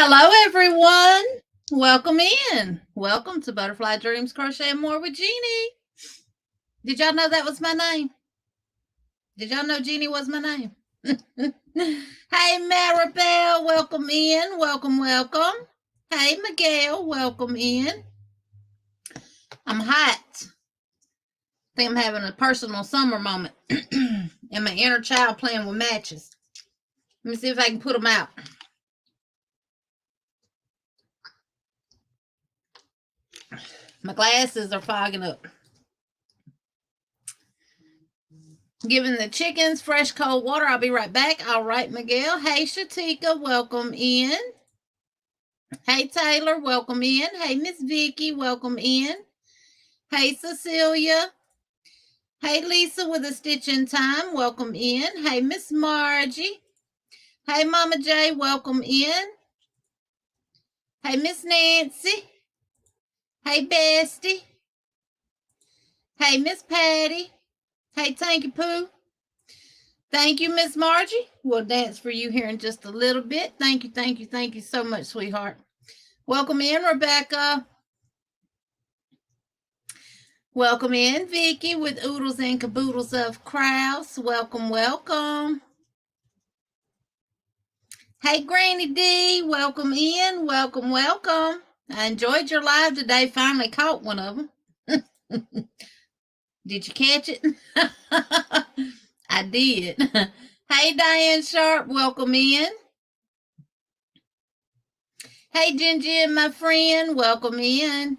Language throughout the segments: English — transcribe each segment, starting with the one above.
Hello, everyone. Welcome in. Welcome to Butterfly Dreams Crochet and More with Jeannie. Did y'all know that was my name? Did y'all know Jeannie was my name? Hey, Maribel, welcome in. Welcome. Hey, Miguel, welcome in. I'm hot. I think I'm having a personal summer moment. And my inner child playing with matches. Let me see if I can put them out. My glasses are fogging up. Giving the chickens fresh cold water. I'll be right back. All right, Miguel. Hey, Shatika, welcome in. Hey, Taylor, welcome in. Hey, Miss Vicky, welcome in. Hey, Cecilia. Hey, Lisa with a stitch in time, welcome in. Hey, Miss Margie. Hey, Mama J, welcome in. Hey, Miss Nancy. Hey, Bestie. Hey, Miss Patty. Hey, Tanky Poo. Thank you, Miss Margie. We'll dance for you here in just a little bit. Thank you so much, sweetheart. Welcome in, Rebecca. Welcome in, Vicky, with oodles and caboodles of crowds. Welcome. Hey, Granny D, welcome in. Welcome. I enjoyed your live today. Finally caught one of them. Did you catch it? I did. Hey, Diane Sharp, welcome in. Hey, Ginger, my friend, welcome in.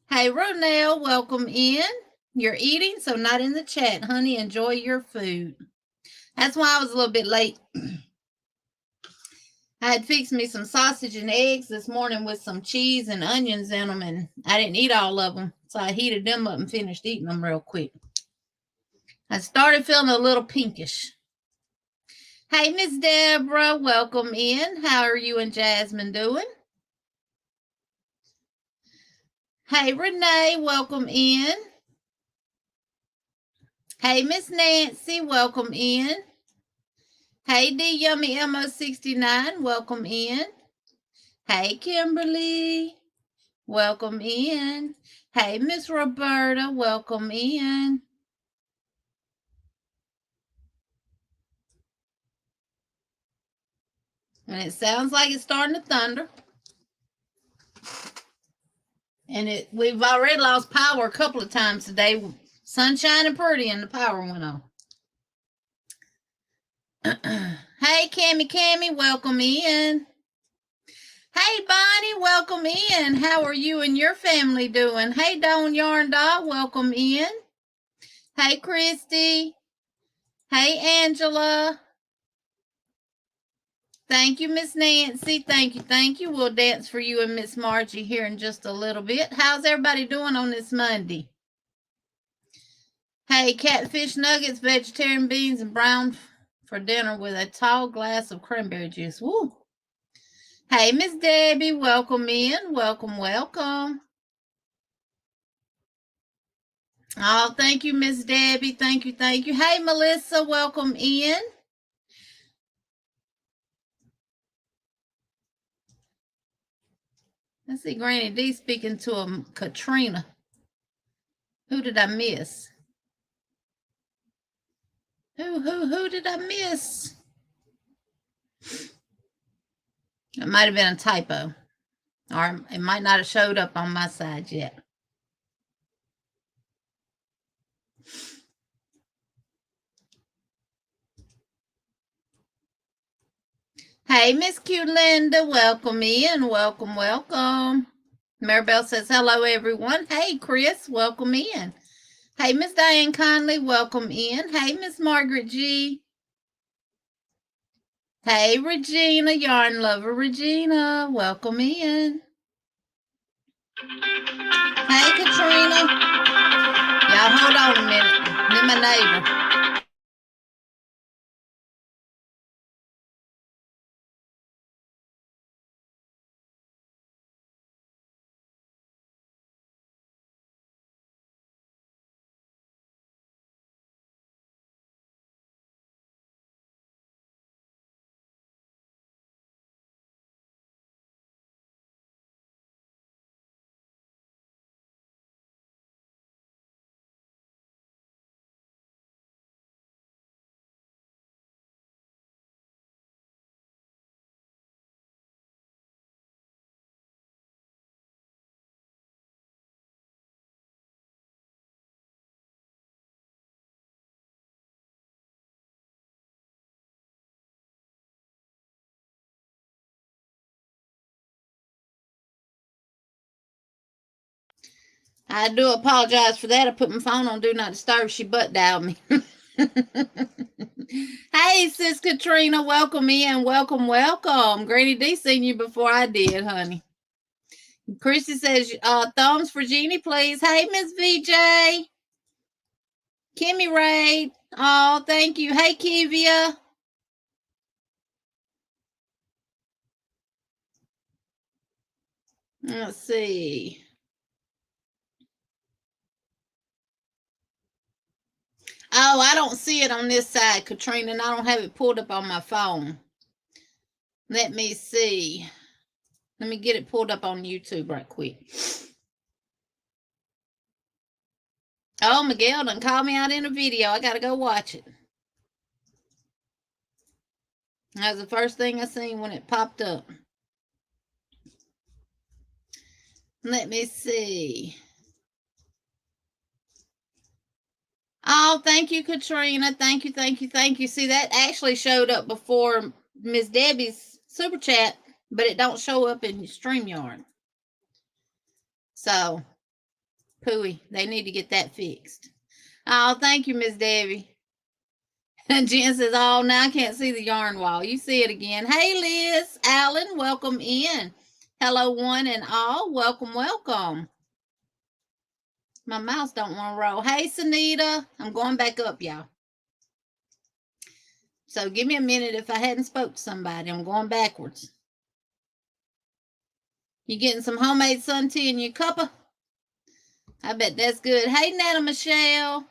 Hey, Ronell, welcome in. You're eating, so not in the chat, honey. Enjoy your food. That's why I was a little bit late. I had fixed me some sausage and eggs this morning with some cheese and onions in them, and I didn't eat all of them, so I heated them up and finished eating them real quick. I started feeling a little pinkish. Hey, Miss Deborah, welcome in. How are you and Jasmine doing? Hey, Renee, welcome in. Hey, Miss Nancy, welcome in. Hey, D Yummy MO69, welcome in. Hey, Kimberly, welcome in. Hey, Miss Roberta, welcome in. And it sounds like it's starting to thunder. And we've already lost power a couple of times today. Sunshine and pretty, and the power went on. Hey, Cammy, welcome in. Hey, Bonnie, welcome in. How are you and your family doing? Hey, Dawn Yarn Doll, welcome in. Hey, Christy. Hey, Angela. Thank you, Miss Nancy. Thank you. We'll dance for you and Miss Margie here in just a little bit. How's everybody doing on this Monday? Hey, catfish nuggets, vegetarian beans, and brown for dinner with a tall glass of cranberry juice. Woo! Hey, Miss Debbie, welcome in. Welcome. Oh, thank you, Miss Debbie. Thank you. Hey, Melissa, welcome in. I see Granny D speaking to Katrina. Who did I miss? Who did I miss? It might have been a typo, or it might not have showed up on my side yet. Hey, Miss Q Linda, welcome in. Welcome. Maribel says, hello, everyone. Hey, Chris, welcome in. Hey, Miss Diane Conley, welcome in. Hey, Miss Margaret G. Hey, Regina, Yarn Lover Regina, welcome in. Hey, Katrina. Y'all hold on a minute. I'm my neighbor. I do apologize for that. I put my phone on Do Not Disturb. She butt dialed me. Hey, Sis Katrina, welcome in. Welcome, welcome. Granny D seen you before I did, honey. Christy says, thumbs for Jeannie, please. Hey, Miss VJ. Kimmy Ray. Oh, thank you. Hey, Kivia. Let's see. Oh, I don't see it on this side, Katrina, and I don't have it pulled up on my phone. Let me see. Let me get it pulled up on YouTube right quick. Oh, Miguel done called me out in a video. I got to go watch it. That was the first thing I seen when it popped up. Let me see. Oh, thank you, Katrina. Thank you, thank you, thank you. See, that actually showed up before Miss Debbie's super chat, but it don't show up in StreamYard. So, pooey, they need to get that fixed. Oh, thank you, Miss Debbie. And Jen says, oh, now I can't see the yarn wall. You see it again. Hey, Liz, Alan, welcome in. Hello, one and all. Welcome, welcome. My mouse don't want to roll. Hey, Sunita. I'm going back up, y'all. So give me a minute if I hadn't spoke to somebody. I'm going backwards. You getting some homemade sun tea in your cuppa? I bet that's good. Hey, Nana Michelle.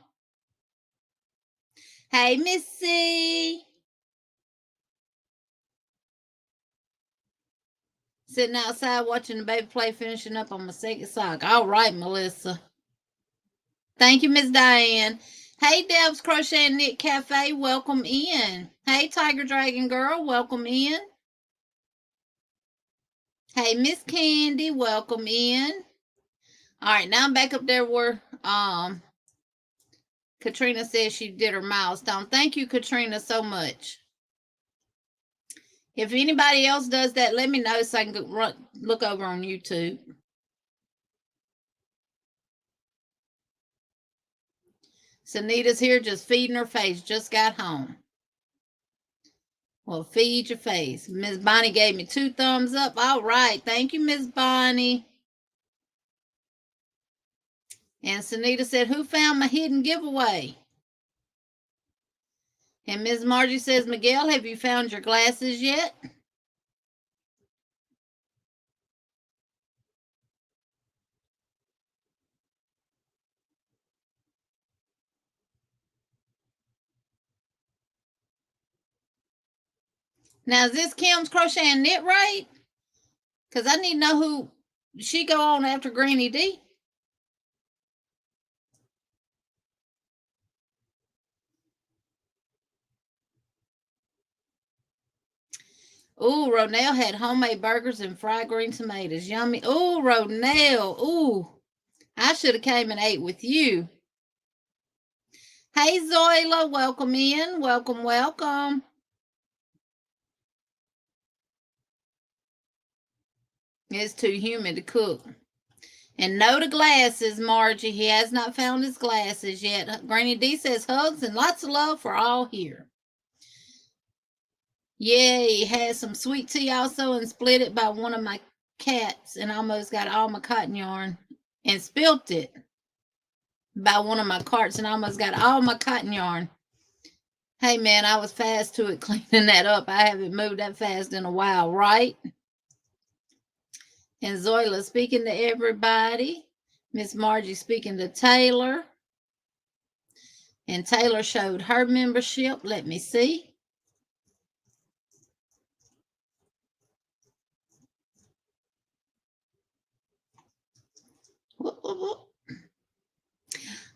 Hey, Missy. Sitting outside watching the baby play, finishing up on my second sock. All right, Melissa. Thank you, Miss Diane. Hey, Deb's Crochet and Knit Cafe, welcome in. Hey, Tiger Dragon Girl, welcome in. Hey, Miss Candy, welcome in. All right, now I'm back up there where Katrina says she did her milestone. Thank you, Katrina, so much. If anybody else does that, let me know so I can look over on YouTube. Sunita's here just feeding her face. Just got home. Well, feed your face. Miss Bonnie gave me 2 thumbs up. All right. Thank you, Miss Bonnie. And Sunita said, who found my hidden giveaway? And Miss Margie says, Miguel, have you found your glasses yet? Now, is this Kim's Crochet and Knit right? Because I need to know who she go on after Granny D. Ooh, Ronell had homemade burgers and fried green tomatoes. Yummy. Ooh, Ronell. Ooh, I should have came and ate with you. Hey, Zoila, welcome in. Welcome, welcome. It's too humid to cook. And no to glasses, Margie. He has not found his glasses yet. Granny D says hugs and lots of love for all here. Yay, had some sweet tea also and split it by one of my cats and almost got all my cotton yarn and spilt it by one of my carts and almost got all my cotton yarn. Hey, man, I was fast to it cleaning that up. I haven't moved that fast in a while, right? And Zoila speaking to everybody. Miss Margie speaking to Taylor. And Taylor showed her membership. Let me see.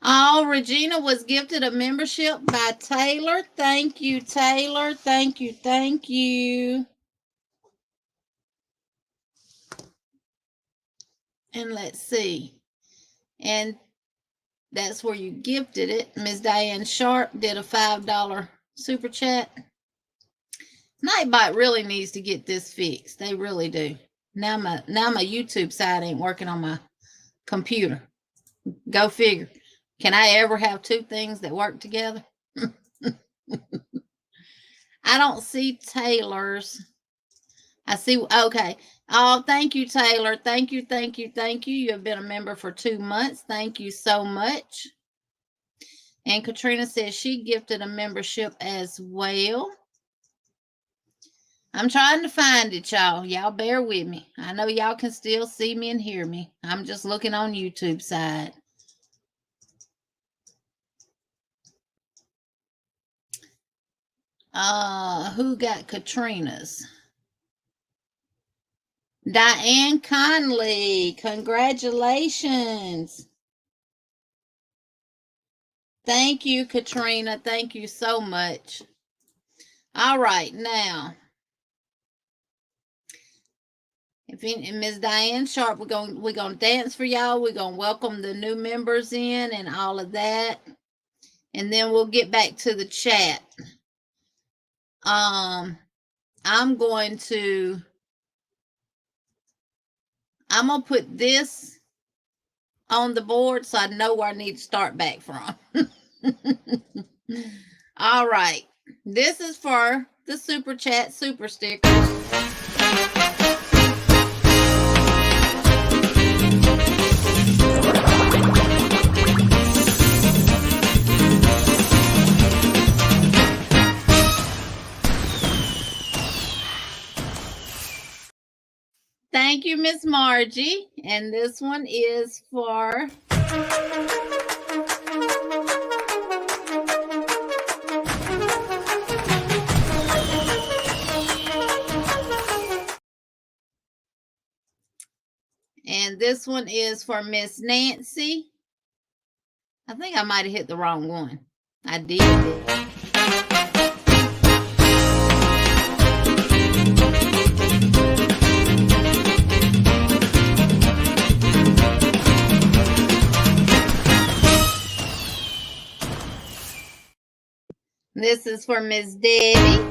Oh, Regina was gifted a membership by Taylor. Thank you, Taylor. Thank you, thank you. And let's see. And that's where you gifted it. Ms. Diane Sharp did a $5 super chat. Nightbot really needs to get this fixed. They really do. Now my YouTube side ain't working on my computer. Go figure. Can I ever have two things that work together? I don't see Taylor's. I see. Okay. Oh, thank you, Taylor. Thank you, thank you, thank you. You have been a member for 2 months. Thank you so much. And Katrina says she gifted a membership as well. I'm trying to find it, y'all. Y'all bear with me. I know y'all can still see me and hear me. I'm just looking on YouTube side. Who got Katrina's? Diane Conley. Congratulations. Thank you, Katrina. Thank you so much. All right, now. If Ms. Diane Sharp, we're gonna dance for y'all. We're gonna welcome the new members in and all of that, and then we'll get back to the chat. I'm gonna put this on the board so I know where I need to start back from. All right, this is for the super chat super stickers. Thank you, Miss Margie. And this one is for Miss Nancy. I think I might have hit the wrong one. I did. This is for Miss Debbie.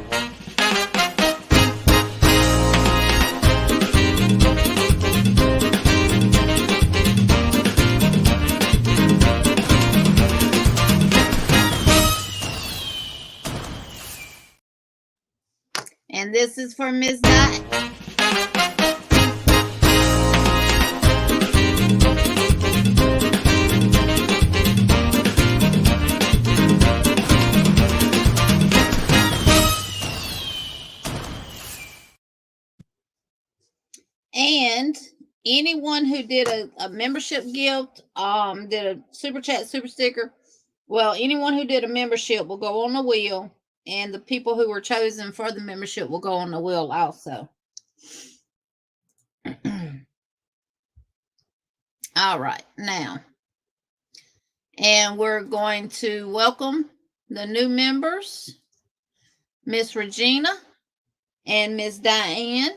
And this is for Miss Dot. And anyone who did a membership gift, did a super chat, super sticker, well, anyone who did a membership will go on the wheel, and the people who were chosen for the membership will go on the wheel also. All right, now, and we're going to welcome the new members, Miss Regina and Miss Diane.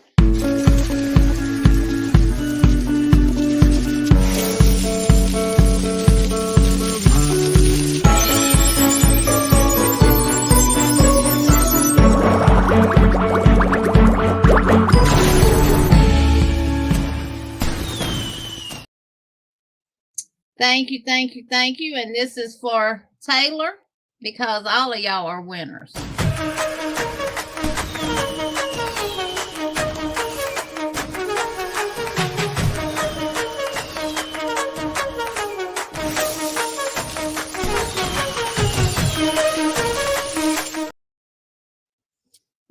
Thank you, thank you, thank you. And this is for Taylor, because all of y'all are winners.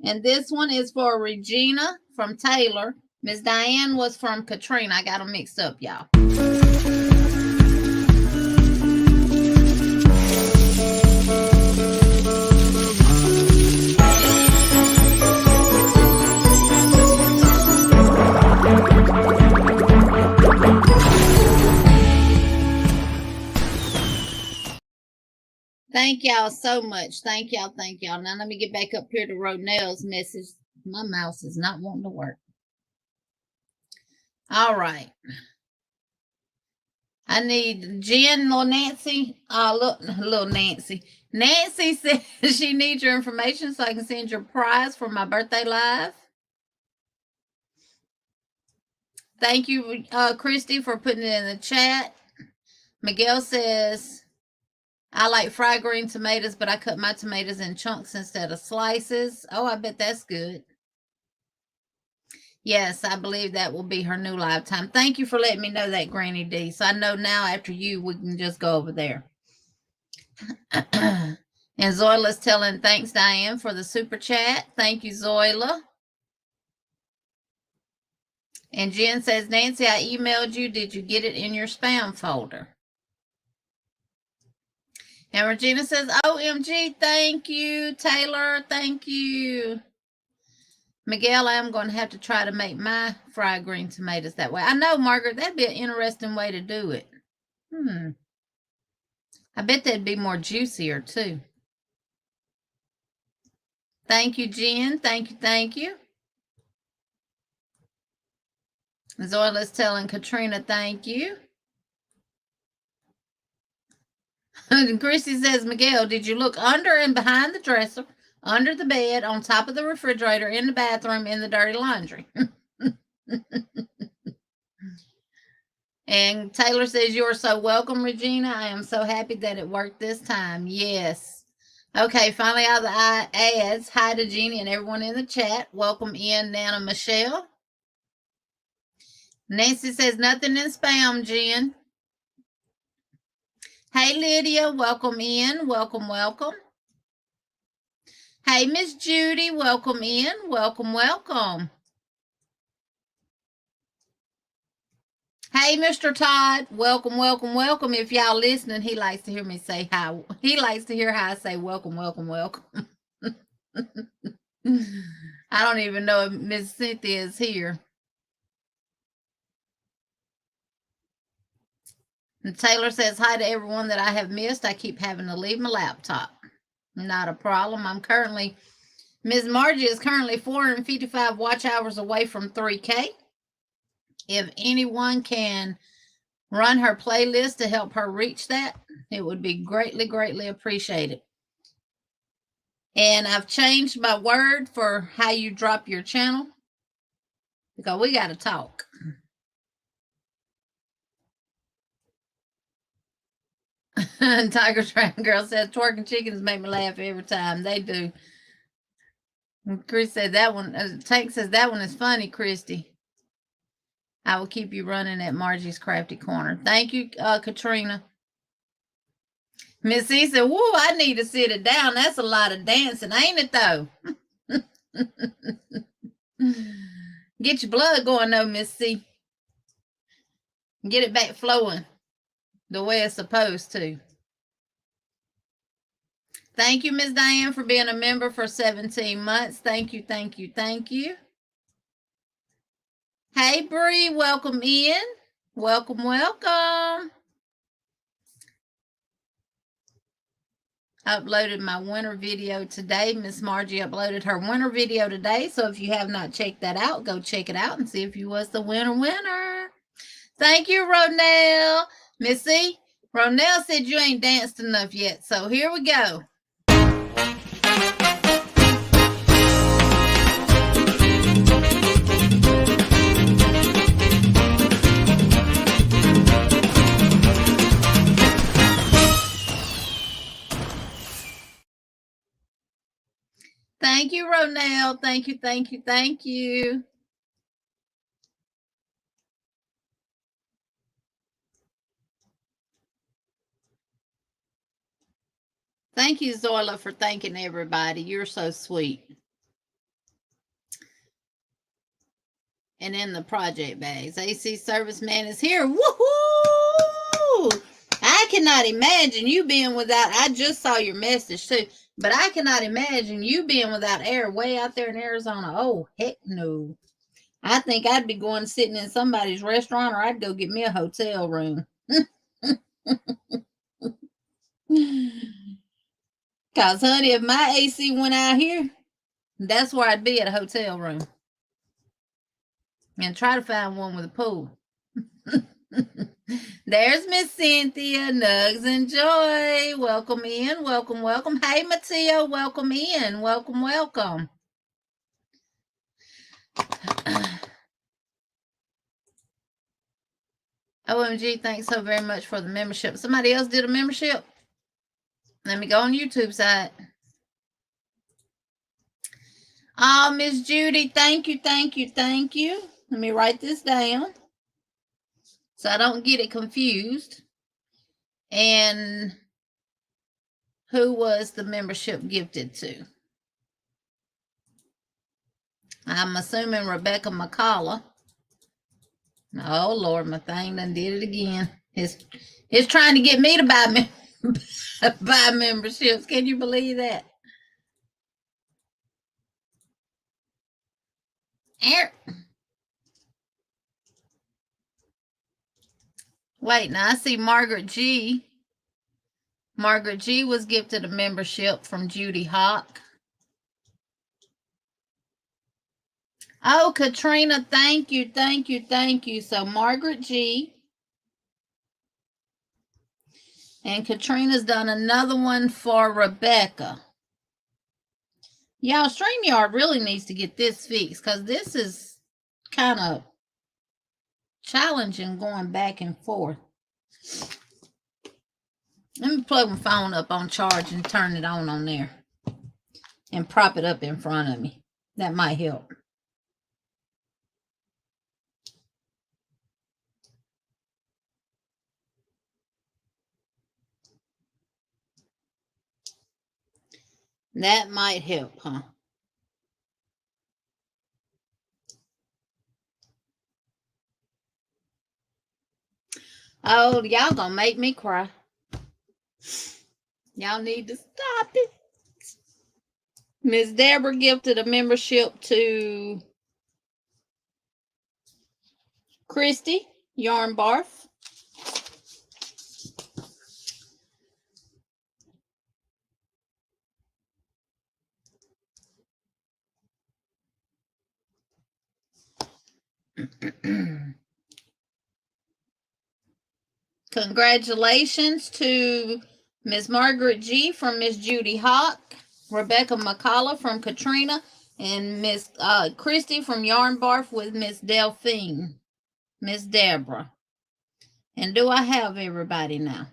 And this one is for Regina from Taylor. Miss Diane was from Katrina. I got them mixed up, y'all. Thank y'all so much. Thank y'all. Thank y'all. Now let me get back up here to Ronell's message. My mouse is not wanting to work. All right. I need Jen, little Nancy. Little Nancy. Nancy says she needs your information so I can send your prize for my birthday live. Thank you, Christy, for putting it in the chat. Miguel says, I like fried green tomatoes, but I cut my tomatoes in chunks instead of slices. Oh, I bet that's good. Yes, I believe that will be her new lifetime. Thank you for letting me know that, Granny D. So I know now after you, we can just go over there. And Zoila's telling, thanks, Diane, for the super chat. Thank you, Zoila. And Jen says, Nancy, I emailed you. Did you get it in your spam folder? And Regina says, OMG, thank you. Taylor, thank you. Miguel, I'm going to have to try to make my fried green tomatoes that way. I know, Margaret, that'd be an interesting way to do it. I bet that'd be more juicier, too. Thank you, Jen. Thank you, thank you. Zoila's telling Katrina, thank you. And Christy says, Miguel, did you look under and behind the dresser, under the bed, on top of the refrigerator, in the bathroom, in the dirty laundry? And Taylor says, you are so welcome, Regina. I am so happy that it worked this time. Yes. Okay, finally out of the ads. Hi to Jeannie and everyone in the chat. Welcome in, Nana Michelle. Nancy says, nothing in spam, Jen. Hey, Lydia, welcome in. Welcome, welcome. Hey, Miss Judy, welcome in. Welcome, welcome. Hey, Mr. Todd, welcome, welcome, welcome. If y'all listening, he likes to hear me say hi. He likes to hear how I say welcome, welcome, welcome. I don't even know if Miss Cynthia is here. And Taylor says, hi to everyone that I have missed. I keep having to leave my laptop. Not a problem. Ms. Margie is currently 455 watch hours away from 3K. If anyone can run her playlist to help her reach that, it would be greatly, greatly appreciated. And I've changed my word for how you drop your channel, because we got to talk. Tiger Train Girl says, twerking chickens make me laugh every time. They do. And Chris said that one, Tank says that one is funny, Christy. I will keep you running at Margie's Crafty Corner. Thank you, Katrina. Miss E said, whoa, I need to sit it down. That's a lot of dancing, ain't it, though? Get your blood going, though, Miss C. Get it back flowing the way it's supposed to. Thank you, Miss Diane, for being a member for 17 months. Thank you, thank you, thank you. Hey, Bree, welcome in. Welcome, welcome. I uploaded my winter video today. Miss Margie uploaded her winter video today. So if you have not checked that out, go check it out and see if you was the winner. Thank you, Ronell. Missy, Ronell said you ain't danced enough yet. So here we go. Thank you, Ronell. Thank you, thank you, thank you. Thank you, Zoila, for thanking everybody. You're so sweet. And in the project bags, AC Serviceman is here. Woohoo! I cannot imagine you being without, I just saw your message too, but I cannot imagine you being without air way out there in Arizona. Oh, heck no. I think I'd be going sitting in somebody's restaurant, or I'd go get me a hotel room. Because, honey, if my AC went out here, that's where I'd be, at a hotel room. And try to find one with a pool. There's Miss Cynthia, Nugs and Joy. Welcome in. Welcome, welcome. Hey, Mateo, welcome in. Welcome, welcome. OMG, thanks so very much for the membership. Somebody else did a membership? Let me go on YouTube side. Oh, Miss Judy, thank you, thank you, thank you. Let me write this down so I don't get it confused. And who was the membership gifted to? I'm assuming Rebecca McCullough. Oh, Lord, my thing done did it again. It's trying to get me to buy memberships. Can you believe that? Wait, now I see Margaret G. Margaret G was gifted a membership from Judy Hawk. Oh, Katrina, thank you, thank you, thank you. So Margaret G. And Katrina's done another one for Rebecca. Y'all, StreamYard really needs to get this fixed because this is kind of challenging going back and forth. Let me plug my phone up on charge and turn it on there and prop it up in front of me. That might help. That might help, huh? Oh, y'all gonna make me cry. Y'all need to stop it. Miss Deborah gifted a membership to Christy Yarn Barf. Congratulations to Miss Margaret G from Miss Judy Hawk, Rebecca McCullough from Katrina, and Miss Christy from Yarn Barf with Miss Delphine, Miss Deborah. And do I have everybody now?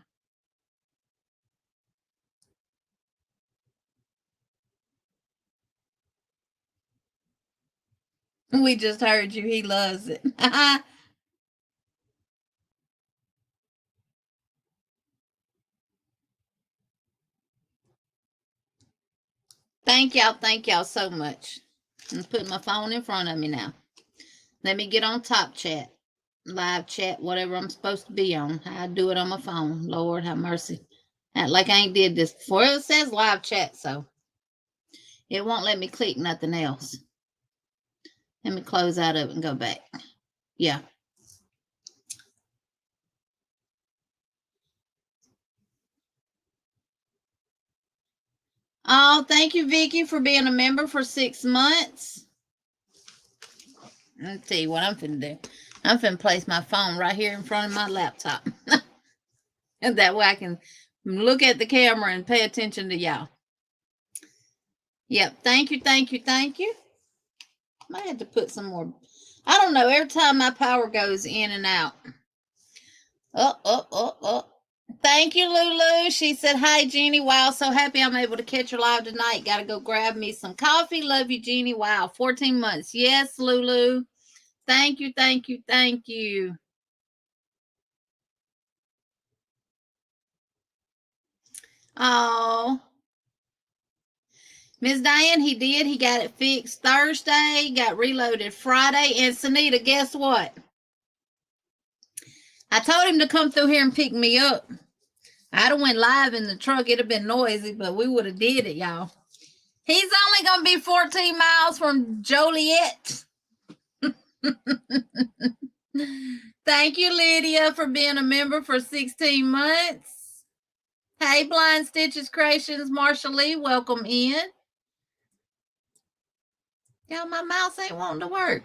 We just heard you. He loves it. Thank y'all so much. I'm putting my phone in front of me now. Let me get on Top Chat, live chat, whatever I'm supposed to be on. I do it on my phone. Lord have mercy. Act like I ain't did this before. It says live chat, so it won't let me click nothing else. Let me close out of it and go back. Yeah. Oh, thank you, Vicki, for being a member for 6 months. Let's see what I'm finna do. I'm finna place my phone right here in front of my laptop. And that way I can look at the camera and pay attention to y'all. Yep. Thank you, thank you, thank you. Might have to put some more. I don't know. Every time my power goes in and out. Oh. Thank you, Lulu. She said, hi, Jeannie. Wow, so happy I'm able to catch her live tonight. Got to go grab me some coffee. Love you, Jeannie. Wow, 14 months. Yes, Lulu. Thank you, thank you, thank you. Oh. Miss Diane, he did. He got it fixed Thursday, got reloaded Friday. And Sunita, guess what? I told him to come through here and pick me up. I'd have went live in the truck. It'd have been noisy, but we would have did it, y'all. He's only going to be 14 miles from Joliet. Thank you, Lydia, for being a member for 16 months. Hey, Blind Stitches Creations, Marsha Lee, welcome in. Y'all, my mouse ain't wanting to work.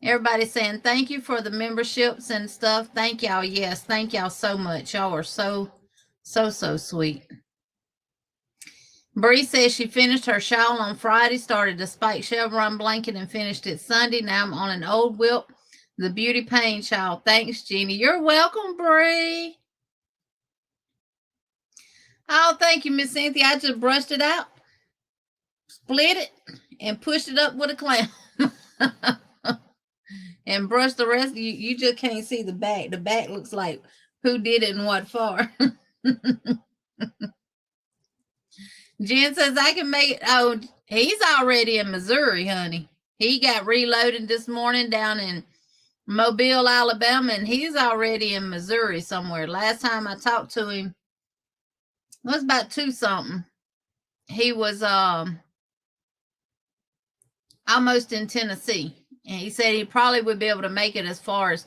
Everybody's saying thank you for the memberships and stuff. Thank y'all. Yes, thank y'all so much. Y'all are so sweet. Bree says she finished her shawl on Friday, started a spike chevron blanket and finished it Sunday. Now I'm on an old wilt The beauty pain shawl. Thanks, Jeannie. You're welcome, Bree. Oh, thank you, Miss Cynthia. I just brushed it out, split it, and pushed it up with a clamp. And brush the rest. You just can't see the back. The back looks like who did it and what for. Jen says I can make it. Oh, he's already in Missouri, honey. He got reloaded this morning down in Mobile, Alabama, and he's already in Missouri somewhere. Last time I talked to him, it was about 2 something. He was almost in Tennessee. And he said he probably would be able to make it as far as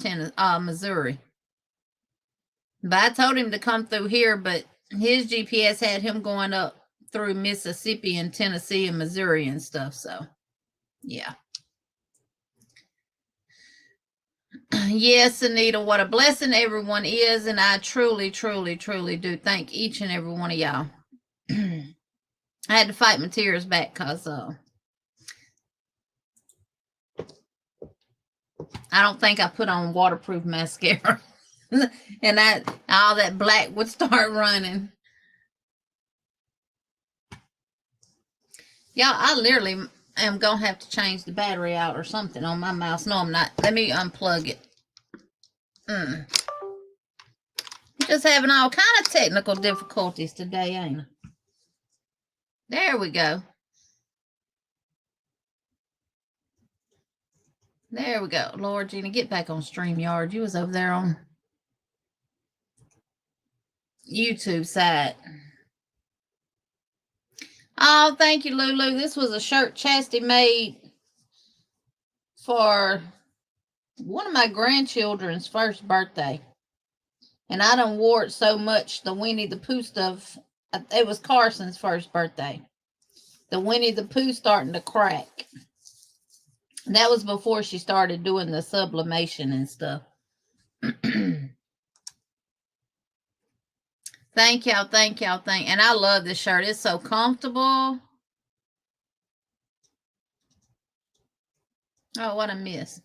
Missouri. But I told him to come through here, but his GPS had him going up through Mississippi and Tennessee and Missouri and stuff. So, yeah. Yes, Anita, what a blessing everyone is. And I truly, truly, truly do thank each and every one of y'all. I had to fight my tears back because I don't think I put on waterproof mascara. And all that black would start running. Y'all, I literally am going to have to change the battery out or something on my mouse. No, I'm not. Let me unplug it. Just having all kind of technical difficulties today, ain't I? There we go. There we go. Lord, Gina, get back on StreamYard. You was over there on YouTube side. Oh, thank you, Lulu. This was a shirt Chastity made for one of my grandchildren's first birthday. And I done wore it so much, the Winnie the Pooh stuff. It was Carson's first birthday. The Winnie the Pooh starting to crack. That was before she started doing the sublimation and stuff. Thank y'all, thank y'all, and I love this shirt. It's so comfortable. Oh, what a miss.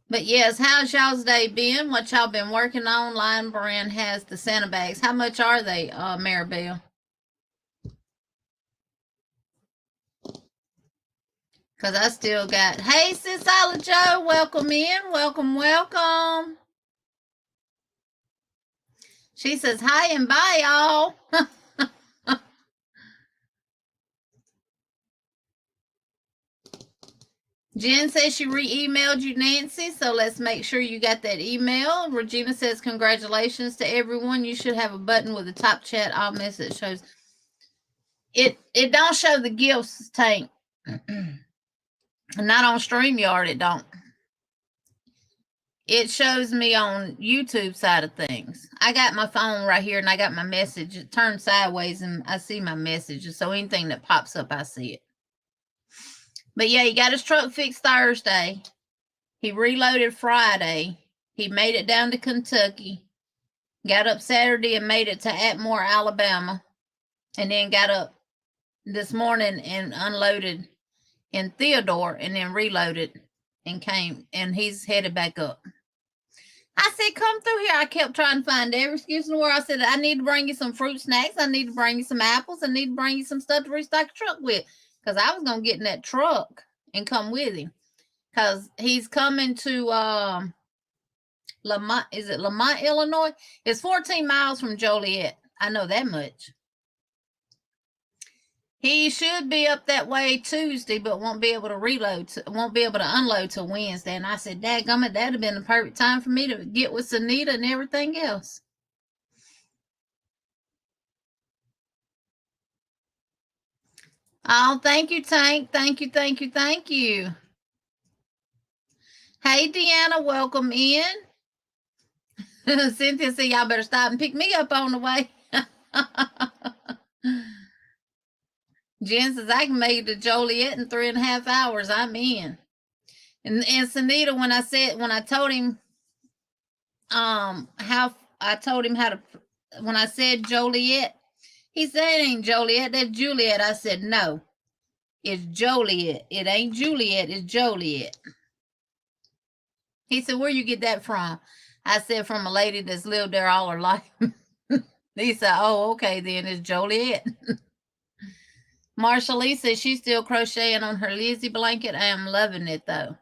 But yes, how's y'all's day been? What y'all been working on? Lion Brand has the Santa bags. How much are they, Maribel? Because I still got, hey, Sis Isla Joe, welcome in. Welcome, welcome. She says, hi and bye, y'all. Jen says she re-emailed you, Nancy, so let's make sure you got that email. Regina says, congratulations to everyone. You should have a button with a top chat all message shows. It don't show the gifts, Tank. Not on StreamYard, it don't. It shows me on YouTube side of things. I got my phone right here and I got my message. It turned sideways and I see my messages. So anything that pops up, I see it. But yeah, he got his truck fixed Thursday. He reloaded Friday. He made it down to Kentucky. Got up Saturday and made it to Atmore, Alabama. And then got up this morning and unloaded in Theodore and then reloaded and came. And he's headed back up. I said, come through here. I kept trying to find every excuse in the world. I said, I need to bring you some fruit snacks. I need to bring you some apples. I need to bring you some stuff to restock the truck with. Because I was going to get in that truck and come with him. Because he's coming to Lamont. Is it Lamont, Illinois? It's 14 miles from Joliet. I know that much. He should be up that way Tuesday, but won't be able to won't be able to unload till Wednesday. And I said, dadgummit, that'd have been the perfect time for me to get with Sunita and everything else. Oh, thank you, Tank. Thank you, thank you, thank you. Hey, Deanna, welcome in. Cynthia said, y'all better stop and pick me up on the way. Jen says, I can make it to Joliet in 3.5 hours. I'm in. And Sunita, when I told him when I said Joliet, He said it ain't Joliet, that's Juliet. I said, no, it's Joliet. It ain't Juliet, it's Joliet. He said, where you get that from? I said, from a lady that's lived there all her life. He said, oh, okay, then it's Joliet. Marsha Lee says she's still crocheting on her Lizzie blanket. I am loving it, though.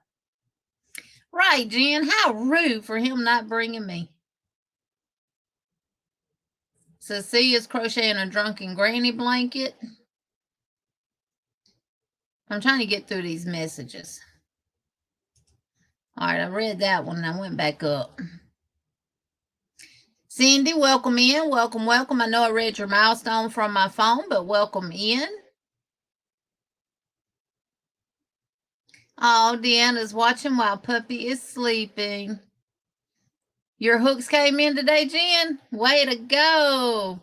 Right, Jen. How rude for him not bringing me. Cecilia's crocheting a drunken granny blanket. I'm trying to get through these messages. All right, I read that one and I went back up. Cindy, welcome in. Welcome, welcome. I know I read your milestone from my phone, but welcome in. Oh, Deanna's watching while Puppy is sleeping. Your hooks came in today, Jen? Way to go.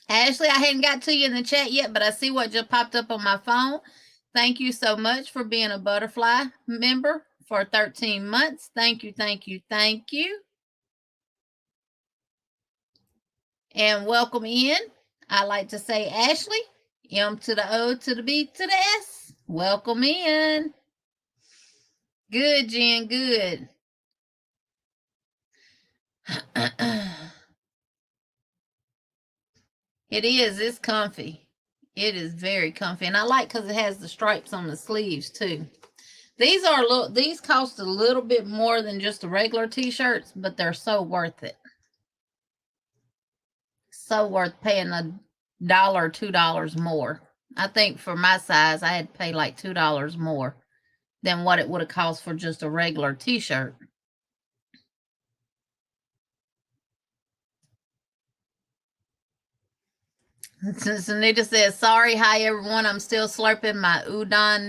Ashley, I hadn't got to you in the chat yet, but I see what just popped up on my phone. Thank you so much for being a butterfly member for 13 months. Thank you, thank you, thank you. And welcome in. I like to say Ashley, M to the O to the B to the S. Welcome in. Good, Jen, good. It is. It's comfy. It is very comfy. And I like because it has the stripes on the sleeves, too. These are these cost a little bit more than just the regular t-shirts, but they're so worth it. So worth paying $1 or $2 more. I think for my size, I had to pay like $2 more than what it would have cost for just a regular t-shirt. Anita says, sorry, hi everyone. I'm still slurping my udon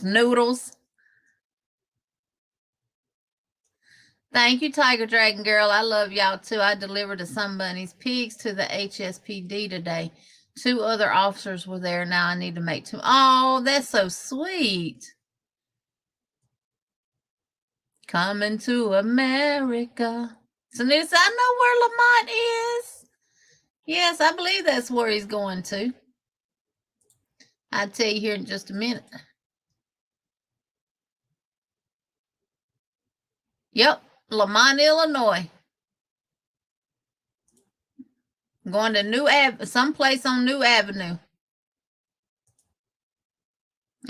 noodles. Thank you, Tiger Dragon Girl. I love y'all too. I delivered the Sun Bunnies pigs to the HSPD today. 2 other officers were there. Now I need to make 2. Oh, that's so sweet. Coming to America. So Anita said, I know where Lamont is. Yes, I believe that's where he's going to. I'll tell you here in just a minute. Yep, Lamont, Illinois. I'm going to someplace on New Avenue.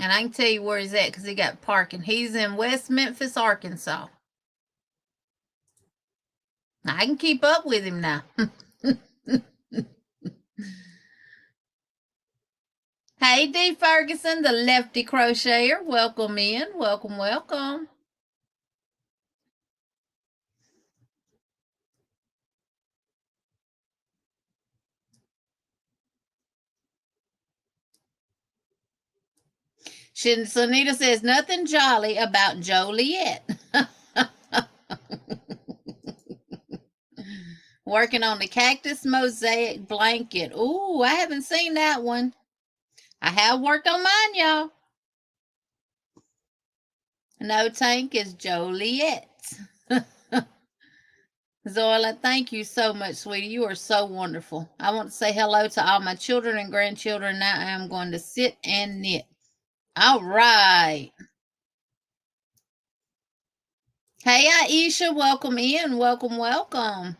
And I can tell you where he's at because he got parking. He's in West Memphis, Arkansas. I can keep up with him now. Hey, D. Ferguson, the lefty crocheter. Welcome in. Welcome, welcome. Sunita says, nothing jolly about Joliet. Working on the cactus mosaic blanket. Ooh, I haven't seen that one. I have worked on mine, y'all. No Tank is Joliet. Zoila, thank you so much, sweetie. You are so wonderful. I want to say hello to all my children and grandchildren. Now I am going to sit and knit. All right. Hey, Aisha, welcome in. Welcome, welcome.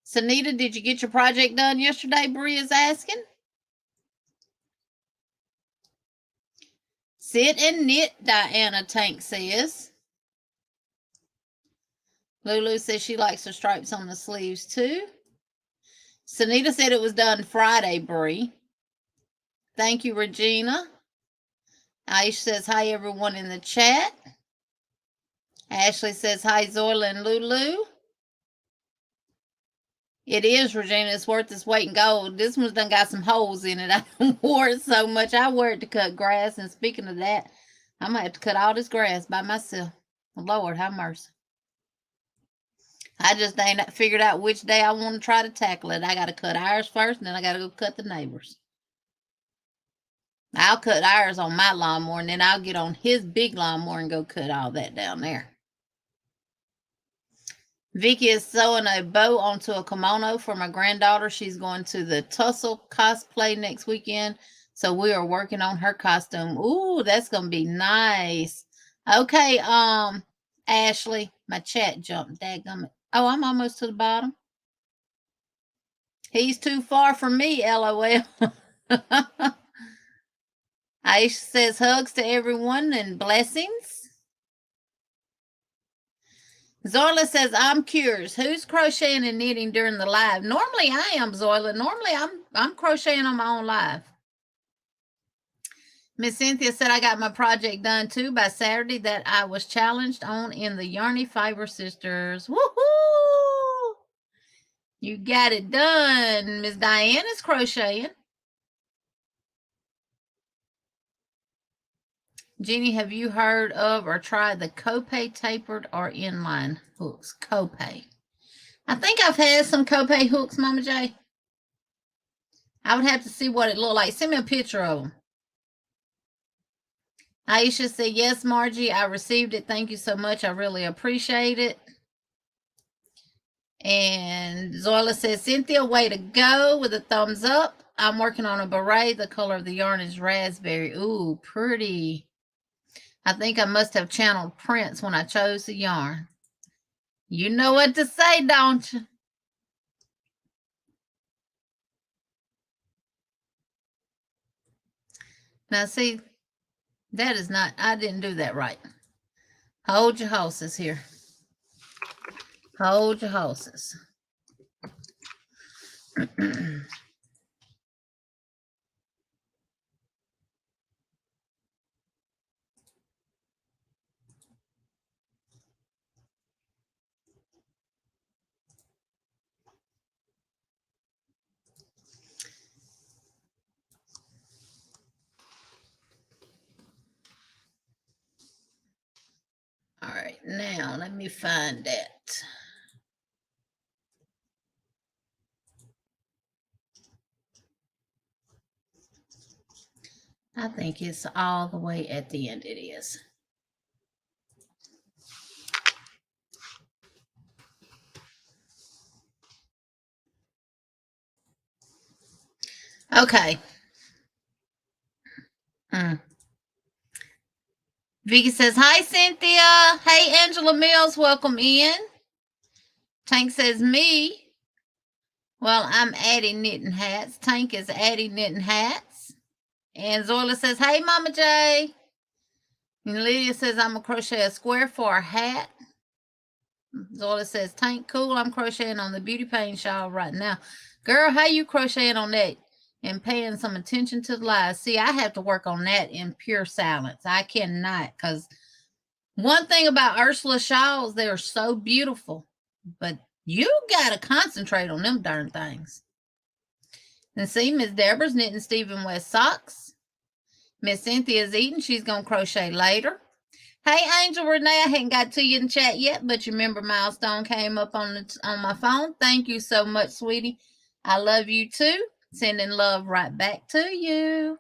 Sunita, did you get your project done yesterday? Bree is asking. Sit and knit, Diana Tank says. Lulu says she likes the stripes on the sleeves too. Sunita said it was done Friday, Bree. Thank you, Regina. Aisha says hi, everyone in the chat. Ashley says hi, Zoila and Lulu. It is, Regina. It's worth its weight in gold. This one's done got some holes in it. I don't wear it so much. I wear it to cut grass. And speaking of that, I'm going to have to cut all this grass by myself. Lord, have mercy. I just ain't figured out which day I want to try to tackle it. I got to cut ours first, and then I got to go cut the neighbors. I'll cut ours on my lawnmower, and then I'll get on his big lawnmower and go cut all that down there. Vicky is sewing a bow onto a kimono for my granddaughter. She's going to the tussle cosplay next weekend. So we are working on her costume. Ooh, that's gonna be nice. Okay, Ashley, my chat jumped. Dadgummit. Oh, I'm almost to the bottom. He's too far from me, LOL. Aisha says hugs to everyone and blessings. Zoila says, I'm curious. Who's crocheting and knitting during the live? Normally I am, Zoila. Normally I'm crocheting on my own live. Miss Cynthia said I got my project done too by Saturday that I was challenged on in the Yarny Fiber Sisters. Woohoo! You got it done. Miss Diana's crocheting. Jeannie, have you heard of or tried the Crochet tapered or inline hooks? Crochet. I think I've had some Crochet hooks, Mama J. I would have to see what it looked like. Send me a picture of them. Aisha said, yes, Margie, I received it. Thank you so much. I really appreciate it. And Zoila says, Cynthia, way to go with a thumbs up. I'm working on a beret. The color of the yarn is raspberry. Ooh, pretty. I think I must have channeled Prince when I chose the yarn. You know what to say, don't you? Now, see, that is not, I didn't do that right. Hold your horses here. Hold your horses. All right, now let me find that. I think it's all the way at the end. It is. Okay. Vicky says, hi, Cynthia. Hey, Angela Mills, welcome in. Tank says, me. Well, I'm adding knitting hats. Tank is adding knitting hats. And Zoila says, hey, Mama J. And Lydia says, I'm going to crochet a square for a hat. Zoila says, Tank, cool. I'm crocheting on the beauty pain shawl right now. Girl, how you crocheting on that and paying some attention to the lies? See, I have to work on that in pure silence. I cannot, because one thing about Ursula shawls, they're so beautiful, but you got to concentrate on them darn things. And see, Miss Deborah's knitting Stephen West socks. Miss Cynthia's eating. She's going to crochet later. Hey, Angel Renee, I hadn't got to you in chat yet, but you remember Milestone came up on my phone. Thank you so much, sweetie. I love you too. Sending love right back to you.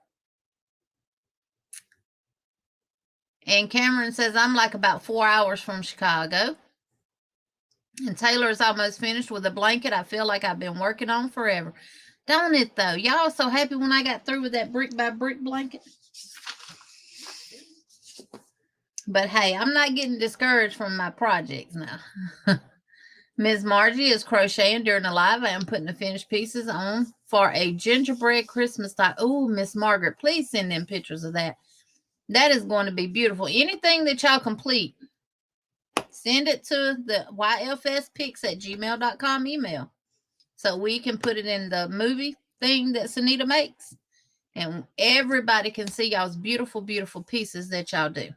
And Cameron says, I'm like about 4 hours from Chicago. And Taylor is almost finished with a blanket I feel like I've been working on forever. Don't it, though? Y'all so happy when I got through with that brick by brick blanket? But hey, I'm not getting discouraged from my projects now. Ms. Margie is crocheting during the live. I am putting the finished pieces on for a gingerbread Christmas tie. Oh, Miss Margaret, please send them pictures of that. That is going to be beautiful. Anything that y'all complete, send it to the yfspics@gmail.com email so we can put it in the movie thing that Sunita makes. And everybody can see y'all's beautiful, beautiful pieces that y'all do.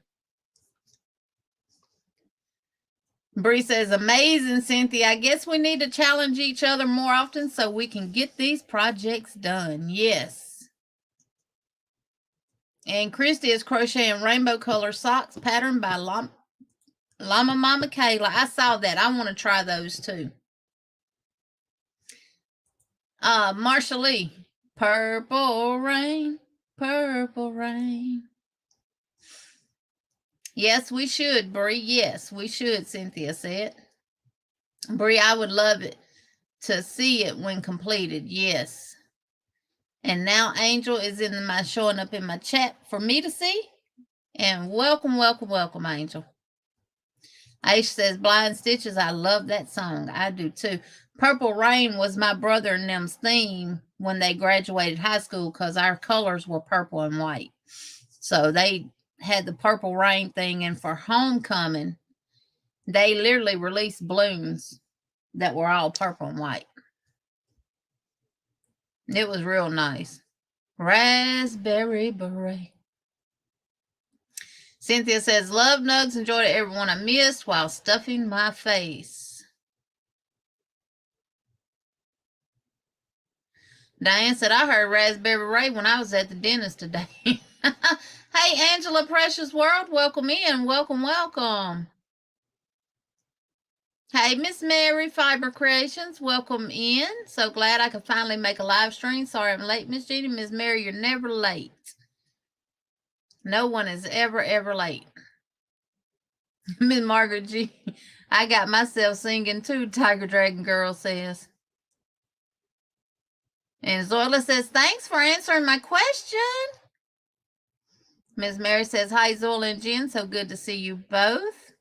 Bree says, amazing, Cynthia. I guess we need to challenge each other more often so we can get these projects done. Yes. And Christy is crocheting rainbow color socks patterned by Llama Mama Kayla. I saw that. I want to try those too. Marsha Lee, purple rain, purple rain. Yes, we should, Bree. Yes, we should, Cynthia said. Bree, I would love it to see it when completed. Yes. And now Angel is showing up in my chat for me to see. And welcome, welcome, welcome, Angel. Aisha says, Blind Stitches, I love that song. I do too. Purple Rain was my brother and them's theme when they graduated high school because our colors were purple and white. So they had the Purple Rain thing, and for homecoming, they literally released balloons that were all purple and white. It was real nice. Raspberry beret. Cynthia says, love nugs, enjoy everyone I missed while stuffing my face. Diane said, I heard Raspberry Ray when I was at the dentist today. Hey, Angela Precious World, welcome in. Welcome, welcome. Hey, Miss Mary Fiber Creations, welcome in. So glad I could finally make a live stream. Sorry I'm late, Miss Jeannie. Miss Mary, you're never late. No one is ever late. Miss Margaret G, I got myself singing too, Tiger Dragon Girl says. And Zoila says, thanks for answering my question. Miss Mary says, hi, Zoila and Jen. So good to see you both.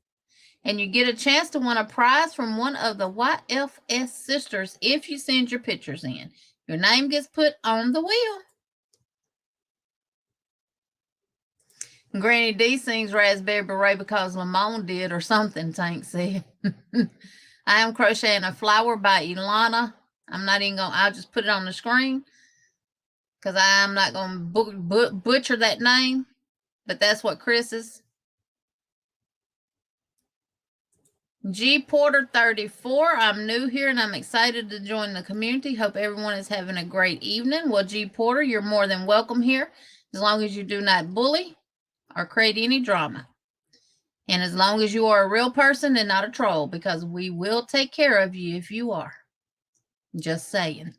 And you get a chance to win a prize from one of the YFS sisters if you send your pictures in. Your name gets put on the wheel. Granny D sings Raspberry Beret because Lamone did or something, Tank said. I am crocheting a flower by Ilana. I'm not even going to, I'll just put it on the screen because I'm not going to butcher that name, but that's what Chris is. G Porter 34, I'm new here and I'm excited to join the community. Hope everyone is having a great evening. Well, G Porter, you're more than welcome here as long as you do not bully or create any drama. And as long as you are a real person and not a troll, because we will take care of you if you are. Just saying.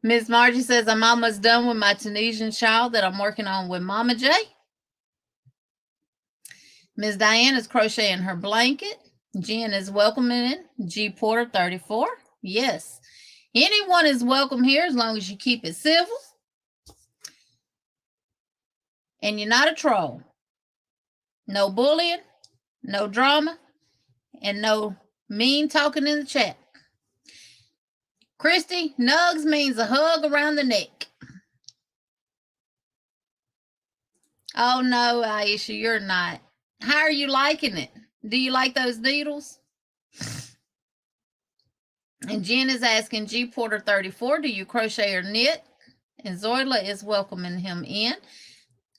Miss Margie says, I'm almost done with my Tunisian shawl that I'm working on with Mama J. Miss Diane is crocheting her blanket. Jen is welcoming in. G Porter 34. Yes. Anyone is welcome here as long as you keep it civil. And you're not a troll. No bullying, no drama, and no mean talking in the chat. Christy, nugs means a hug around the neck. Oh, no, Aisha, you're not. How are you liking it? Do you like those needles? And Jen is asking G Porter 34, do you crochet or knit? And Zoila is welcoming him in.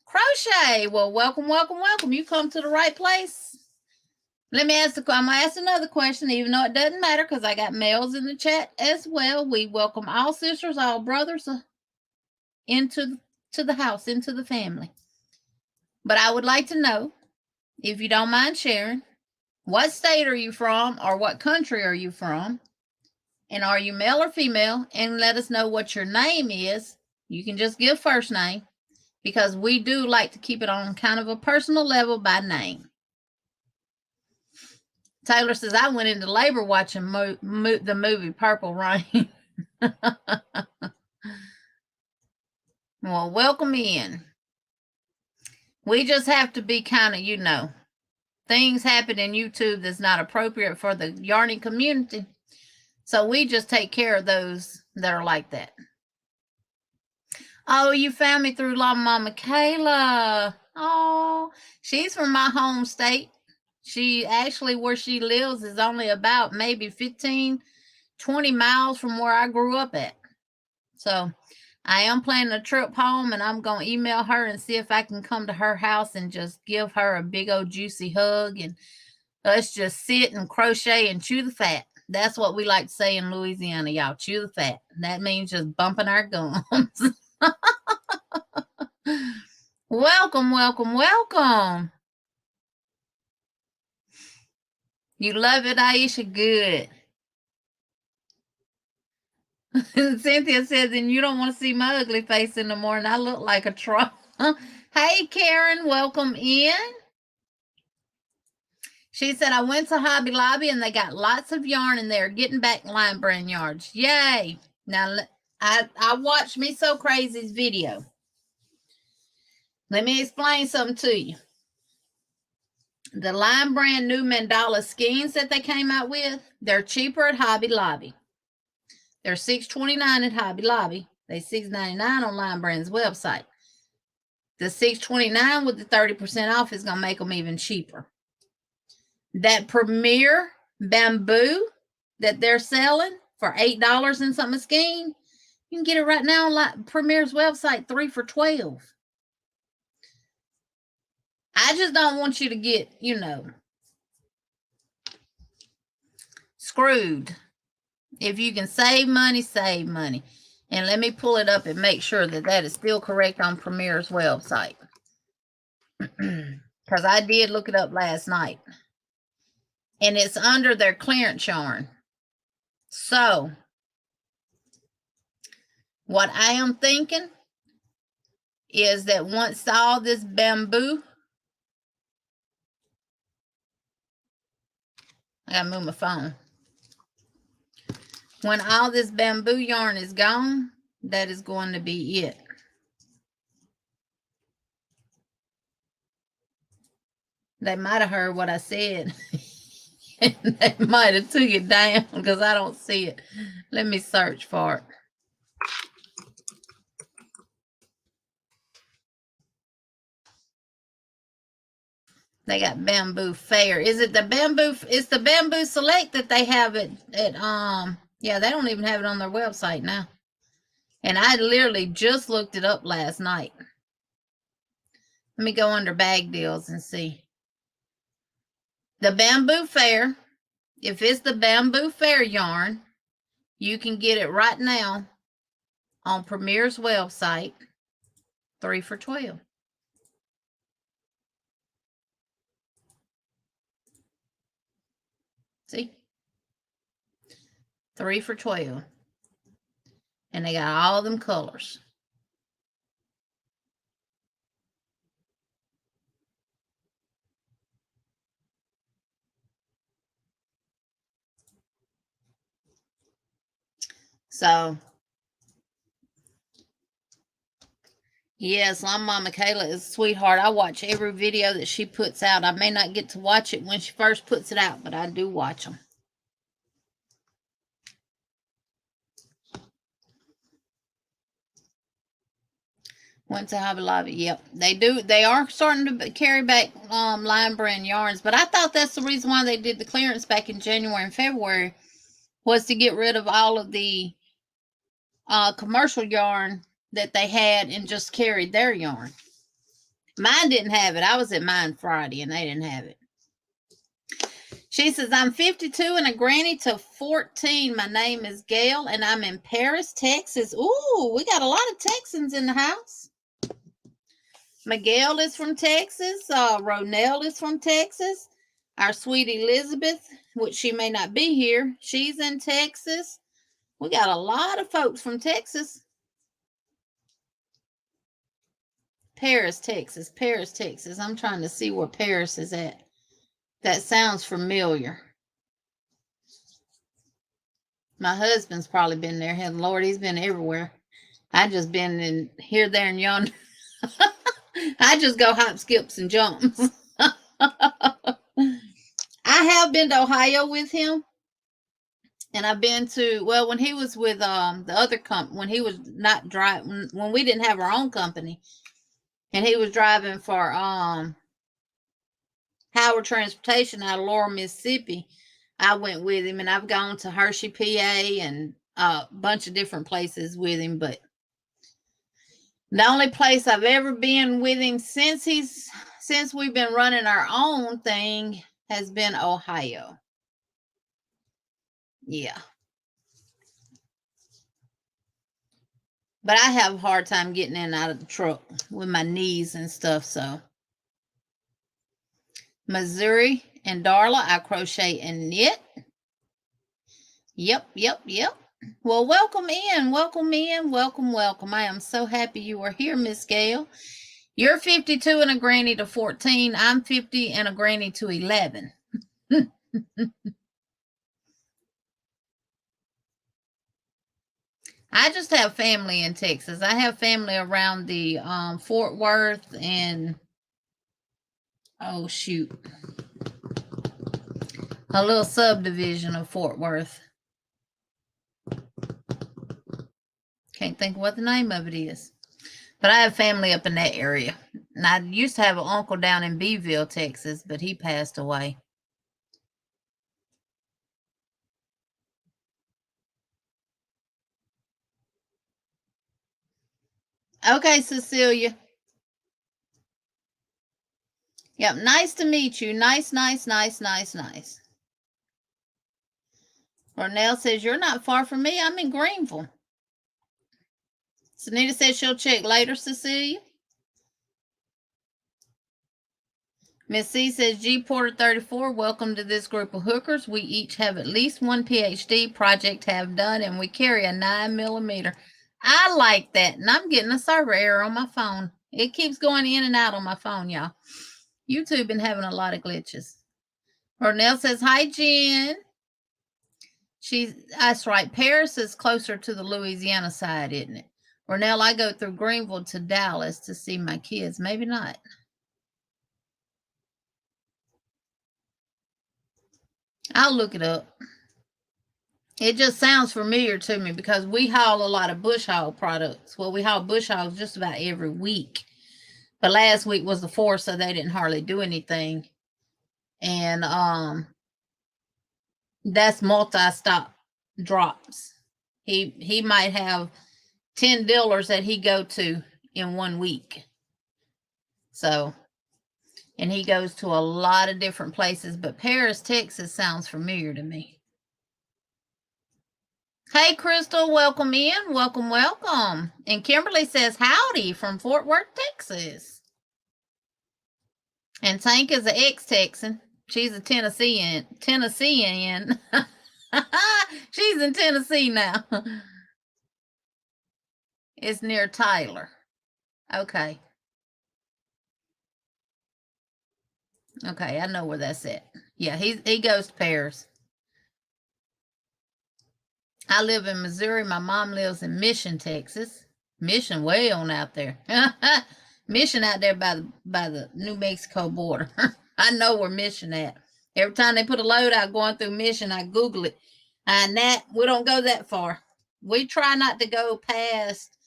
Crochet. Well, welcome, welcome, welcome. You come to the right place. Let me ask I'm going to ask another question, even though it doesn't matter because I got males in the chat as well. We welcome all sisters, all brothers into the house, into the family. But I would like to know, if you don't mind sharing, what state are you from or what country are you from? And are you male or female? And let us know what your name is. You can just give first name because we do like to keep it on kind of a personal level by name. Taylor says, I went into labor watching the movie Purple Rain. Well, welcome in. We just have to be kind of, things happen in YouTube that's not appropriate for the yarning community. So we just take care of those that are like that. Oh, you found me through La Mama Kayla. Oh, she's from my home state. She actually, where she lives is only about maybe 15, 20 miles from where I grew up at. So I am planning a trip home and I'm going to email her and see if I can come to her house and just give her a big old juicy hug and us just sit and crochet and chew the fat. That's what we like to say in Louisiana, y'all. Chew the fat. That means just bumping our gums. Welcome, welcome, welcome. You love it, Aisha? Good. Cynthia says, and you don't want to see my ugly face in the morning. I look like a troll. Hey, Karen, welcome in. She said, I went to Hobby Lobby and they got lots of yarn in there, getting back line brand yards. Yay. Now, I watched Me So Crazy's video. Let me explain something to you. The line brand new mandala skeins that they came out with, they're cheaper at Hobby Lobby. They're $6.29 at Hobby Lobby. They're $6.99 on Line Brand's website. The $6.29 with the 30% off is going to make them even cheaper. That Premier bamboo that they're selling for $8 and something a skein, you can get it right now on Premier's website, 3 for $12. I just don't want you to get, screwed. If you can save money, save money. And let me pull it up and make sure that that is still correct on Premier's website. Because I did look it up last night. And it's under their clearance yarn. So, what I am thinking is that once all this bamboo, I gotta move my phone. When all this bamboo yarn is gone, that is going to be it. They might have heard what I said. And they might have took it down because I don't see it. Let me search for it. They got Bamboo Fair. Is it the Bamboo? It's the Bamboo Select that they have it at yeah, they don't even have it on their website now. And I literally just looked it up last night. Let me go under bag deals and see. The Bamboo Fair, if it's the Bamboo Fair yarn, you can get it right now on Premier's website, 3 for $12. See? 3 for $12. And they got all them colors. So, yes, Slime Mama Kayla is a sweetheart. I watch every video that she puts out. I may not get to watch it when she first puts it out, but I do watch them. Went to Hobby Lobby. Yep, they do. They are starting to carry back line brand yarns, but I thought that's the reason why they did the clearance back in January and February, was to get rid of all of the commercial yarn that they had and just carried their yarn. Mine didn't have it. I was at mine Friday and they didn't have it. She says, I'm 52 and a granny to 14. My name is Gail and I'm in Paris, Texas. Ooh, we got a lot of Texans in the house. Miguel is from Texas. Ronell is from Texas. Our sweet Elizabeth, which she may not be here, she's in Texas. We got a lot of folks from Texas. Paris, Texas. Paris, Texas. I'm trying to see where Paris is at. That sounds familiar. My husband's probably been there. And Lord, he's been everywhere. I just been in here, there, and yonder. I just go hop, skips, and jumps. I have been to Ohio with him. And I've been to, well, when he was with the other company, when he was not driving, when we didn't have our own company, and he was driving for Howard Transportation out of Laurel, Mississippi, I went with him, and I've gone to Hershey, PA, and a bunch of different places with him. But the only place I've ever been with him since we've been running our own thing has been Ohio. Yeah. But I have a hard time getting in and out of the truck with my knees and stuff, so. Missouri and Darla, I crochet and knit. Yep. Well, welcome in. Welcome. I am so happy you are here, Miss Gail. You're 52 and a granny to 14. I'm 50 and a granny to 11. I just have family in Texas. I have family around the Fort Worth and oh shoot, a little subdivision of Fort Worth. Can't think of what the name of it is. But I have family up in that area. And I used to have an uncle down in Beeville, Texas, but he passed away. Okay, Cecilia. Yep, nice to meet you. Nice. Ronell says, you're not far from me. I'm in Greenville. Sunita says she'll check later, Cecilia. Miss C says, G Porter 34, welcome to this group of hookers. We each have at least one PhD project have done, and we carry a 9mm. I like that, and I'm getting a server error on my phone. It keeps going in and out on my phone, y'all. YouTube been having a lot of glitches. Ronell says, hi, Jen. That's right. Paris is closer to the Louisiana side, isn't it? Ronell, I go through Greenville to Dallas to see my kids. Maybe not. I'll look it up. It just sounds familiar to me because we haul a lot of bush hog products. Well, we haul bush hogs just about every week. But last week was the 4th, so they didn't hardly do anything. And that's multi-stop drops. He might have 10 dealers that he go to in 1 week. So, and he goes to a lot of different places, but Paris, Texas sounds familiar to me. Hey, Crystal, welcome in. Welcome. And Kimberly says, howdy from Fort Worth, Texas. And Tank is an ex-Texan. She's a Tennessean. She's in Tennessee now. It's near Tyler. Okay. Okay, I know where that's at. Yeah, he goes to Paris. I live in Missouri. My mom lives in Mission, Texas. Mission way on out there. Mission out there by the New Mexico border. I know where Mission at. Every time they put a load out going through Mission, I Google it. And that we don't go that far. We try not to go past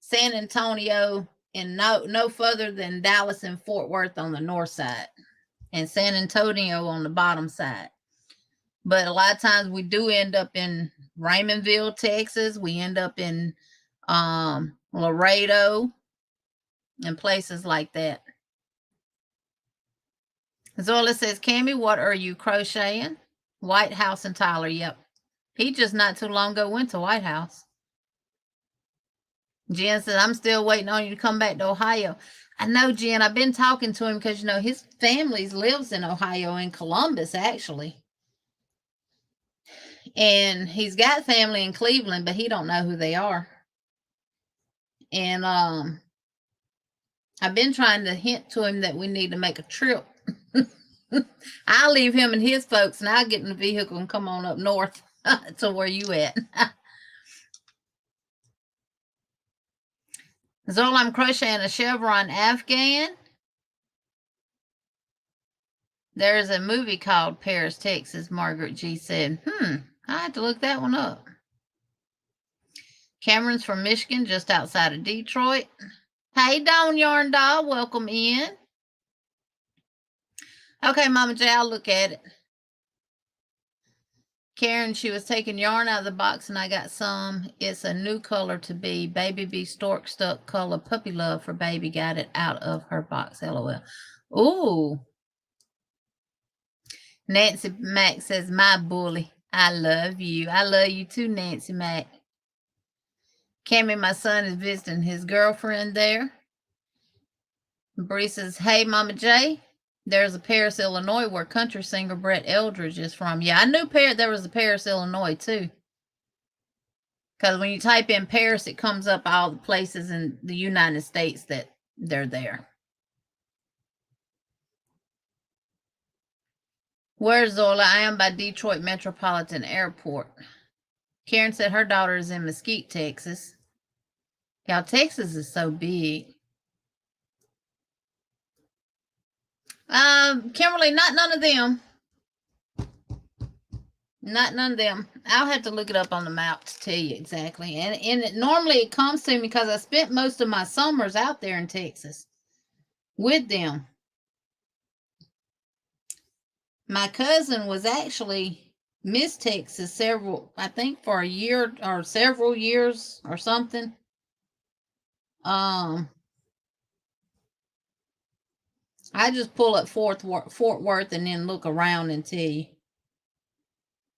San Antonio and no further than Dallas and Fort Worth on the north side, and San Antonio on the bottom side. But a lot of times we do end up in Raymondville, Texas. We end up in Laredo and places like that. Zola says, Cammy, what are you crocheting? White House and Tyler. Yep. He just not too long ago went to White House. Jen says, I'm still waiting on you to come back to Ohio. I know, Jen. I've been talking to him because, his family lives in Ohio, in Columbus, actually. And he's got family in Cleveland, but he don't know who they are. And I've been trying to hint to him that we need to make a trip. I'll leave him and his folks, and I'll get in the vehicle and come on up north to where you at. Zola, I'm crocheting a chevron Afghan. There's a movie called Paris, Texas, Margaret G said. I have to look that one up. Cameron's from Michigan, just outside of Detroit. Hey, Dawn Yarn Doll, welcome in. Okay, Mama J, I'll look at it. Karen, she was taking yarn out of the box, and I got some. It's a new color to be. Baby Bee Stork Stuck color. Puppy love for baby. Got it out of her box. LOL. Ooh. Nancy Mack says, my bully. I love you. I love you too, Nancy Mack. Cammy, my son, is visiting his girlfriend there. Bree says, hey, Mama J, there's a Paris, Illinois, where country singer Brett Eldridge is from. Yeah, I knew there was a Paris, Illinois, too. Because when you type in Paris, it comes up all the places in the United States that they're there. Where's Zola? I am by Detroit Metropolitan Airport. Karen said her daughter is in Mesquite, Texas. Y'all, Texas is so big. Kimberly, not none of them. Not none of them. I'll have to look it up on the map to tell you exactly. And normally it comes to me because I spent most of my summers out there in Texas with them. My cousin was actually Miss Texas I think for a year or several years or something. I just pull up Fort Worth and then look around and tell you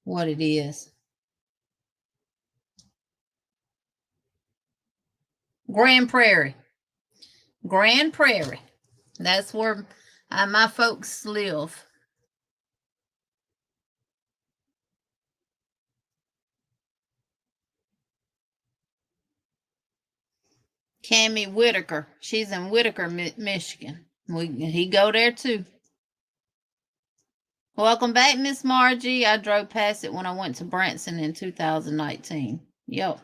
what it is. Grand Prairie. Grand Prairie. That's where my folks live. Cammie Whitaker. She's in Whitaker, Michigan. He go there too. Welcome back, Miss Margie. I drove past it when I went to Branson in 2019. Yep.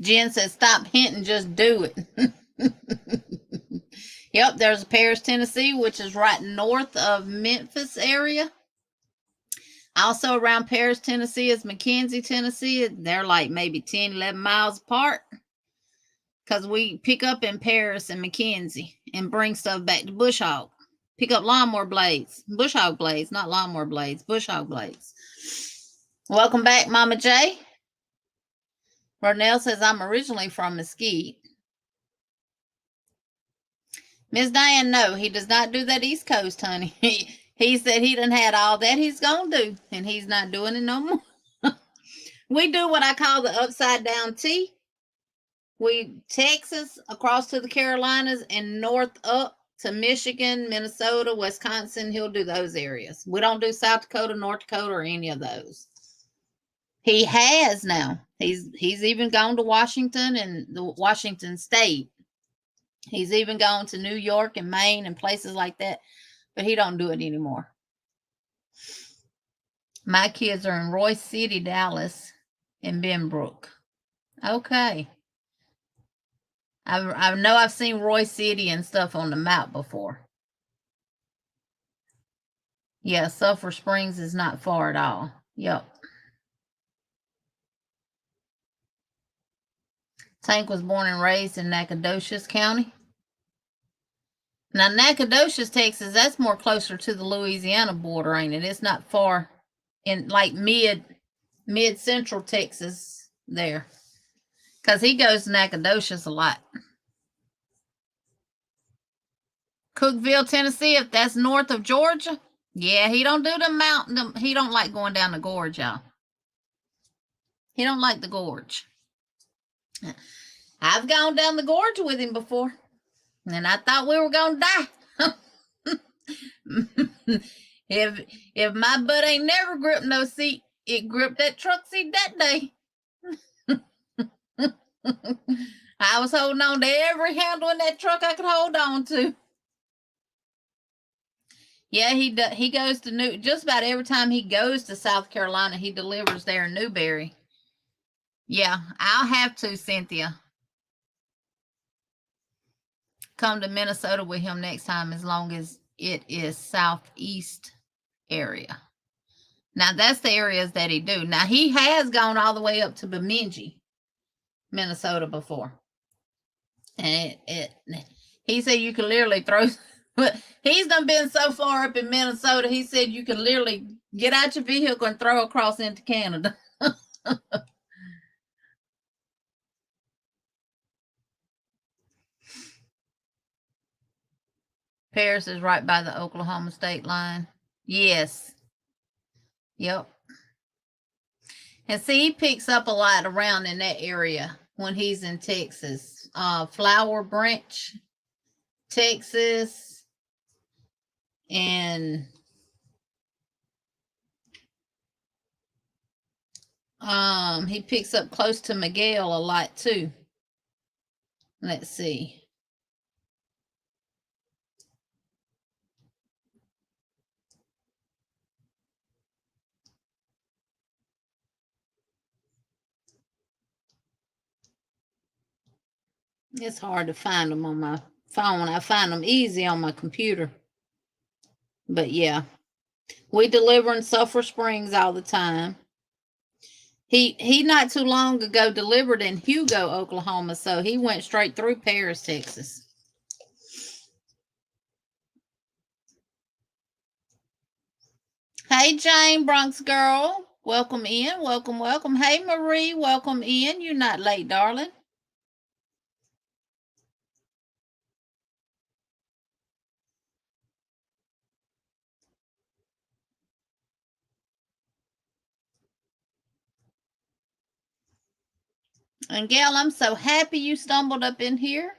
Jen says, stop hinting, just do it. Yep, there's Paris, Tennessee, which is right north of Memphis area. Also around Paris, Tennessee is McKenzie, Tennessee. They're like maybe 10, 11 miles apart. Because we pick up in Paris and McKenzie and bring stuff back to Bush Hog. Pick up lawnmower blades. Bush Hog blades, not lawnmower blades. Bush Hog blades. Welcome back, Mama J. Ronell says, I'm originally from Mesquite. Miss Diane, no, he does not do that East Coast, honey. He said he done had all that he's going to do, and he's not doing it no more. We do what I call the upside down T. We Texas across to the Carolinas and north up to Michigan, Minnesota, Wisconsin. He'll do those areas. We don't do South Dakota, North Dakota, or any of those. He has now. He's even gone to Washington and the Washington State. He's even gone to New York and Maine and places like that, but he don't do it anymore. My kids are in Royce City, Dallas, and Benbrook. Okay. I know I've seen Royce City and stuff on the map before. Yeah, Sulphur Springs is not far at all. Yep. Tank was born and raised in Nacogdoches County. Now, Nacogdoches, Texas, that's more closer to the Louisiana border, ain't it? It's not far in like mid-central Texas there. Because he goes to Nacogdoches a lot. Cookeville, Tennessee, if that's north of Georgia. Yeah, he don't do the mountain. He don't like going down the gorge, y'all. He don't like the gorge. I've gone down the gorge with him before, and I thought we were going to die. If my butt ain't never gripped no seat, it gripped that truck seat that day. I was holding on to every handle in that truck I could hold on to. Yeah, he goes to just about every time he goes to South Carolina, he delivers there in Newberry. Yeah, I'll have to, Cynthia. Come to Minnesota with him next time as long as it is southeast area. Now, that's the areas that he do. Now, he has gone all the way up to Bemidji, Minnesota before. And he said you can literally throw... But he's done been so far up in Minnesota, he said you can literally get out your vehicle and throw across into Canada. Paris is right by the Oklahoma state line. Yes. Yep. And see, he picks up a lot around in that area when he's in Texas. Flower Branch, Texas. And he picks up close to Miguel a lot too. Let's see. It's hard to find them on my phone. I find them easy on my computer. But yeah, we deliver in Sulphur Springs all the time. He not too long ago delivered in Hugo, Oklahoma, so he went straight through Paris, Texas. Hey, Jane, Bronx girl. Welcome in. Welcome, welcome. Hey, Marie, welcome in. You're not late, darling. And Gail, I'm so happy you stumbled up in here.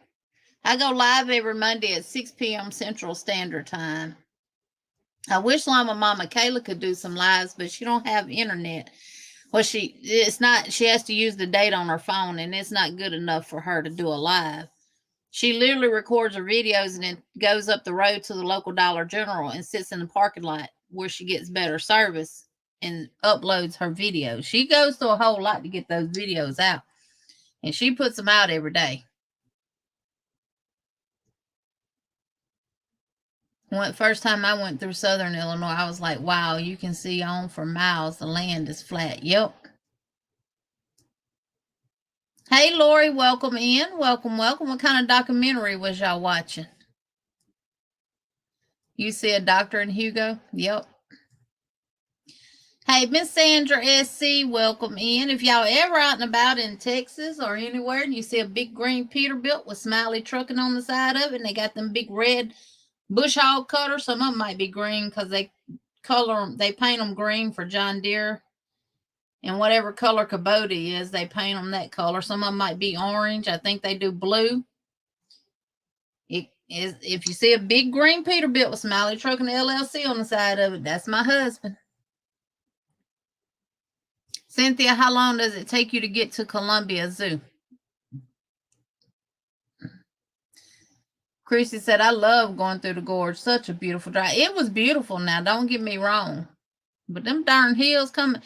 I go live every Monday at 6 p.m. Central Standard Time. I wish Llama Mama Kayla could do some lives, but she don't have internet. Well, she has to use the data on her phone, and it's not good enough for her to do a live. She literally records her videos and then goes up the road to the local Dollar General and sits in the parking lot where she gets better service and uploads her videos. She goes through a whole lot to get those videos out, and she puts them out every day. First time I went through Southern Illinois, I was like, wow, you can see on for miles. The land is flat. Yep. Hey, Lori, welcome in. Welcome, welcome. What kind of documentary was y'all watching? You see a doctor in Hugo? Yep. Hey, Miss Sandra SC, welcome in. If y'all ever out and about in Texas or anywhere and you see a big green Peterbilt with Smiley Trucking on the side of it, and they got them big red bush hog cutters, some of them might be green because they paint them green for John Deere. And whatever color Kubota is, they paint them that color. Some of them might be orange. I think they do blue. If you see a big green Peterbilt with Smiley Trucking LLC on the side of it, that's my husband. Cynthia, how long does it take you to get to Columbia Zoo? Chrissy said, I love going through the gorge. Such a beautiful drive. It was beautiful now, don't get me wrong. But them darn hills coming,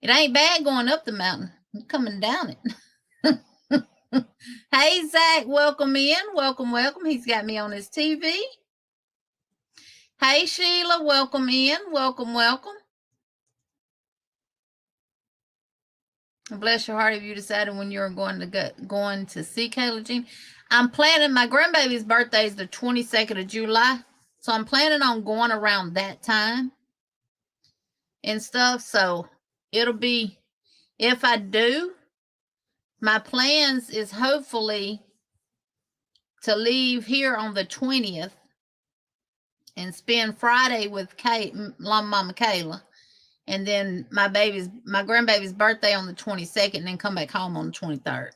it ain't bad going up the mountain. I'm coming down it. Hey, Zach, welcome in. Welcome, welcome. He's got me on his TV. Hey, Sheila, welcome in. Welcome, welcome. Bless your heart if you decided when you're going to see Kayla Jean. I'm planning, my grandbaby's birthday is the 22nd of July. So I'm planning on going around that time and stuff. So it'll be, if I do, my plans is hopefully to leave here on the 20th and spend Friday with Mama Kayla. And then my grandbaby's birthday on the 22nd, and then come back home on the 23rd.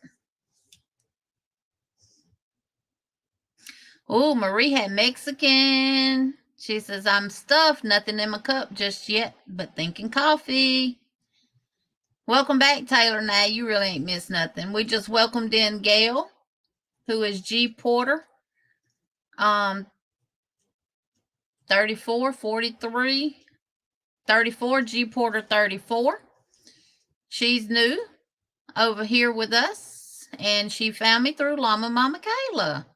Oh, Marie had Mexican. She says, I'm stuffed, nothing in my cup just yet, but thinking coffee. Welcome back, Taylor. Now, you really ain't missed nothing. We just welcomed in Gail, who is G Porter. 34, 43, 34, G Porter 34. She's new over here with us, and she found me through Llama Mama Kayla.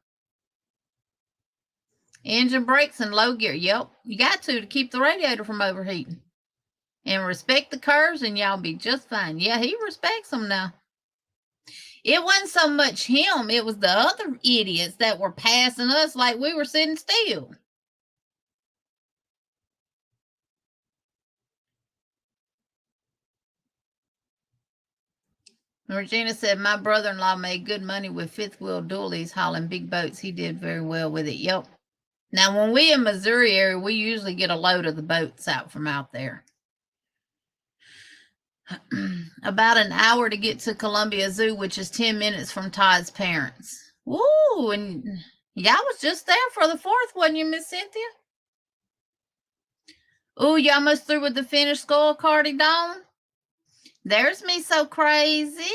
Engine brakes and low gear. Yep, you got to keep the radiator from overheating. And respect the curves, and y'all be just fine. Yeah, he respects them now. It wasn't so much him. It was the other idiots that were passing us like we were sitting still. Regina said, my brother-in-law made good money with fifth wheel dualies hauling big boats. He did very well with it. Yep. Now, when we in Missouri area, we usually get a load of the boats out from out there. About an hour to get to Columbia Zoo, which is 10 minutes from Todd's parents. Woo! And y'all was just there for the 4th, wasn't you, Miss Cynthia? Ooh, y'all almost through with the finished scorecard, Dawn? There's me so crazy.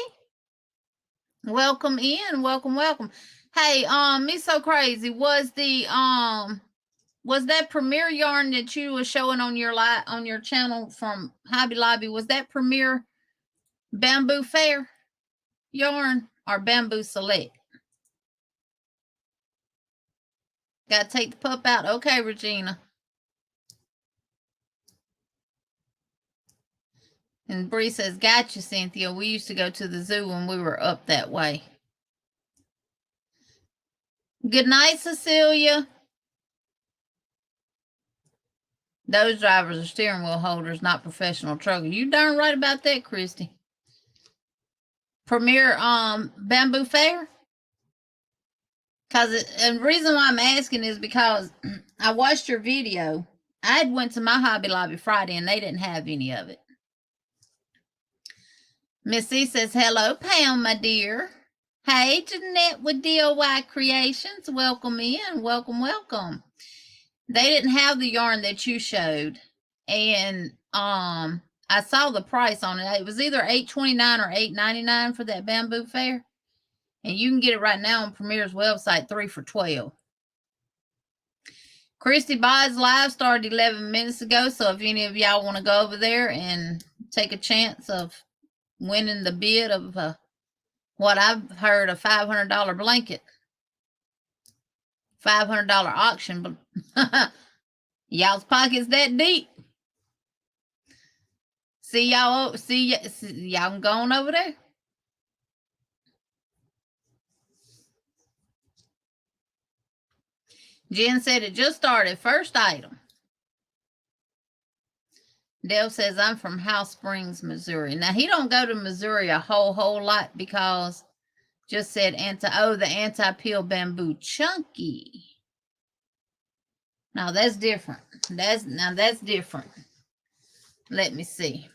Welcome in. Welcome, welcome. Hey, me so crazy. Was that Premier yarn that you were showing on your channel from Hobby Lobby, was that Premier Bamboo Fair yarn or Bamboo Select? Got to take the pup out. Okay, Regina. And Bree says, gotcha, Cynthia. We used to go to the zoo when we were up that way. Good night, Cecilia. Those drivers are steering wheel holders, not professional truckers. You darn right about that, Christy. Premier Bamboo Fair? And the reason why I'm asking is because I watched your video. I had went to my Hobby Lobby Friday and they didn't have any of it. Miss C says, hello, Pam, my dear. Hey, Jeanette with DIY Creations. Welcome in. Welcome, welcome. They didn't have the yarn that you showed. And I saw the price on it. It was either $8.29 or $8.99 for that Bamboo Fair. And you can get it right now on Premier's website, 3 for $12. Christy Buys Live started 11 minutes ago. So if any of y'all want to go over there and take a chance of winning the bid of what I've heard, a $500 blanket, $500 auction, but y'all's pockets that deep. See y'all going over there. Jen said it just started. First item. Dale says, I'm from House Springs, Missouri. Now, he don't go to Missouri a whole lot because just said the anti-peel bamboo chunky. Now, that's different. That's different. Let me see.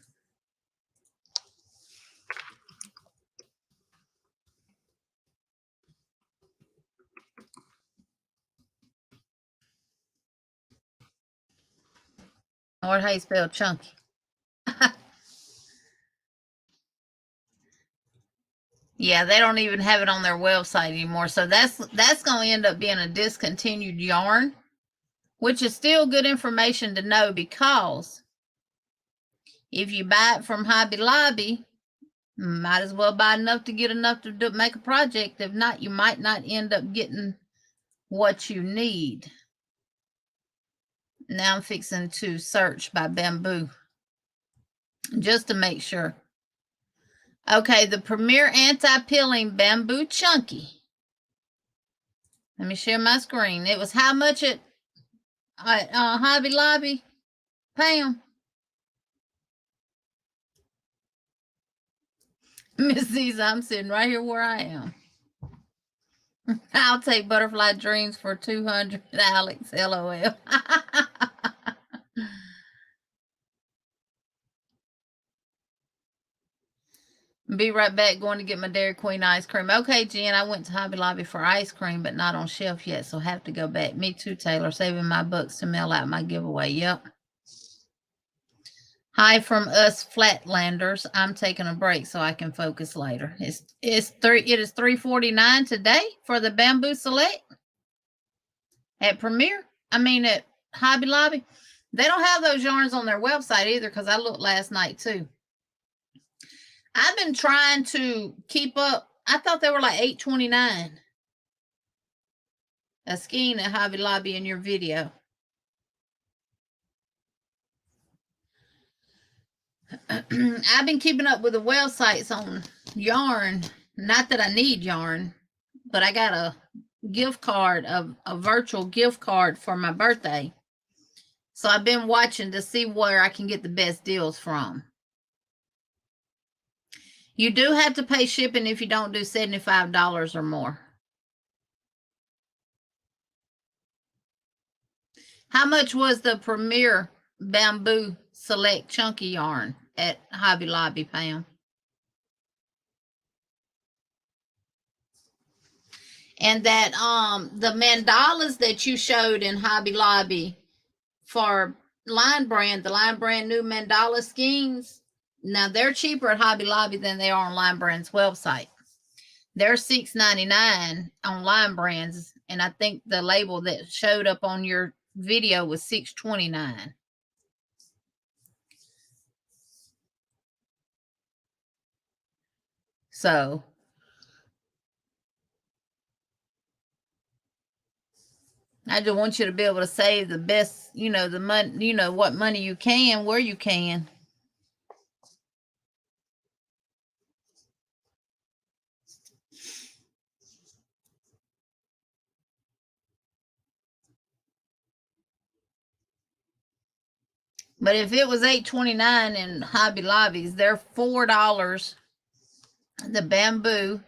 Or how you spell chunky. Yeah, they don't even have it on their website anymore. So that's going to end up being a discontinued yarn, which is still good information to know because if you buy it from Hobby Lobby, might as well buy enough to get enough to make a project. If not, you might not end up getting what you need. Now I'm fixing to search by bamboo just to make sure. Okay, the Premier Anti-Peeling Bamboo Chunky. Let me share my screen. It was how much at Hobby Lobby, Pam? Miss C's, I'm sitting right here where I am. I'll take Butterfly Dreams for $200, Alex. LOL. Be right back. Going to get my Dairy Queen ice cream. Okay, Jen, I went to Hobby Lobby for ice cream, but not on shelf yet, so have to go back. Me too, Taylor. Saving my bucks to mail out my giveaway. Yep. Hi from us Flatlanders. I'm taking a break so I can focus later. It is $3.49 today for the Bamboo Select at Premier. At Hobby Lobby. They don't have those yarns on their website either because I looked last night too. I've been trying to keep up. I thought they were like $8.29 a skein at Hobby Lobby in your video. I've been keeping up with the websites on yarn. Not that I need yarn, but I got a gift card, a virtual gift card for my birthday. So I've been watching to see where I can get the best deals from. You do have to pay shipping if you don't do $75 or more. How much was the Premier Bamboo Select Chunky yarn at Hobby Lobby, Pam? And that the mandalas that you showed in Hobby Lobby for Line Brand, the Line Brand new mandala skeins, now they're cheaper at Hobby Lobby than they are on Line Brand's website. They're $6.99 on Line Brands, and I think the label that showed up on your video was $6.29. So I just want you to be able to save the best, the money, what money you can, where you can. But if it was $8.29 in Hobby Lobbies, they're $4. The bamboo,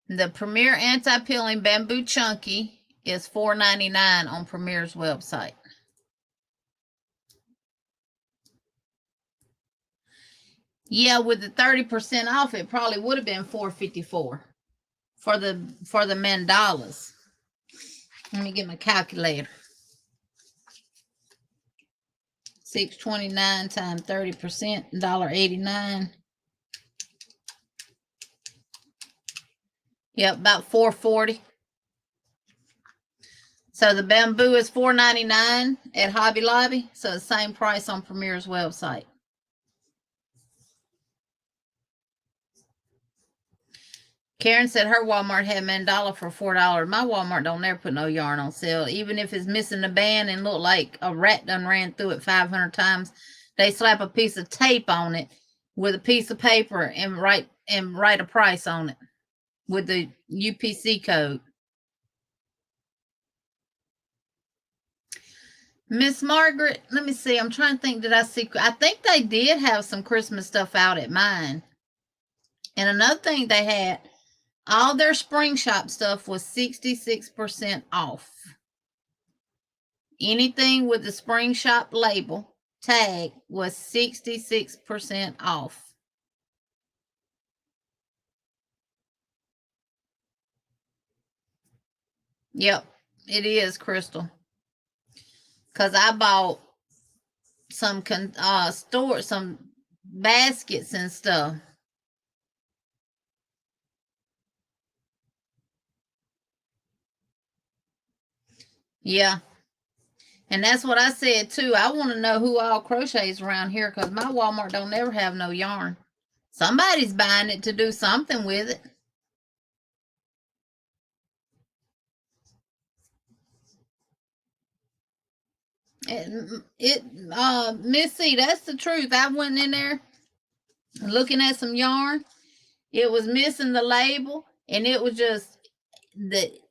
the Premier Anti-Peeling Bamboo Chunky is $4.99 on Premier's website. Yeah, with the 30% off, it probably would have been $4.54 for the mandalas. Let me get my calculator. $6.29 times 30%, $1.89. Yep, about $4.40. So the bamboo is $4.99 at Hobby Lobby. So the same price on Premier's website. Karen said her Walmart had mandala for $4. My Walmart don't never put no yarn on sale. Even if it's missing the band and look like a rat done ran through it 500 times, they slap a piece of tape on it with a piece of paper and write a price on it with the UPC code. Miss Margaret, let me see. I'm trying to think. Did I see? I think they did have some Christmas stuff out at mine. And another thing they had, all their spring shop stuff was 66% off. Anything with the spring shop label tag was 66% off. Yep, it is, Crystal. Because I bought some some baskets and stuff. Yeah. And that's what I said too. I want to know who all crochets around here because my Walmart don't ever have no yarn. Somebody's buying it to do something with it. Missy, that's the truth. I went in there looking at some yarn. It was missing the label, and it was just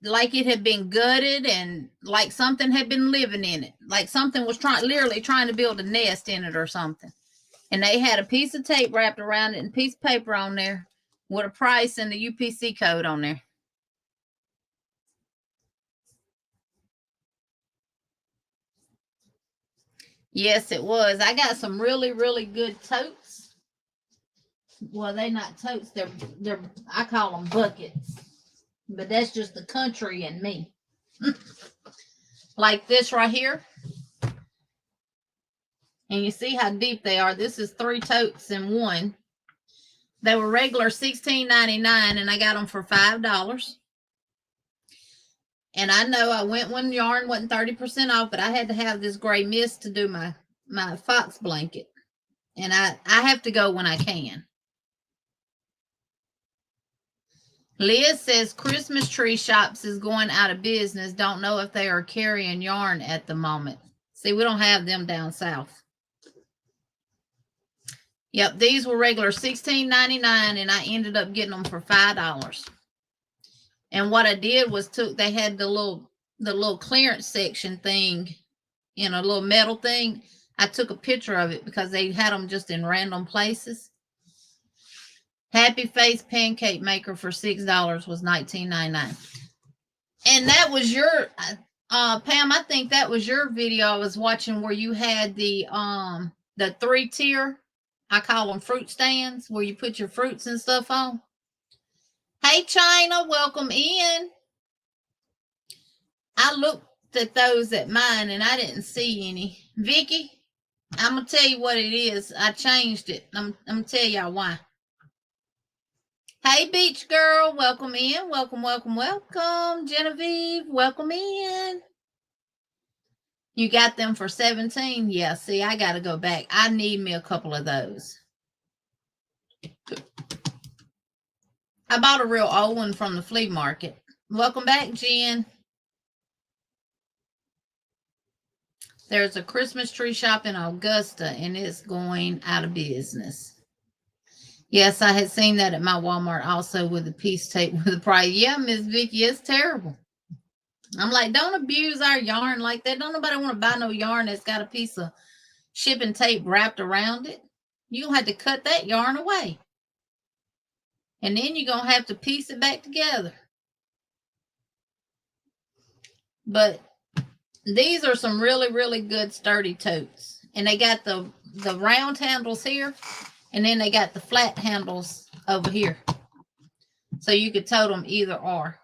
like it had been gutted and like something had been living in it, like something was literally trying to build a nest in it or something. And they had a piece of tape wrapped around it and a piece of paper on there with a price and the UPC code on there. Yes, it was. I got some really, really good totes. Well, they're not totes. They're I call them buckets. But that's just the country and me. Like this right here. And you see how deep they are. This is 3 totes in one. They were regular $16.99 and I got them for $5. And I know I went when yarn wasn't 30% off, but I had to have this gray mist to do my fox blanket. And I have to go when I can. Liz says Christmas tree shops is going out of business. Don't know if they are carrying yarn at the moment. See, we don't have them down south. Yep, these were regular $16.99 and I ended up getting them for $5. And what I did was they had the little clearance section thing in a little metal thing. I took a picture of it because they had them just in random places. Happy Face Pancake Maker for $6 was $19.99. And that was your Pam, I think that was your video I was watching where you had the 3-tier, I call them fruit stands, where you put your fruits and stuff on. Hey China, welcome in. I looked at those at mine and I didn't see any. Vicky, I'm gonna tell you what it is. I changed it. I'm gonna tell y'all why. Hey, Beach Girl, welcome in. Welcome, welcome, welcome. Genevieve, welcome in. You got them for $17? Yeah, see, I got to go back. I need me a couple of those. I bought a real old one from the flea market. Welcome back, Jen. There's a Christmas tree shop in Augusta, and it's going out of business. Yes, I had seen that at my Walmart also with the piece tape with the price. Yeah, Miss Vicky, it's terrible. I'm like, don't abuse our yarn like that. Don't nobody want to buy no yarn that's got a piece of shipping tape wrapped around it. You'll have to cut that yarn away. And then you're going to have to piece it back together. But these are some really, really good sturdy totes. And they got the round handles here. And then they got the flat handles over here. So you could tote them either or.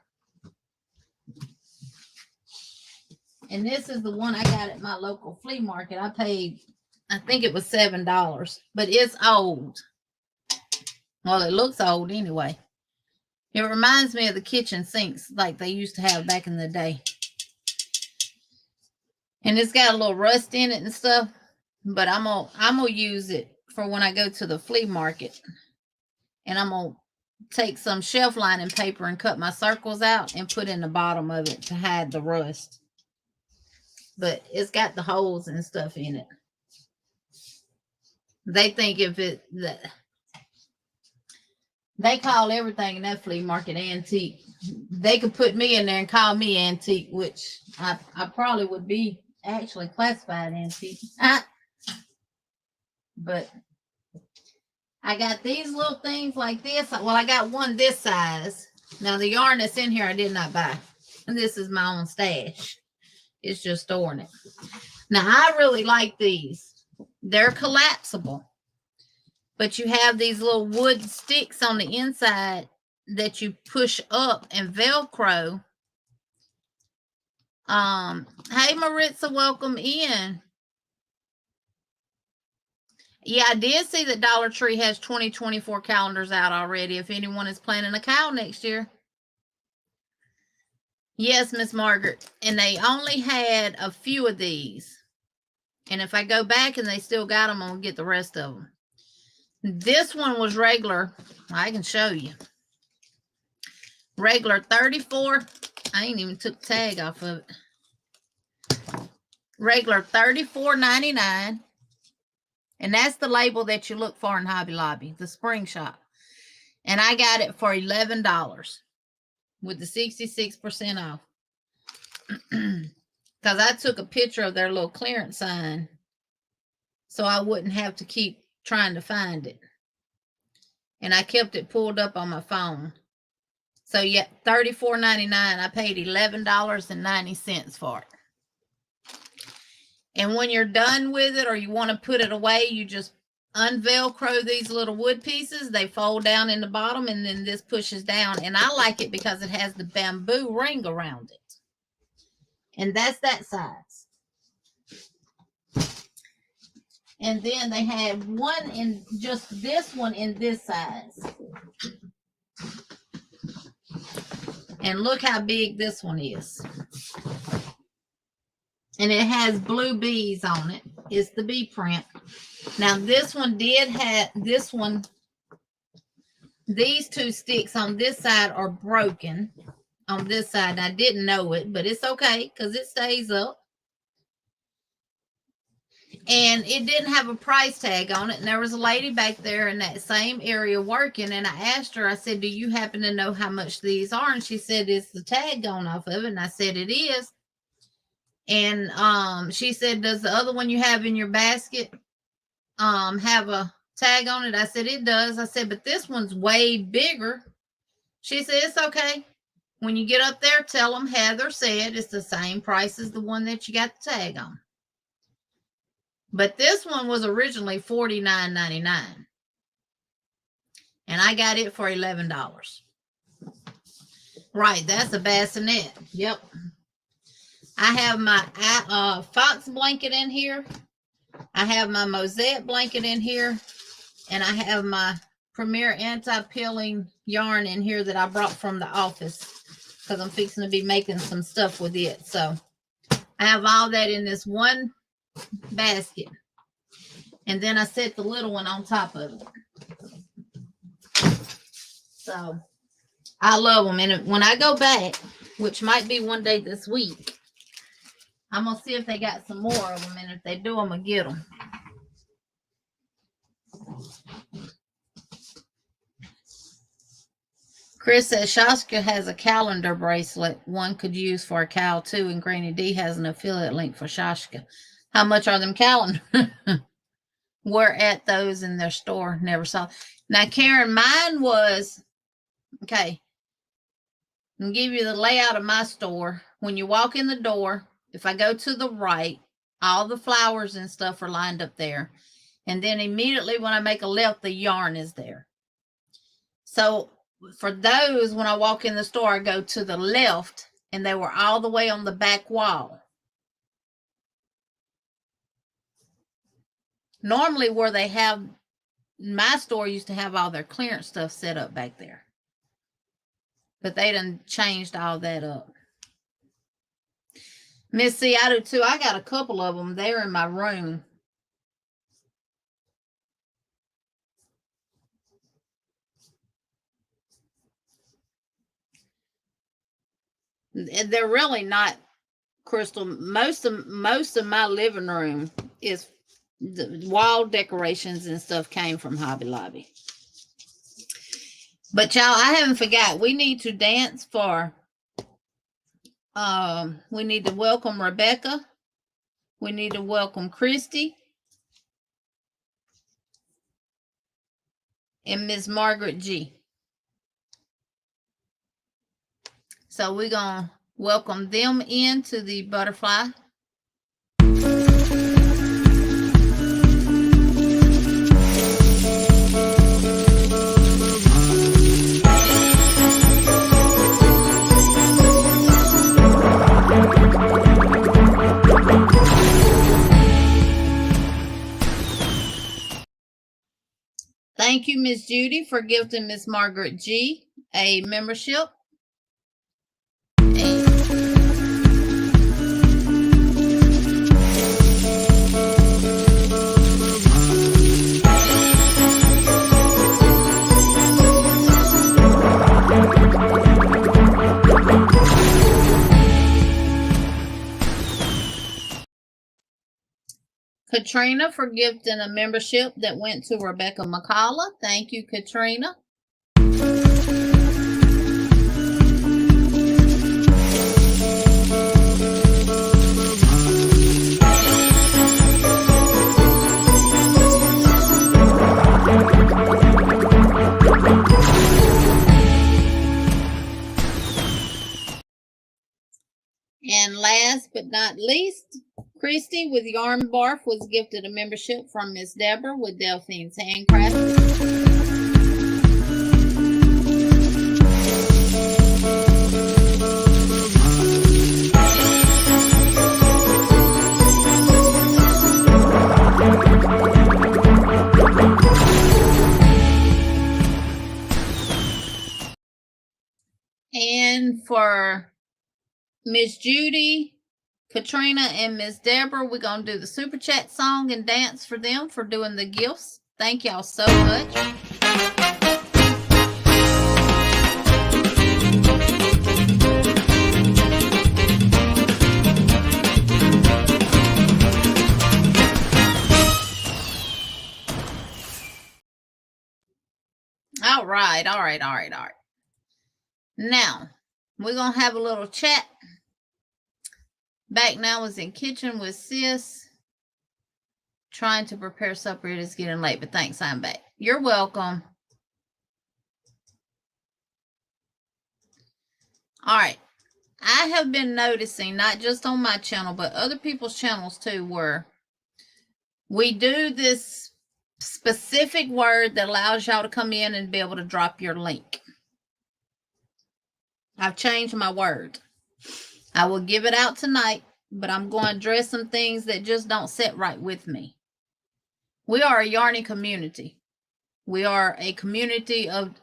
And this is the one I got at my local flea market. I paid, I think it was $7. But it's old. Well, it looks old anyway. It reminds me of the kitchen sinks like they used to have back in the day. And it's got a little rust in it and stuff. But I'm gonna use it for when I go to the flea market. And I'm going to take some shelf lining paper and cut my circles out and put in the bottom of it to hide the rust. But it's got the holes and stuff in it. They think if it, they call everything in that flea market antique. They could put me in there and call me antique, which I probably would be actually classified antique. But I got these little things like this. Well, I got one this size. Now, the yarn that's in here I did not buy. And this is my own stash. It's just storing it. Now, I really like these. They're collapsible. But you have these little wood sticks on the inside that you push up and Velcro. Hey, Maritza, welcome in. Yeah, I did see that Dollar Tree has 2024 calendars out already if anyone is planning a cow next year. Yes, Miss Margaret. And they only had a few of these. And if I go back and they still got them, I'm going to get the rest of them. This one was regular. I can show you. Regular 34. I ain't even took the tag off of it. Regular $34.99. And that's the label that you look for in Hobby Lobby, the spring shop. And I got it for $11 with the 66% off. Because I took a picture of their little clearance sign so I wouldn't have to keep trying to find it. And I kept it pulled up on my phone. So yeah, $34.99. I paid $11.90 for it. And when you're done with it or you want to put it away, you just unvelcro these little wood pieces. They fold down in the bottom and then this pushes down. And I like it because it has the bamboo ring around it. And that's that size. And then they had one in just this one in this size. And look how big this one is. And it has blue bees on it. It's the bee print. Now this one did have, this one, these two sticks on this side are broken on this side. I didn't know it, but it's okay because it stays up. And it didn't have a price tag on it. And there was a lady back there in that same area working. And I asked her, I said, do you happen to know how much these are? And she said, is the tag gone off of it? And I said, it is. And she said, does the other one you have in your basket have a tag on it? I said, it does. I said, but this one's way bigger. She said, it's okay. When you get up there, tell them Heather said it's the same price as the one that you got the tag on. But this one was originally $49.99. And I got it for $11. Right, that's a bassinet. Yep. I have my fox blanket in here. I have my mosaic blanket in here. And I have my Premier anti-peeling yarn in here that I brought from the office. Because I'm fixing to be making some stuff with it. So I have all that in this one basket. And then I set the little one on top of it. So I love them. And when I go back, which might be one day this week. I'm going to see if they got some more of them, and if they do, I'm going to get them. Chris says Shaska has a calendar bracelet one could use for a cow too, and Granny D has an affiliate link for Shaska. How much are them calendars? We're at those in their store. Never saw. Now, Karen, mine was, okay, I'll give you the layout of my store. When you walk in the door, if I go to the right, all the flowers and stuff are lined up there. And then immediately when I make a left, the yarn is there. So for those, when I walk in the store, I go to the left, and they were all the way on the back wall. Normally where they have, my store used to have all their clearance stuff set up back there. But they done changed all that up. Miss C, I do too. I got a couple of them there in my room. They're really not, Crystal. Most of my living room is the wall decorations and stuff came from Hobby Lobby. But y'all, I haven't forgot. We need to dance for. We need to welcome Rebecca. We need to welcome Christy and Miss Margaret G. So we're gonna welcome them into the butterfly. Thank you, Miss Judy, for gifting Miss Margaret G a membership. Katrina for gifting a membership that went to Rebecca McCullough. Thank you, Katrina. And last but not least, Christy with Yarn Barf was gifted a membership from Miss Deborah with Delphine's Handcraft. And for Miss Judy, Katrina, and Miss Deborah, we're going to do the Super Chat song and dance for them for doing the gifts. Thank y'all so much. All right. Now, we're going to have a little chat. Back now was in kitchen with sis. Trying to prepare supper. It is getting late, but thanks, I'm back. You're welcome. All right. I have been noticing, not just on my channel, but other people's channels too, where we do this specific word that allows y'all to come in and be able to drop your link. I've changed my word. I will give it out tonight, but I'm going to address some things that just don't sit right with me. We are a yarning community. We are a community of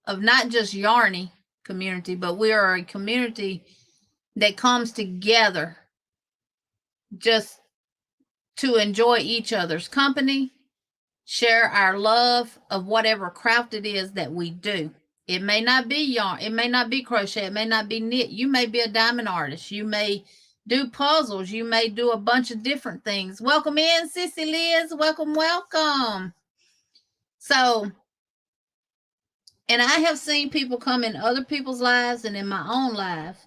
not just yarning community, but we are a community that comes together just to enjoy each other's company, share our love of whatever craft it is that we do. It may not be yarn. It may not be crochet. It may not be knit. You may be a diamond artist. You may do puzzles. You may do a bunch of different things. Welcome in, Sissy Liz. Welcome, welcome. So, and I have seen people come in other people's lives and in my own life.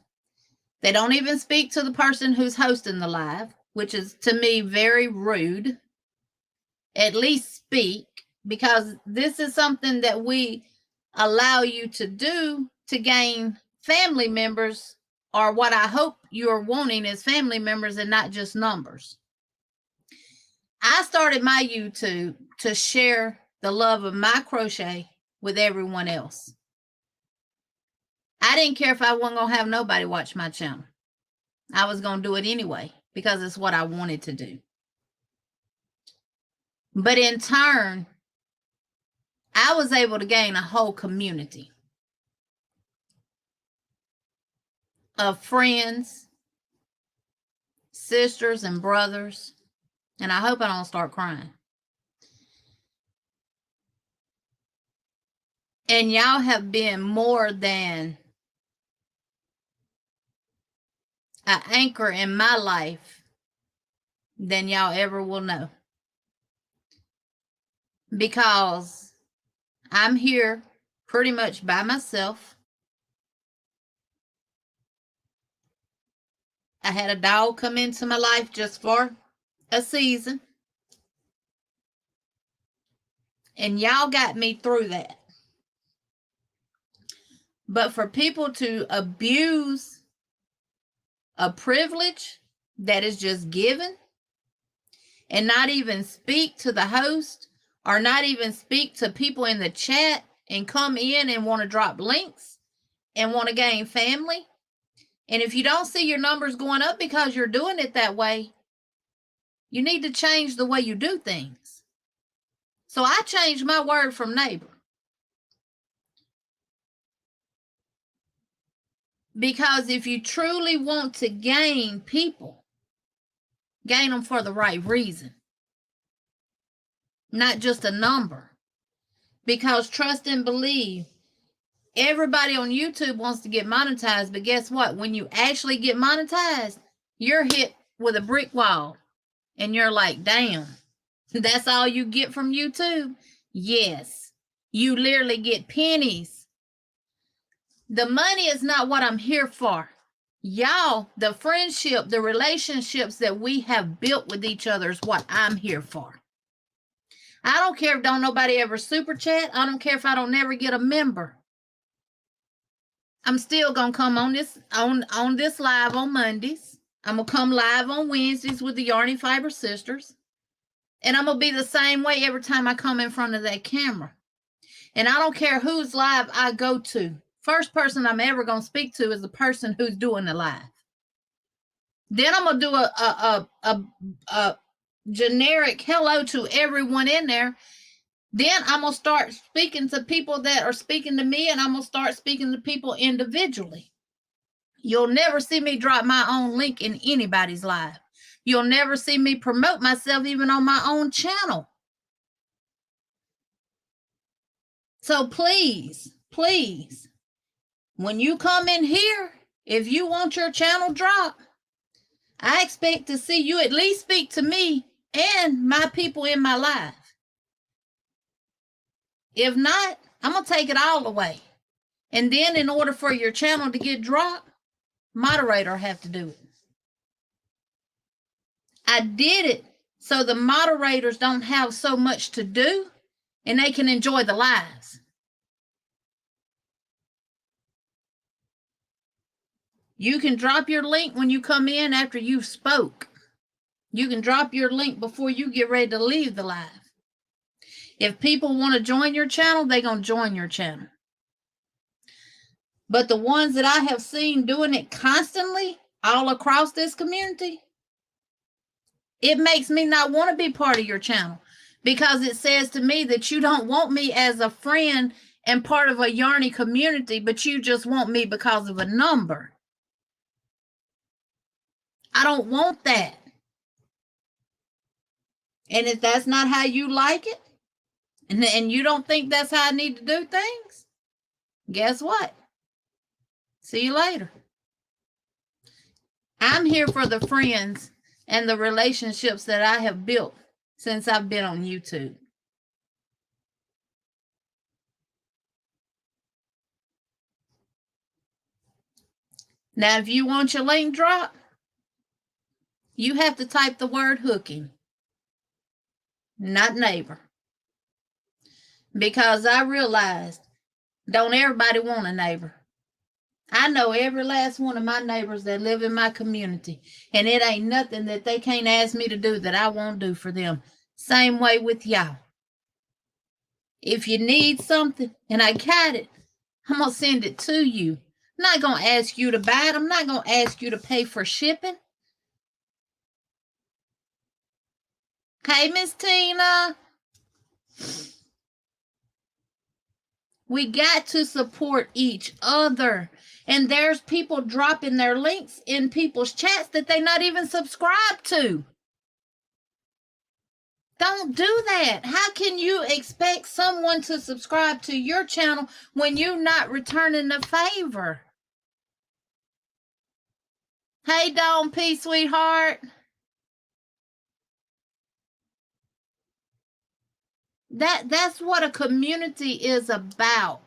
They don't even speak to the person who's hosting the live, which is to me very rude. At least speak, because this is something that we allow you to do to gain family members, or what I hope you're wanting is family members and not just numbers. I started my YouTube to share the love of my crochet with everyone else. I didn't care if I wasn't going to have nobody watch my channel. I was going to do it anyway because it's what I wanted to do. But in turn, I was able to gain a whole community of friends, sisters, and brothers. And I hope I don't start crying. And y'all have been more than an anchor in my life than y'all ever will know. Because I'm here pretty much by myself. I had a dog come into my life just for a season. And y'all got me through that. But for people to abuse a privilege that is just given and not even speak to the host or not even speak to people in the chat and come in and want to drop links and want to gain family. And if you don't see your numbers going up because you're doing it that way, you need to change the way you do things. So I changed my word from neighbor. Because if you truly want to gain people, gain them for the right reason. Not just a number. Because trust and believe, everybody on YouTube wants to get monetized, but guess what? When you actually get monetized, you're hit with a brick wall. And you're like, damn, that's all you get from YouTube? Yes. You literally get pennies. The money is not what I'm here for. Y'all, the friendship, the relationships that we have built with each other is what I'm here for. I don't care if don't nobody ever super chat. I don't care if I don't never get a member. I'm still gonna come on this live on Mondays. I'm gonna come live on Wednesdays with the Yarny Fiber Sisters. And I'm gonna be the same way every time I come in front of that camera. And I don't care whose live I go to. First person I'm ever gonna speak to is the person who's doing the live. Then I'm gonna do a generic hello to everyone in there. Then I'm gonna start speaking to people that are speaking to me, and I'm gonna start speaking to people individually. You'll never see me drop my own link in anybody's live. You'll never see me promote myself even on my own channel. So please, please, when you come in here, if you want your channel dropped, I expect to see you at least speak to me and my people in my live. If not, I'm going to take it all away. And then in order for your channel to get dropped, moderator have to do it. I did it so the moderators don't have so much to do and they can enjoy the lives. You can drop your link when you come in after you've spoke. You can drop your link before you get ready to leave the live. If people want to join your channel, they're going to join your channel. But the ones that I have seen doing it constantly all across this community, it makes me not want to be part of your channel because it says to me that you don't want me as a friend and part of a Yarny community, but you just want me because of a number. I don't want that. And if that's not how you like it, and you don't think that's how I need to do things, guess what? See you later. I'm here for the friends and the relationships that I have built since I've been on YouTube. Now, if you want your link dropped, you have to type the word hooking, not neighbor. Because I realized don't everybody want a neighbor. I know every last one of my neighbors that live in my community, and it ain't nothing that they can't ask me to do that I won't do for them. Same way with y'all. If you need something and I got it, I'm going to send it to you. I'm not going to ask you to buy it. I'm not going to ask you to pay for shipping. Hey, Miss Tina. We got to support each other. And there's people dropping their links in people's chats that they not even subscribed to. Don't do that. How can you expect someone to subscribe to your channel when you're not returning the favor? Hey, Dawn P, sweetheart. That's what a community is about.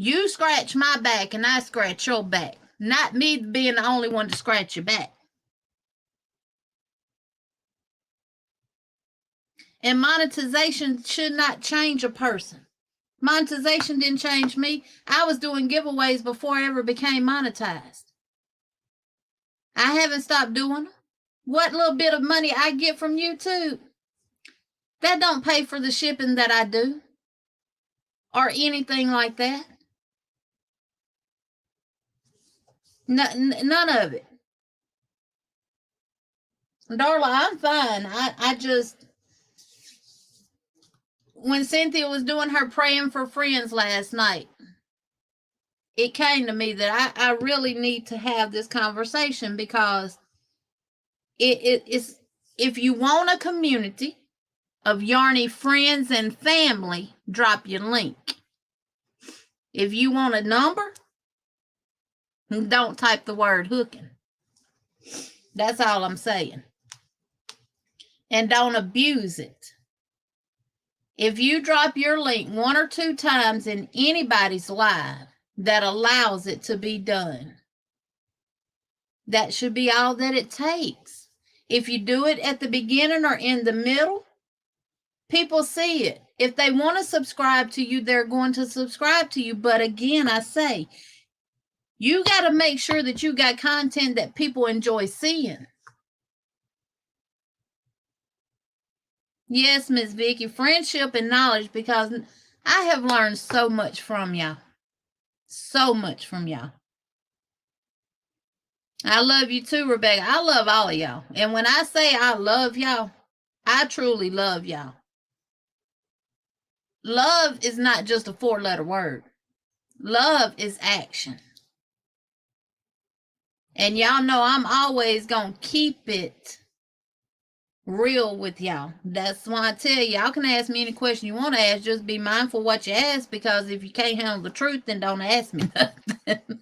You scratch my back and I scratch your back. Not me being the only one to scratch your back. And monetization should not change a person. Monetization didn't change me. I was doing giveaways before I ever became monetized. I haven't stopped doing them. What little bit of money I get from YouTube, that don't pay for the shipping that I do or anything like that. None of it. Darla, I'm fine. I just, when Cynthia was doing her praying for friends last night, it came to me that I really need to have this conversation because it's, if you want a community of yarny friends and family, drop your link. If you want a number, don't type the word hooking. That's all I'm saying. And don't abuse it. If you drop your link 1 or 2 times in anybody's live that allows it to be done, that should be all that it takes. If you do it at the beginning or in the middle, people see it. If they want to subscribe to you, they're going to subscribe to you. But again, I say, you got to make sure that you got content that people enjoy seeing. Yes, Miss Vicky, friendship and knowledge, because I have learned so much from y'all. So much from y'all. I love you too, Rebecca. I love all of y'all. And when I say I love y'all, I truly love y'all. Love is not just a 4-letter word. Love is action. And y'all know I'm always going to keep it real with y'all. That's why I tell y'all can ask me any question you want to ask. Just be mindful what you ask, because if you can't handle the truth, then don't ask me nothing.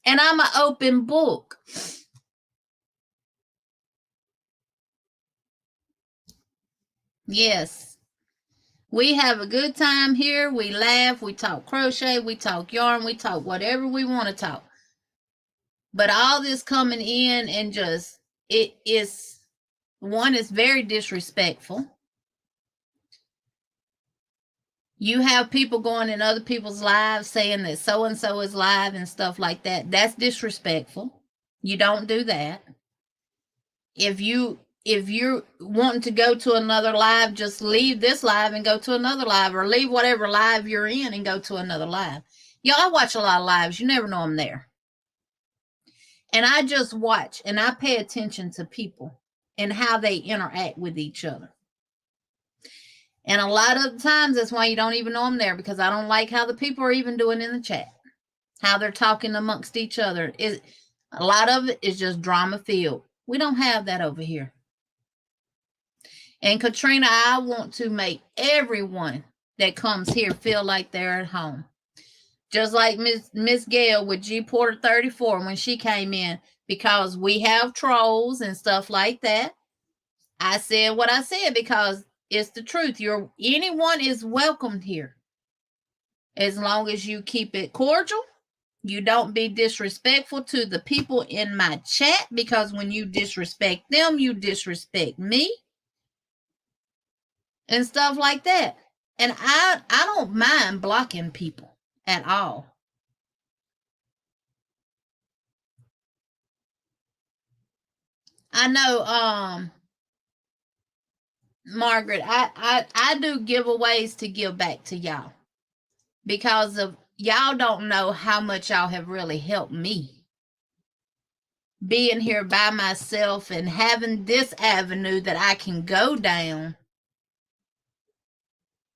And I'm an open book. Yes. We have a good time here. We laugh. We talk crochet. We talk yarn. We talk whatever we want to talk. But all this coming in and just, it is, one is very disrespectful. You have people going in other people's lives saying that so-and-so is live and stuff like that. That's disrespectful. You don't do that. If you're wanting to go to another live, just leave this live and go to another live, or leave whatever live you're in and go to another live. Y'all, I watch a lot of lives. You never know I'm there. And I just watch and I pay attention to people and how they interact with each other. And a lot of times that's why you don't even know I'm there, because I don't like how the people are even doing in the chat, how they're talking amongst each other. A lot of it is just drama filled. We don't have that over here. And Katrina, I want to make everyone that comes here feel like they're at home. Just like Miss Gail with G Porter 34 when she came in, because we have trolls and stuff like that. I said what I said because it's the truth. Anyone is welcomed here. As long as you keep it cordial, you don't be disrespectful to the people in my chat, because when you disrespect them, you disrespect me and stuff like that. And I don't mind blocking people at all. I know, Margaret, I do giveaways to give back to y'all, because of y'all don't know how much y'all have really helped me. Being here by myself and having this avenue that I can go down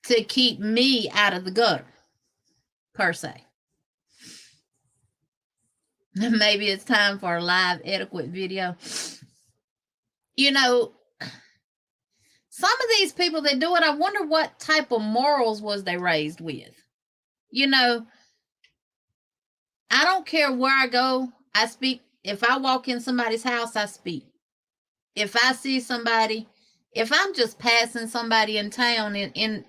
to keep me out of the gutter, per se. Maybe it's time for a live etiquette video. You know, some of these people that do it, I wonder what type of morals was they raised with. You know, I don't care where I go, I speak. If I walk in somebody's house, I speak. If I see somebody, if I'm just passing somebody in town in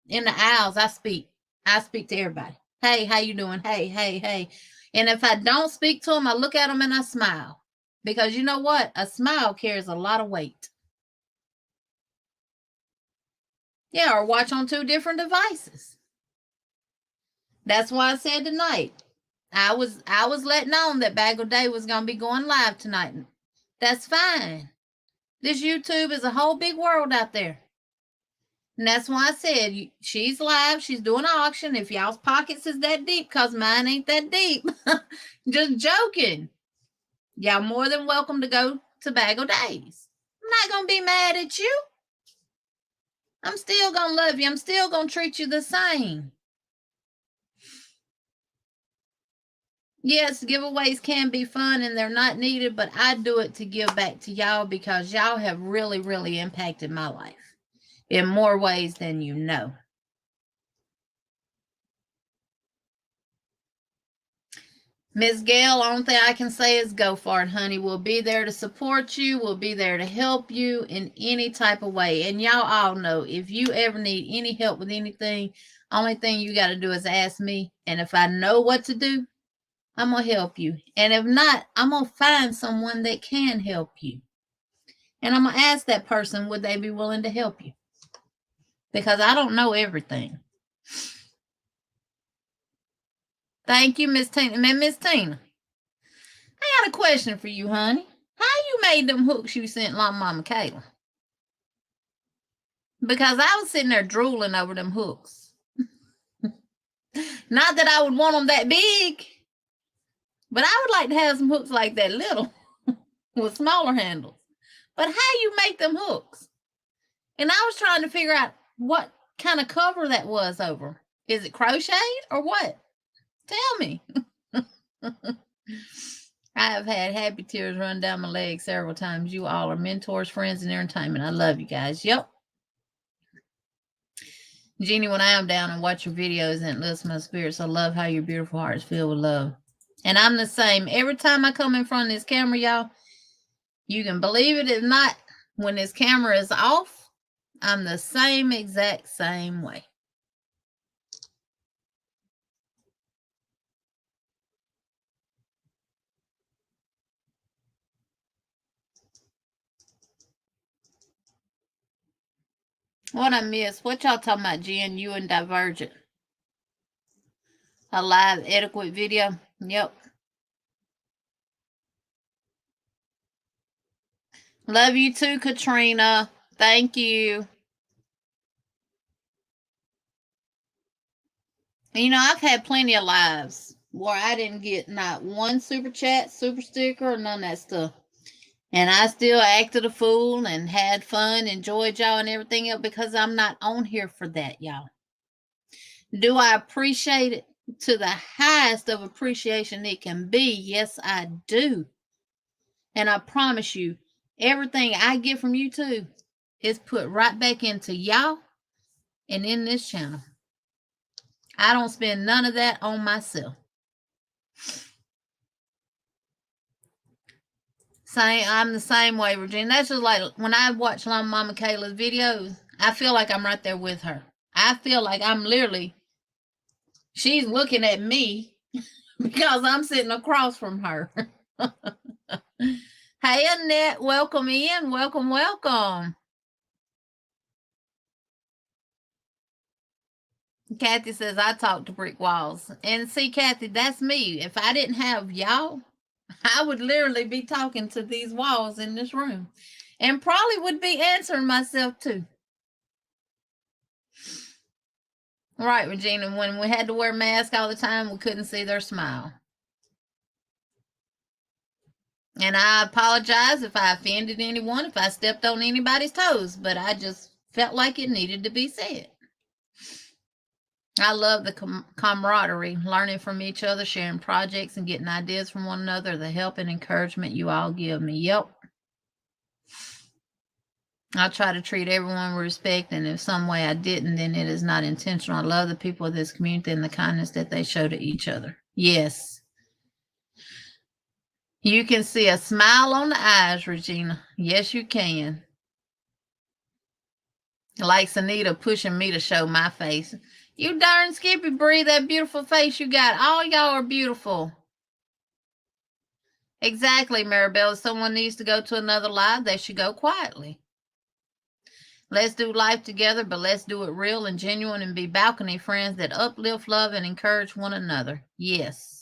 the aisles, I speak. I speak to everybody. Hey, how you doing? Hey, hey, hey. And if I don't speak to them, I look at them and I smile. Because you know what? A smile carries a lot of weight. Yeah, or watch on 2 different devices. That's why I said tonight. I was letting on that Bagel Day was gonna be going live tonight. That's fine. This YouTube is a whole big world out there. And that's why I said she's live. She's doing an auction. If y'all's pockets is that deep, because mine ain't that deep. Just joking. Y'all more than welcome to go to Bagel Days. I'm not going to be mad at you. I'm still going to love you. I'm still going to treat you the same. Yes, giveaways can be fun and they're not needed, but I do it to give back to y'all, because y'all have really, really impacted my life in more ways than you know. Miss Gail, only thing I can say is go for it, honey. We'll be there to support you. We'll be there to help you in any type of way. And y'all all know, if you ever need any help with anything, only thing you got to do is ask me. And if I know what to do, I'm going to help you. And if not, I'm going to find someone that can help you. And I'm going to ask that person, would they be willing to help you? Because I don't know everything. Thank you, Miss Tina. Miss Tina, I got a question for you, honey. How you made them hooks you sent Mama Kayla? Because I was sitting there drooling over them hooks. Not that I would want them that big, but I would like to have some hooks like that little with smaller handles. But how you make them hooks? And I was trying to figure out what kind of cover that was over. Is it crocheted or what? Tell me. I have had happy tears run down my legs several times. You all are mentors, friends, and entertainment. I love you guys. Yep. Jeannie, when I am down and watch your videos and it lifts my spirits, I love how your beautiful heart is filled with love. And I'm the same. Every time I come in front of this camera, y'all, you can believe it or not, when this camera is off, I'm the same exact same way. What I missed? What y'all talking about, Jen? You and Divergent? A live etiquette video? Yep. Love you too, Katrina. Thank you. You know, I've had plenty of lives where I didn't get not one super chat, super sticker, or none of that stuff. And I still acted a fool and had fun, enjoyed y'all and everything else, because I'm not on here for that, y'all. Do I appreciate it to the highest of appreciation it can be? Yes, I do. And I promise you, everything I get from you too is put right back into y'all and in this channel. I don't spend none of that on myself. I'm the same way, Regina. That's just like when I watch Mama Kayla's videos, I feel like I'm right there with her. I feel like I'm literally, she's looking at me because I'm sitting across from her. Hey, Annette, welcome in. Welcome, welcome. Kathy says, I talk to brick walls. And see, Kathy, that's me. If I didn't have y'all, I would literally be talking to these walls in this room and probably would be answering myself too. Right, Regina, when we had to wear masks all the time, we couldn't see their smile. And I apologize if I offended anyone, if I stepped on anybody's toes, but I just felt like it needed to be said. I love the camaraderie, learning from each other, sharing projects, and getting ideas from one another, the help and encouragement you all give me. Yep. I try to treat everyone with respect, and if some way I didn't, then it is not intentional. I love the people of this community and the kindness that they show to each other. Yes. You can see a smile on the eyes, Regina. Yes, you can. Like Sanita pushing me to show my face. You darn Skippy, Bree, that beautiful face you got. All y'all are beautiful. Exactly, Maribel. If someone needs to go to another live, they should go quietly. Let's do life together, but let's do it real and genuine and be balcony friends that uplift, love, and encourage one another. Yes.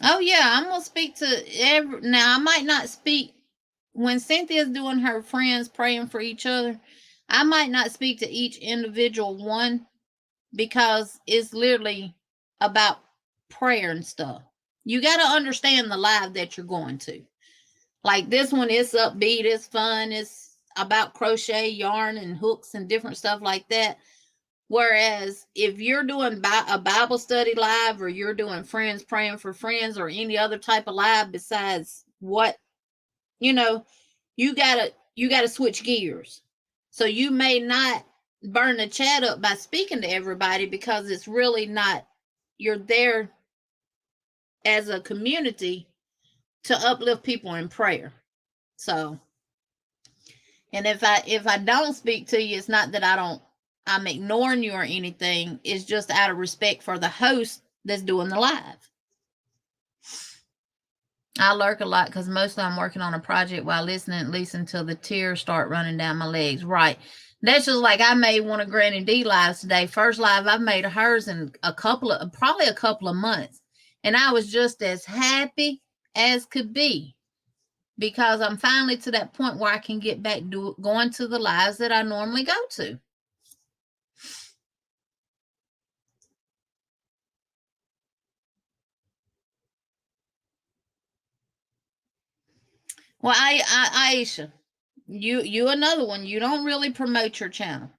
Oh, yeah, I'm going to speak to now, I might not speak when Cynthia's doing her friends praying for each other. I might not speak to each individual one because it's literally about prayer and stuff. You got to understand the live that you're going to. Like this one, it's upbeat, it's fun, it's about crochet, yarn, and hooks and different stuff like that. Whereas if you're doing a Bible study live, or you're doing friends praying for friends, or any other type of live besides what, you gotta switch gears. So you may not burn the chat up by speaking to everybody because it's really not, you're there as a community to uplift people in prayer. So, and if I don't speak to you, it's not that I'm ignoring you or anything. It's just out of respect for the host that's doing the live. I lurk a lot because mostly I'm working on a project while listening, at least until the tears start running down my legs. Right. That's just like I made one of Granny D lives today. First live I've made hers in probably a couple of months. And I was just as happy as could be because I'm finally to that point where I can get back going to the lives that I normally go to. Well, Aisha, you another one. You don't really promote your channel.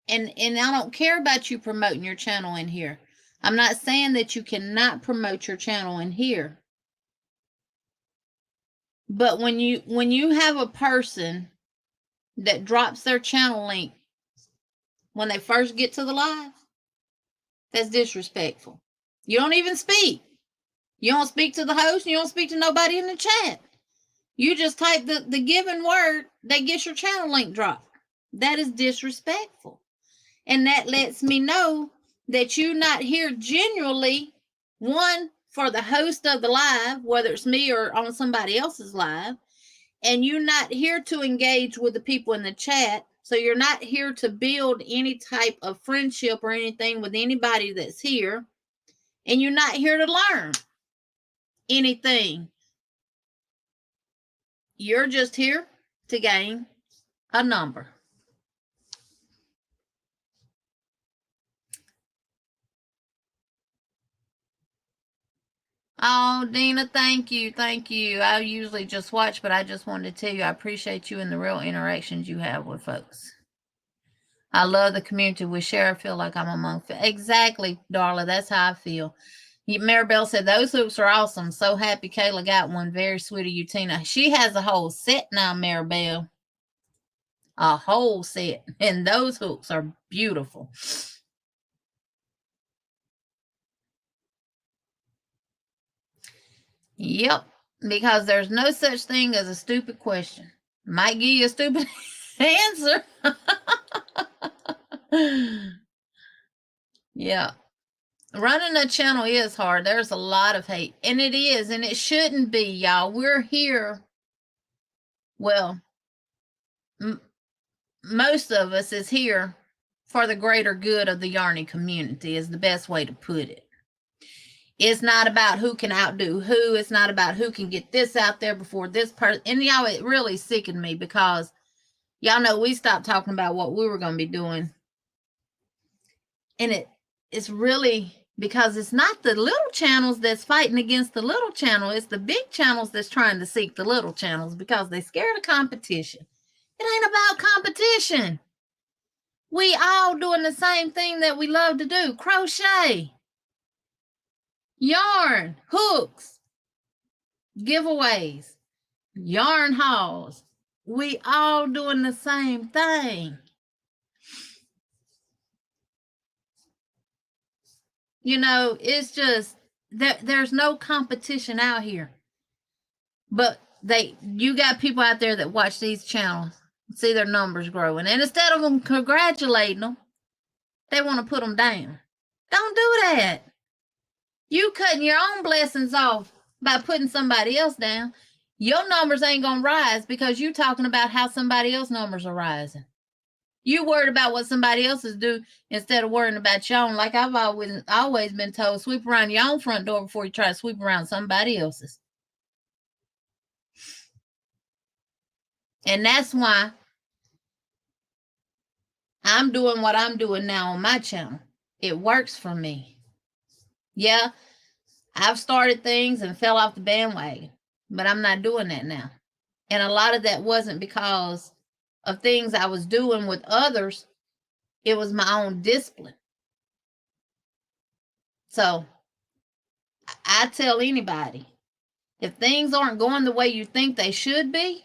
And I don't care about you promoting your channel in here. I'm not saying that you cannot promote your channel in here. But when you have a person that drops their channel link when they first get to the live, that's disrespectful. You don't even speak. You don't speak to the host. You don't speak to nobody in the chat. You just type the given word that gets your channel link dropped. That is disrespectful. And that lets me know that you're not here genuinely, one, for the host of the live, whether it's me or on somebody else's live, and you're not here to engage with the people in the chat. So you're not here to build any type of friendship or anything with anybody that's here. And you're not here to learn anything. You're just here to gain a number. Oh, Dina, thank you. Thank you. I usually just watch, but I just wanted to tell you I appreciate you and the real interactions you have with folks. I love the community we share. I feel like I'm among. Exactly, Darla. That's how I feel. Maribel said, those hooks are awesome. So happy Kayla got one. Very sweet of you, Tina. She has a whole set now, Maribel. A whole set. And those hooks are beautiful. Yep. Because there's no such thing as a stupid question. Might give you a stupid answer. Yeah. Running a channel is hard. There's a lot of hate. And it is. And it shouldn't be, y'all. We're here. Well, most of us is here for the greater good of the yarning community is the best way to put it. It's not about who can outdo who. It's not about who can get this out there before this person. And y'all, it really sickened me because y'all know we stopped talking about what we were going to be doing. And it's really because it's not the little channels that's fighting against the little channel. It's the big channels that's trying to seek the little channels because they're scared of competition. It ain't about competition. We all doing the same thing that we love to do. Crochet, yarn, hooks, giveaways, yarn hauls. We all doing the same thing. You know, it's just that there's no competition out here. But you got people out there that watch these channels, see their numbers growing, and instead of them congratulating them, they want to put them down. Don't do that. You cutting your own blessings off by putting somebody else down. Your numbers ain't gonna rise because you talking about how somebody else's numbers are rising. You worried about what somebody else's do instead of worrying about your own. Like I've always been told, sweep around your own front door before you try to sweep around somebody else's. And that's why I'm doing what I'm doing now on my channel. It works for me. Yeah, I've started things and fell off the bandwagon, but I'm not doing that now. And a lot of that wasn't because of things I was doing with others. It was my own discipline. So I tell anybody, if things aren't going the way you think they should be,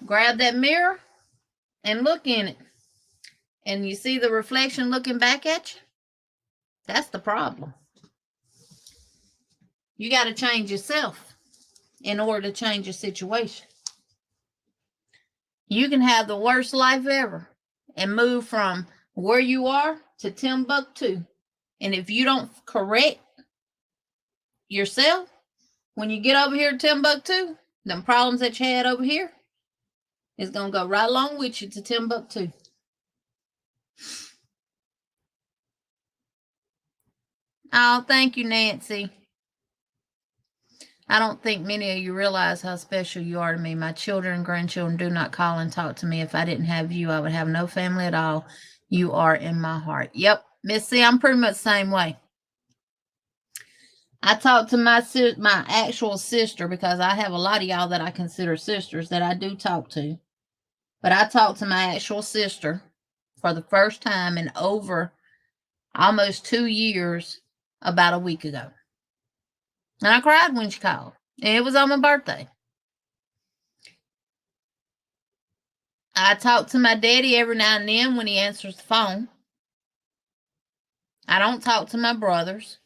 grab that mirror and look in it. And you see the reflection looking back at you? That's the problem. You got to change yourself in order to change your situation. You can have the worst life ever and move from where you are to Timbuktu. And if you don't correct yourself, when you get over here to Timbuktu, them problems that you had over here is going to go right along with you to Timbuktu. Oh, thank you, Nancy. I don't think many of you realize how special you are to me. My children and grandchildren do not call and talk to me. If I didn't have you, I would have no family at all. You are in my heart. Yep, Miss C, I'm pretty much the same way. I talk to my actual sister because I have a lot of y'all that I consider sisters that I do talk to. But I talked to my actual sister for the first time in over almost 2 years about a week ago. And I cried when she called. It was on my birthday. I talk to my daddy every now and then when he answers the phone. I don't talk to my brothers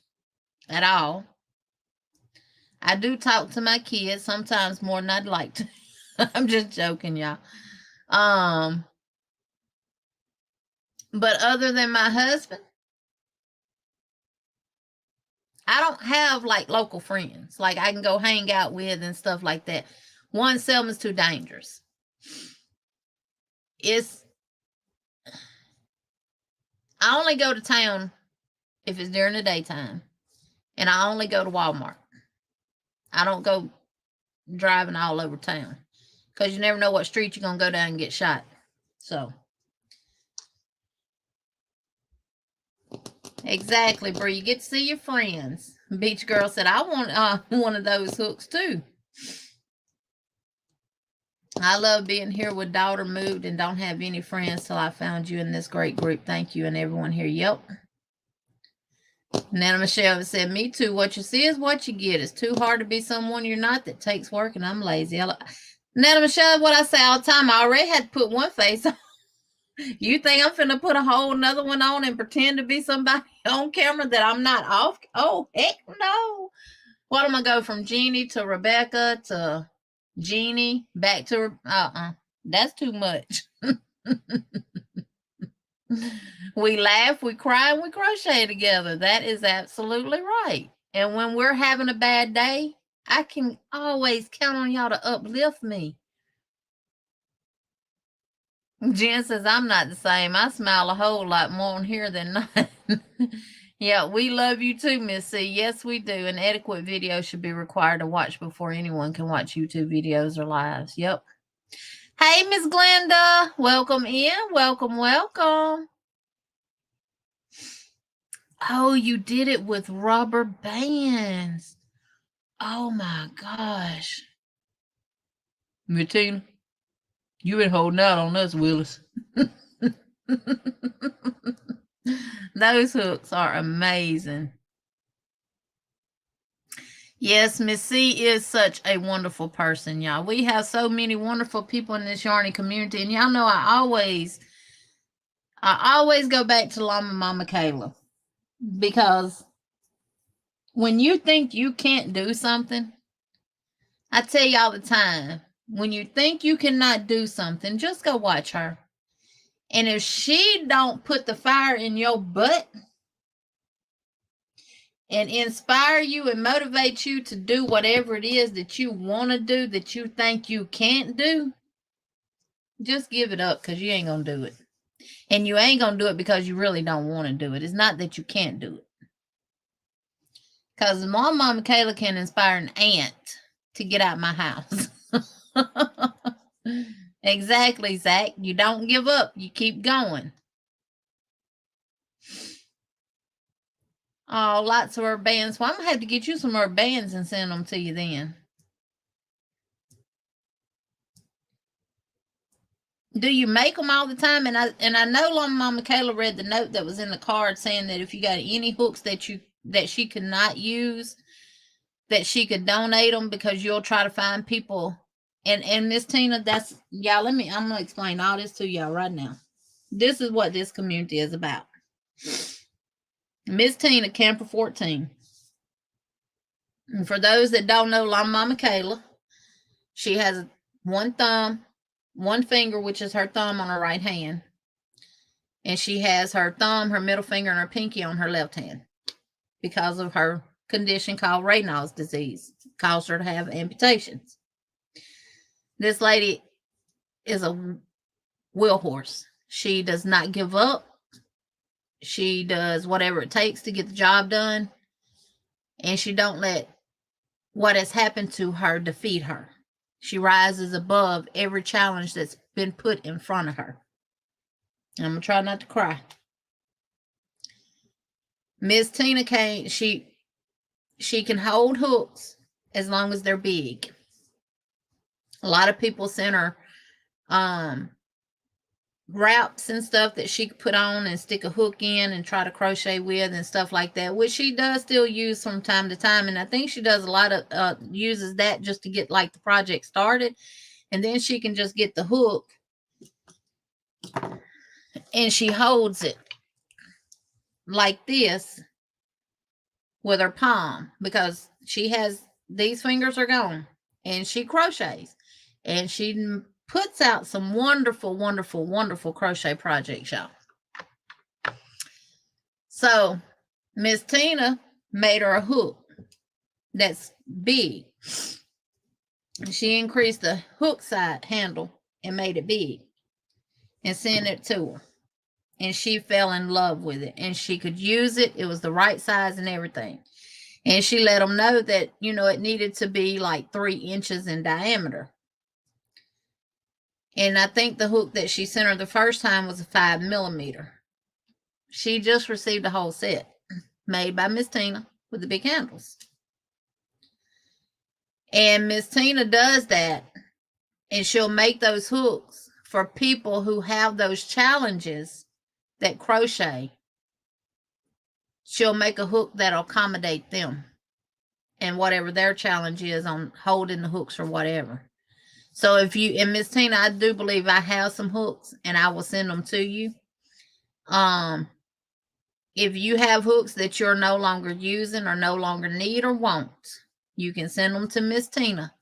at all. I do talk to my kids sometimes more than I'd like to. I'm just joking, y'all. But other than my husband, I don't have like local friends like I can go hang out with and stuff like that. One, Selma's too dangerous. I only go to town if it's during the daytime, and I only go to Walmart. I don't go driving all over town because you never know what street you're going to go down and get shot. So, exactly, Bree. You get to see your friends. Beach Girl said, I want one of those hooks too. I love being here with daughter moved and don't have any friends till I found you in this great group. Thank you and everyone here. Yep. Nana Michelle said, me too. What you see is what you get. It's too hard to be someone you're not. That takes work, and I'm lazy. Nana Michelle, what I say all the time, I already had to put one face on. You think I'm finna put a whole nother one on and pretend to be somebody on camera that I'm not off? Oh, heck no. What am I go from Jeannie to Rebecca to Jeannie back to that's too much. We laugh, we cry, and we crochet together. That is absolutely right. And when we're having a bad day, I can always count on y'all to uplift me. Jen says, I'm not the same. I smile a whole lot more on here than not. Yeah, we love you too, Miss C. Yes, we do. An etiquette video should be required to watch before anyone can watch YouTube videos or lives. Yep. Hey, Miss Glenda. Welcome in. Welcome, welcome. Oh, you did it with rubber bands. Oh, my gosh. Bettina, you been holding out on us, Willis. Those hooks are amazing. Yes, Miss C is such a wonderful person, y'all. We have so many wonderful people in this yarning community, and y'all know I always go back to Llama Mama Kayla, because when you think you can't do something, I tell you all the time, when you think you cannot do something, just go watch her. And if she don't put the fire in your butt and inspire you and motivate you to do whatever it is that you want to do that you think you can't do, just give it up, because you ain't going to do it. And you ain't going to do it because you really don't want to do it. It's not that you can't do it. Because my Mama Kayla can inspire an ant to get out my house. Exactly, Zach. You don't give up. You keep going. Oh, lots of rubber bands. Well, I'm going to have to get you some rubber bands and send them to you then. Do you make them all the time? And I know Mama Kayla read the note that was in the card saying that if you got any hooks that she could not use, that she could donate them, because you'll try to find people. And Miss Tina, that's y'all. I'm gonna explain all this to y'all right now. This is what this community is about. Miss Tina, Camper 14. And for those that don't know Mama Kayla, she has one thumb, one finger, which is her thumb on her right hand. And she has her thumb, her middle finger, and her pinky on her left hand because of her condition called Raynaud's disease. It caused her to have amputations. This lady is a wheel horse. She does not give up. She does whatever it takes to get the job done. And she don't let what has happened to her defeat her. She rises above every challenge that's been put in front of her. I'm going to try not to cry. Miss Tina she can hold hooks as long as they're big. A lot of people send her wraps and stuff that she could put on and stick a hook in and try to crochet with and stuff like that, which she does still use from time to time. And I think she does a lot of uses that just to get like the project started, and then she can just get the hook and she holds it like this with her palm, because she has these fingers are gone, and she crochets, and she puts out some wonderful, wonderful, wonderful crochet projects, y'all. So Miss Tina made her a hook that's big. She increased the hook side handle and made it big and sent it to her. And she fell in love with it, and she could use it. It was the right size and everything. And she let them know that, it needed to be like 3 inches in diameter. And I think the hook that she sent her the first time was a 5 millimeter. She just received a whole set made by Miss Tina with the big handles. And Miss Tina does that. And she'll make those hooks for people who have those challenges that crochet. She'll make a hook that'll accommodate them and whatever their challenge is on holding the hooks or whatever. So if you, and Miss Tina, I do believe I have some hooks and I will send them to you. If you have hooks that you're no longer using or no longer need or want, you can send them to Miss Tina.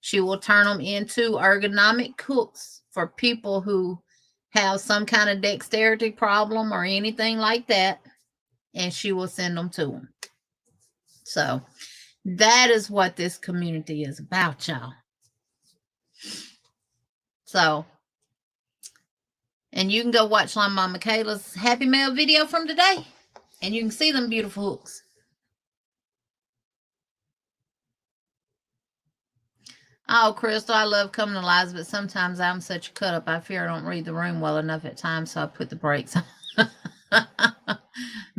She will turn them into ergonomic hooks for people who have some kind of dexterity problem or anything like that, and she will send them to them. So that is what this community is about, y'all. So, and you can go watch Mama Kayla's Happy Mail video from today, and you can see them beautiful hooks. Oh, Crystal, I love coming to lives, but sometimes I'm such a cut up. I fear I don't read the room well enough at times, so I put the brakes on.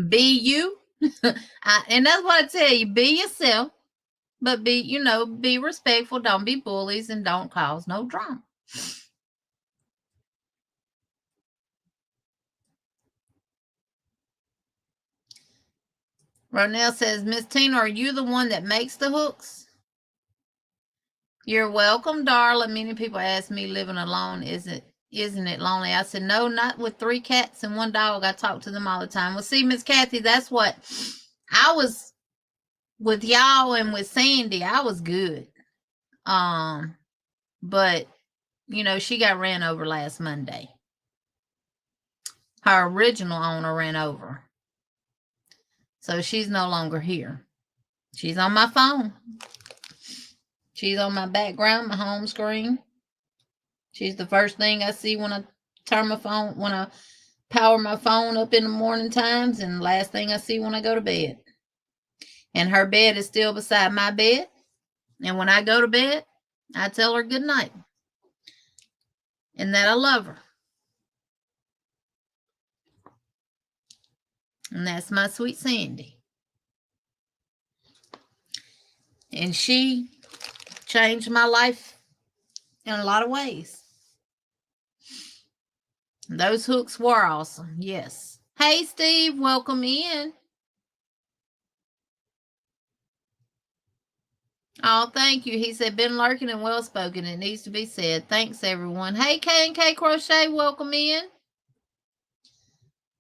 Be you. And that's what I tell you. Be yourself, but be respectful. Don't be bullies and don't cause no drama. Ronell says, Miss Tina, are you the one that makes the hooks? You're welcome, darling. Many people ask me, living alone, isn't it lonely? I said, no, not with 3 cats and 1 dog. I talk to them all the time. Well, see, Miss Kathy, that's what I was with y'all and with Sandy. I was good. But she got ran over last Monday. Her original owner ran over. So she's no longer here. She's on my phone. She's on my background, my home screen. She's the first thing I see when I turn my phone, when I power my phone up in the morning times, and the last thing I see when I go to bed. And her bed is still beside my bed. And when I go to bed, I tell her good night. And that I love her. And that's my sweet Sandy. And she changed my life in a lot of ways. Those hooks were awesome. Yes. Hey, Steve, welcome in. Oh, thank you. He said, been lurking and well-spoken. It needs to be said. Thanks, everyone. Hey, K&K Crochet, welcome in.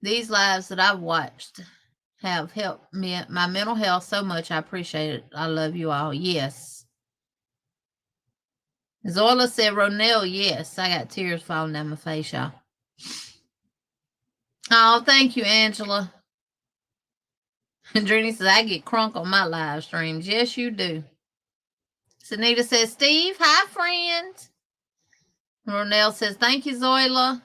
These lives that I've watched have helped me, my mental health so much. I appreciate it. I love you all. Yes. Zoila said, Ronell, yes. I got tears falling down my face, y'all. Oh, thank you, Angela. Drini says, I get crunk on my live streams. Yes, you do. Sunita says, Steve, hi, friend. Ronell says, thank you, Zoila.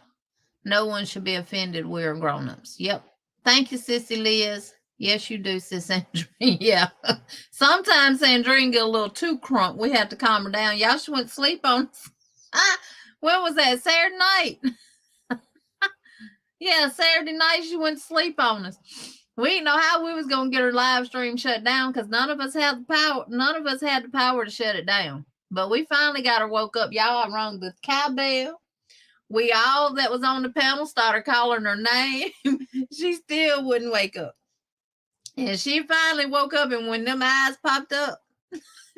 No one should be offended. We're grown-ups. Yep. Thank you, Sissy Liz. Yes, you do, Sis Sandrine. Yeah. Sometimes Sandrine get a little too crunk. We have to calm her down. Y'all should went to sleep on us. When was that? Saturday night. Yeah, Saturday night she went to sleep on us. We didn't know how we was going to get her live stream shut down because none of us had the power. None of us had the power to shut it down. But we finally got her woke up. Y'all, I rung the cowbell. We all that was on the panel started calling her name. She still wouldn't wake up. And she finally woke up, and when them eyes popped up,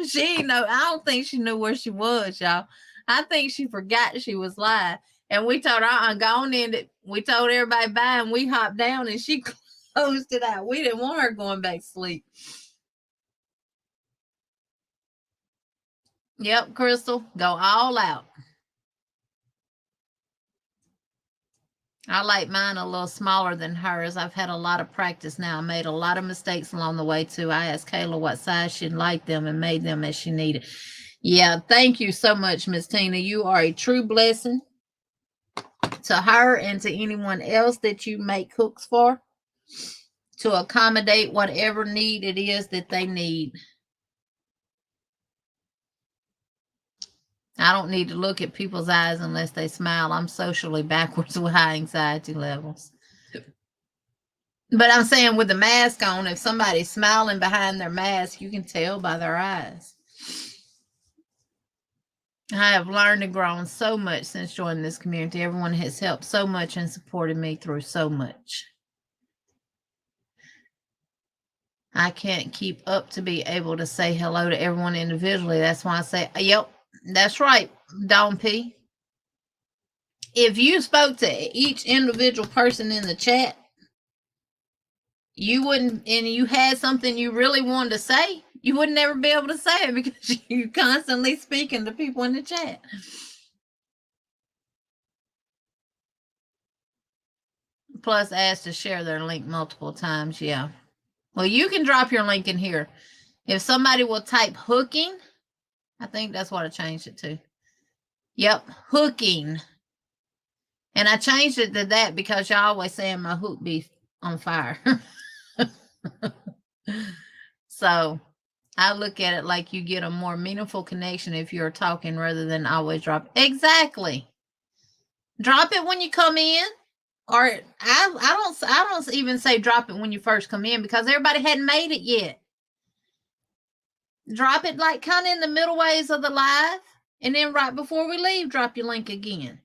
she didn't know. I don't think she knew where she was, y'all. I think she forgot she was live. And we told her, go on in it. We told everybody bye, and we hopped down, and she closed it out. We didn't want her going back to sleep. Yep, Crystal, go all out. I like mine a little smaller than hers. I've had a lot of practice now. I made a lot of mistakes along the way, too. I asked Kayla what size she'd like them and made them as she needed. Yeah, thank you so much, Miss Tina. You are a true blessing to her and to anyone else that you make hooks for, to accommodate whatever need it is that they need. I don't need to look at people's eyes unless they smile. I'm socially backwards with high anxiety levels. But I'm saying with the mask on, if somebody's smiling behind their mask, you can tell by their eyes. I have learned and grown so much since joining this community. Everyone has helped so much and supported me through so much. I can't keep up to be able to say hello to everyone individually. That's why I say, yep, that's right, Dawn P. If you spoke to each individual person in the chat, you wouldn't, and you had something you really wanted to say, you would never be able to say it because you're constantly speaking to people in the chat. Plus, asked to share their link multiple times. Yeah. Well, you can drop your link in here. If somebody will type hooking, I think that's what I changed it to. Yep, hooking. And I changed it to that because y'all always saying my hook be on fire. So I look at it like you get a more meaningful connection if you're talking rather than always drop. Exactly. Drop it when you come in. Or I don't even say drop it when you first come in because everybody hadn't made it yet. Drop it like kind of in the middle ways of the live, and then right before we leave, drop your link again.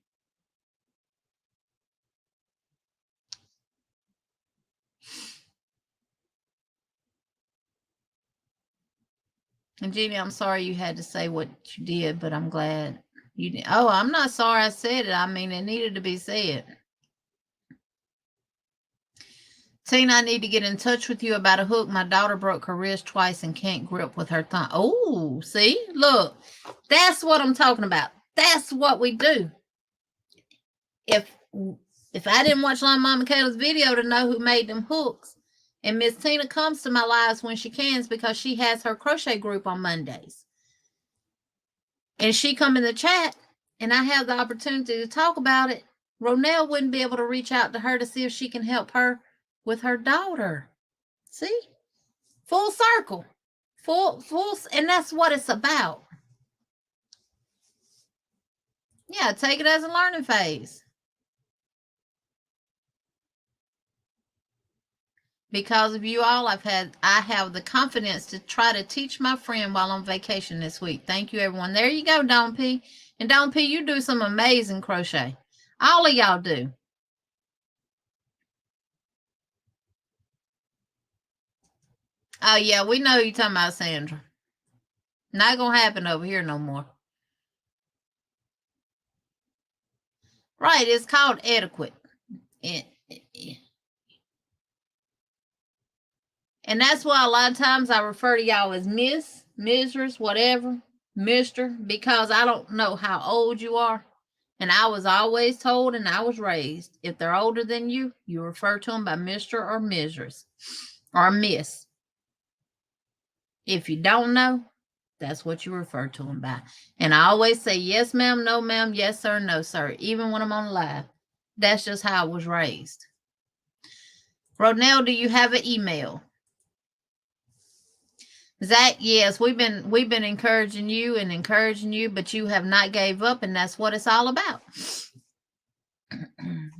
And Jeannie, I'm sorry you had to say what you did, but I'm glad you did. Oh, I'm not sorry I said it. I mean, it needed to be said. Tina, I need to get in touch with you about a hook. My daughter broke her wrist twice and can't grip with her thumb. Oh, see? Look, that's what I'm talking about. That's what we do. If I didn't watch Long Mama Kayla's video to know who made them hooks, and Miss Tina comes to my lives when she can because she has her crochet group on Mondays. And she come in the chat and I have the opportunity to talk about it, Ronell wouldn't be able to reach out to her to see if she can help her with her daughter. See? Full circle. Full, and that's what it's about. Yeah, take it as a learning phase. Because of you all, I have the confidence to try to teach my friend while on vacation this week. Thank you, everyone. There you go, Dawn P. And Dawn P, you do some amazing crochet. All of y'all do. Oh, yeah, we know you're talking about Sandra. Not going to happen over here no more. Right, it's called etiquette. And that's why a lot of times I refer to y'all as Miss, Mrs., whatever, Mister, because I don't know how old you are. And I was always told and I was raised, if they're older than you, you refer to them by Mr. or Mrs. or Miss. If you don't know, that's what you refer to them by. And I always say, yes, ma'am, no, ma'am, yes, sir, no, sir, even when I'm on live. That's just how I was raised. Ronell, do you have an email? Zach, yes, we've been encouraging you, but you have not gave up, and that's what it's all about.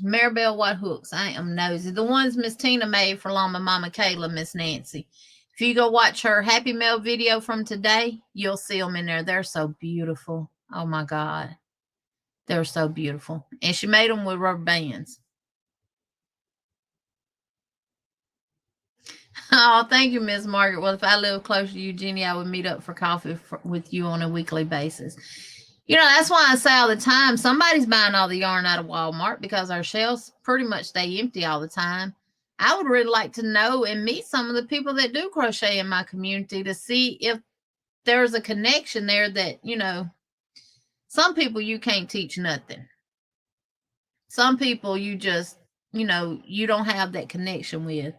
Maribel, what hooks? I am nosy. The ones Miss Tina made for Llama Mama Kayla, Miss Nancy. If you go watch her Happy Mail video from today, you'll see them in there. They're so beautiful. Oh my God. They're so beautiful. And she made them with rubber bands. Oh, thank you, Miss Margaret. Well, if I lived close to you, Jenny, I would meet up for coffee with you on a weekly basis. You know, that's why I say all the time, somebody's buying all the yarn out of Walmart because our shelves pretty much stay empty all the time. I would really like to know and meet some of the people that do crochet in my community to see if there's a connection there that, you know, some people you can't teach nothing. Some people you just, you know, you don't have that connection with.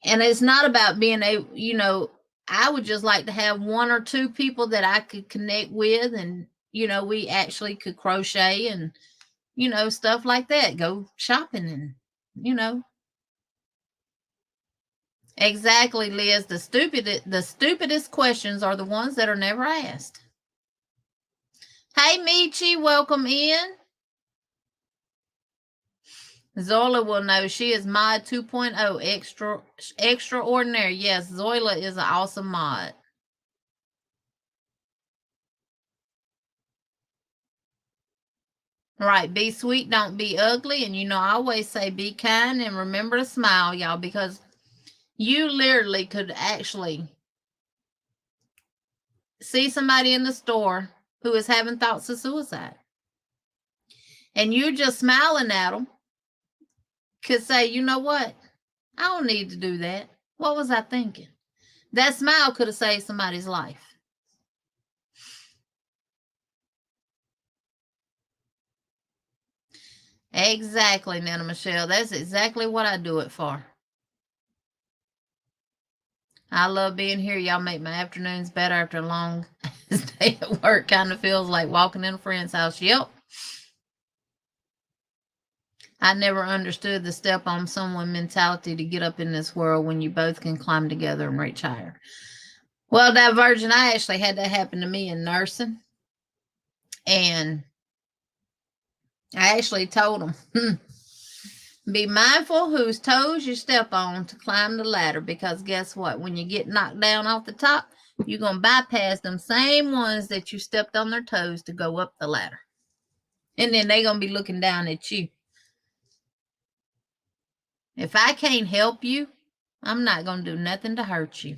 And it's not about being a, you know, I would just like to have one or two people that I could connect with and, you know, we actually could crochet and, you know, stuff like that. Go shopping and, you know. Exactly, Liz. The stupidest questions are the ones that are never asked. Hey, Michi, welcome in. Zoila will know she is mod 2.0 extraordinary. Yes, Zoila is an awesome mod. Right, be sweet, don't be ugly. And I always say be kind and remember to smile, y'all, because you literally could actually see somebody in the store who is having thoughts of suicide. And you just smiling at them could say, you know what? I don't need to do that. What was I thinking? That smile could have saved somebody's life. Exactly, Nana Michelle. That's exactly what I do it for. I love being here. Y'all make my afternoons better after a long day at work. Kind of feels like walking in a friend's house. Yep. I never understood the step on someone mentality to get up in this world when you both can climb together and reach higher. Well, that virgin, I actually had that happen to me in nursing. And I actually told them, be mindful whose toes you step on to climb the ladder, because guess what? When you get knocked down off the top, you're going to bypass them same ones that you stepped on their toes to go up the ladder. And then they're going to be looking down at you. If I can't help you, I'm not going to do nothing to hurt you.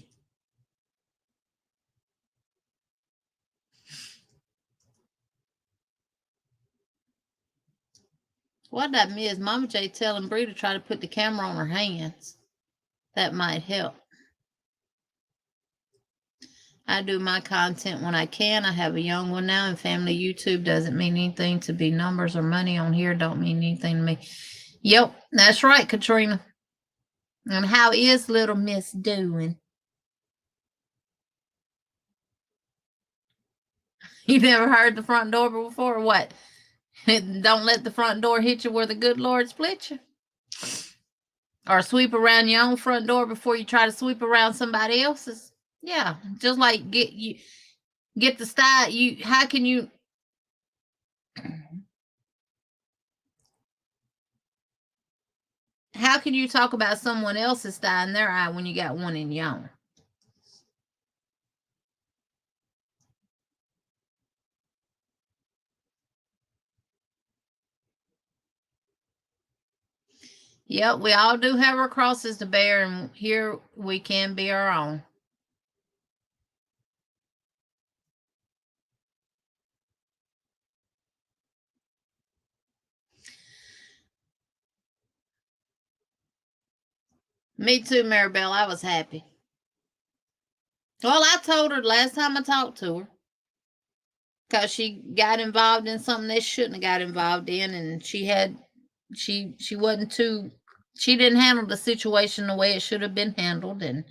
What I miss, Mama J telling Bree to try to put the camera on her hands. That might help. I do my content when I can. I have a young one now, and family YouTube doesn't mean anything to be. Numbers or money on here don't mean anything to me. Yep, that's right, Katrina. And how is little Miss doing? You never heard the front door before, or what? Don't let the front door hit you where the good Lord split you. Or sweep around your own front door before you try to sweep around somebody else's. Yeah, just like get the style. How can you talk about someone else's style in their eye when you got one in your own? Yep, we all do have our crosses to bear, and here we can be our own. Me too, Maribel. I was happy. Well, I told her last time I talked to her, because she got involved in something they shouldn't have got involved in, and she wasn't too, she didn't handle the situation the way it should have been handled. And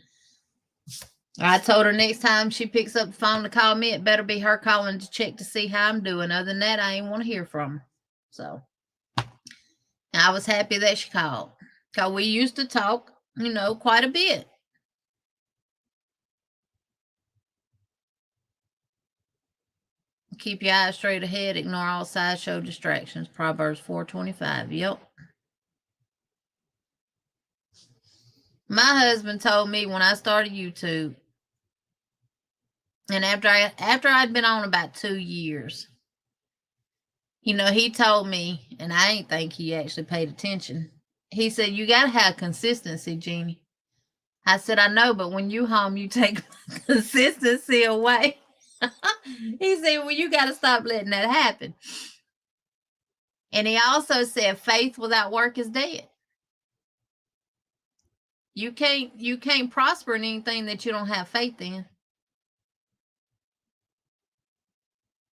I told her next time she picks up the phone to call me, it better be her calling to check to see how I'm doing. Other than that, I ain't want to hear from her. So I was happy that she called, because we used to talk, quite a bit. Keep your eyes straight ahead. Ignore all sideshow distractions. Proverbs 4:25. Yep. My husband told me when I started YouTube, and after I'd been on about 2 years, he told me, and I ain't think he actually paid attention. He said, "You got to have consistency, Jeannie." I said, "I know, but when you home, you take consistency away." He said, "Well, you got to stop letting that happen." And he also said, "Faith without work is dead." You can't prosper in anything that you don't have faith in.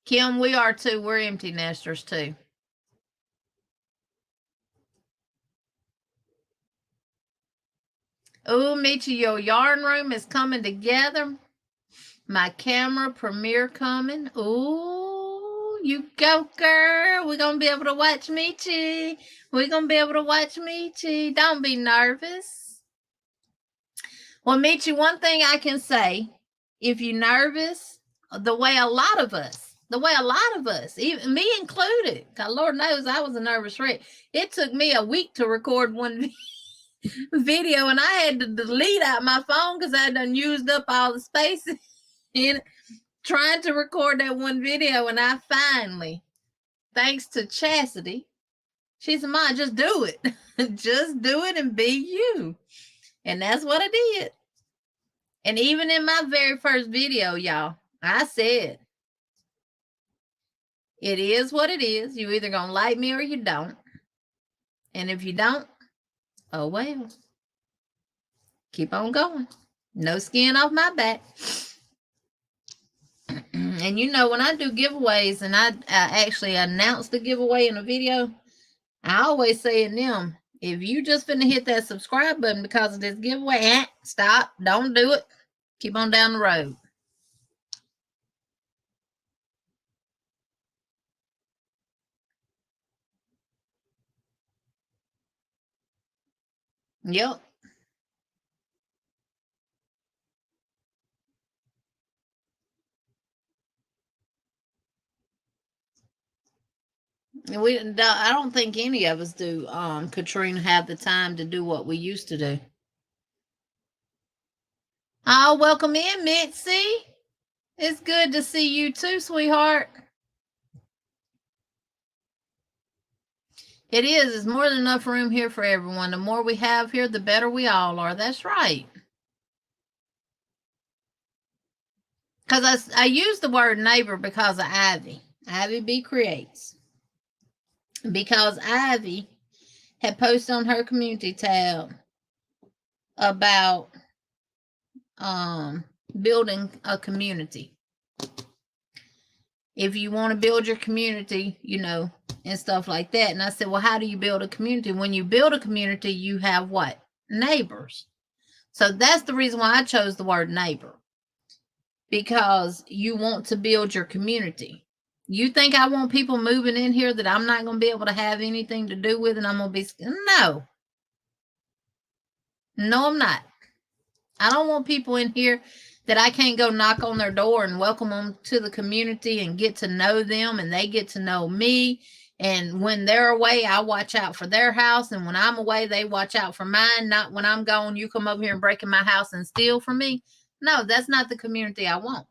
Kim, we are too. We're empty nesters too. Oh, Michi, your yarn room is coming together. My camera premiere coming. Ooh, you go, girl. We're going to be able to watch Michi. We're going to be able to watch Michi. Don't be nervous. Well, Michi, one thing I can say, if you're nervous, the way a lot of us, even me included, because Lord knows I was a nervous wreck. It took me a week to record one video, and I had to delete out my phone because I done used up all the space in trying to record that one video. And I finally thanks to Chastity, she said, "Ma, just do it. Just do it and be you." And that's what I did. And even in my very first video, y'all, I said, it is what it is. You either gonna like me or you don't. And if you don't, oh well. Keep on going. No skin off my back. And you know, when I do giveaways and I actually announce the giveaway in a video, I always say in them, if you just finna hit that subscribe button because of this giveaway, stop. Don't do it. Keep on down the road. Yep. I don't think any of us do, Katrina, have the time to do what we used to do. Oh, welcome in, Mitzi. It's good to see you too, sweetheart. It is. It's more than enough room here for everyone. The more we have here, the better we all are. That's right. Because I use the word neighbor because of Ivy. Ivy B Creates. Because Ivy had posted on her community tab about building a community. If you want to build your community, you know, and stuff like that. And I said, well, how do you build a community? When you build a community, you have what? Neighbors. So that's the reason why I chose the word neighbor. Because you want to build your community. You think I want people moving in here that I'm not going to be able to have anything to do with and I'm going to be... No. No, I'm not. I don't want people in here that I can't go knock on their door and welcome them to the community and get to know them and they get to know me. And when they're away, I watch out for their house. And when I'm away, they watch out for mine. Not when I'm gone, you come over here and break in my house and steal from me. No, that's not the community I want.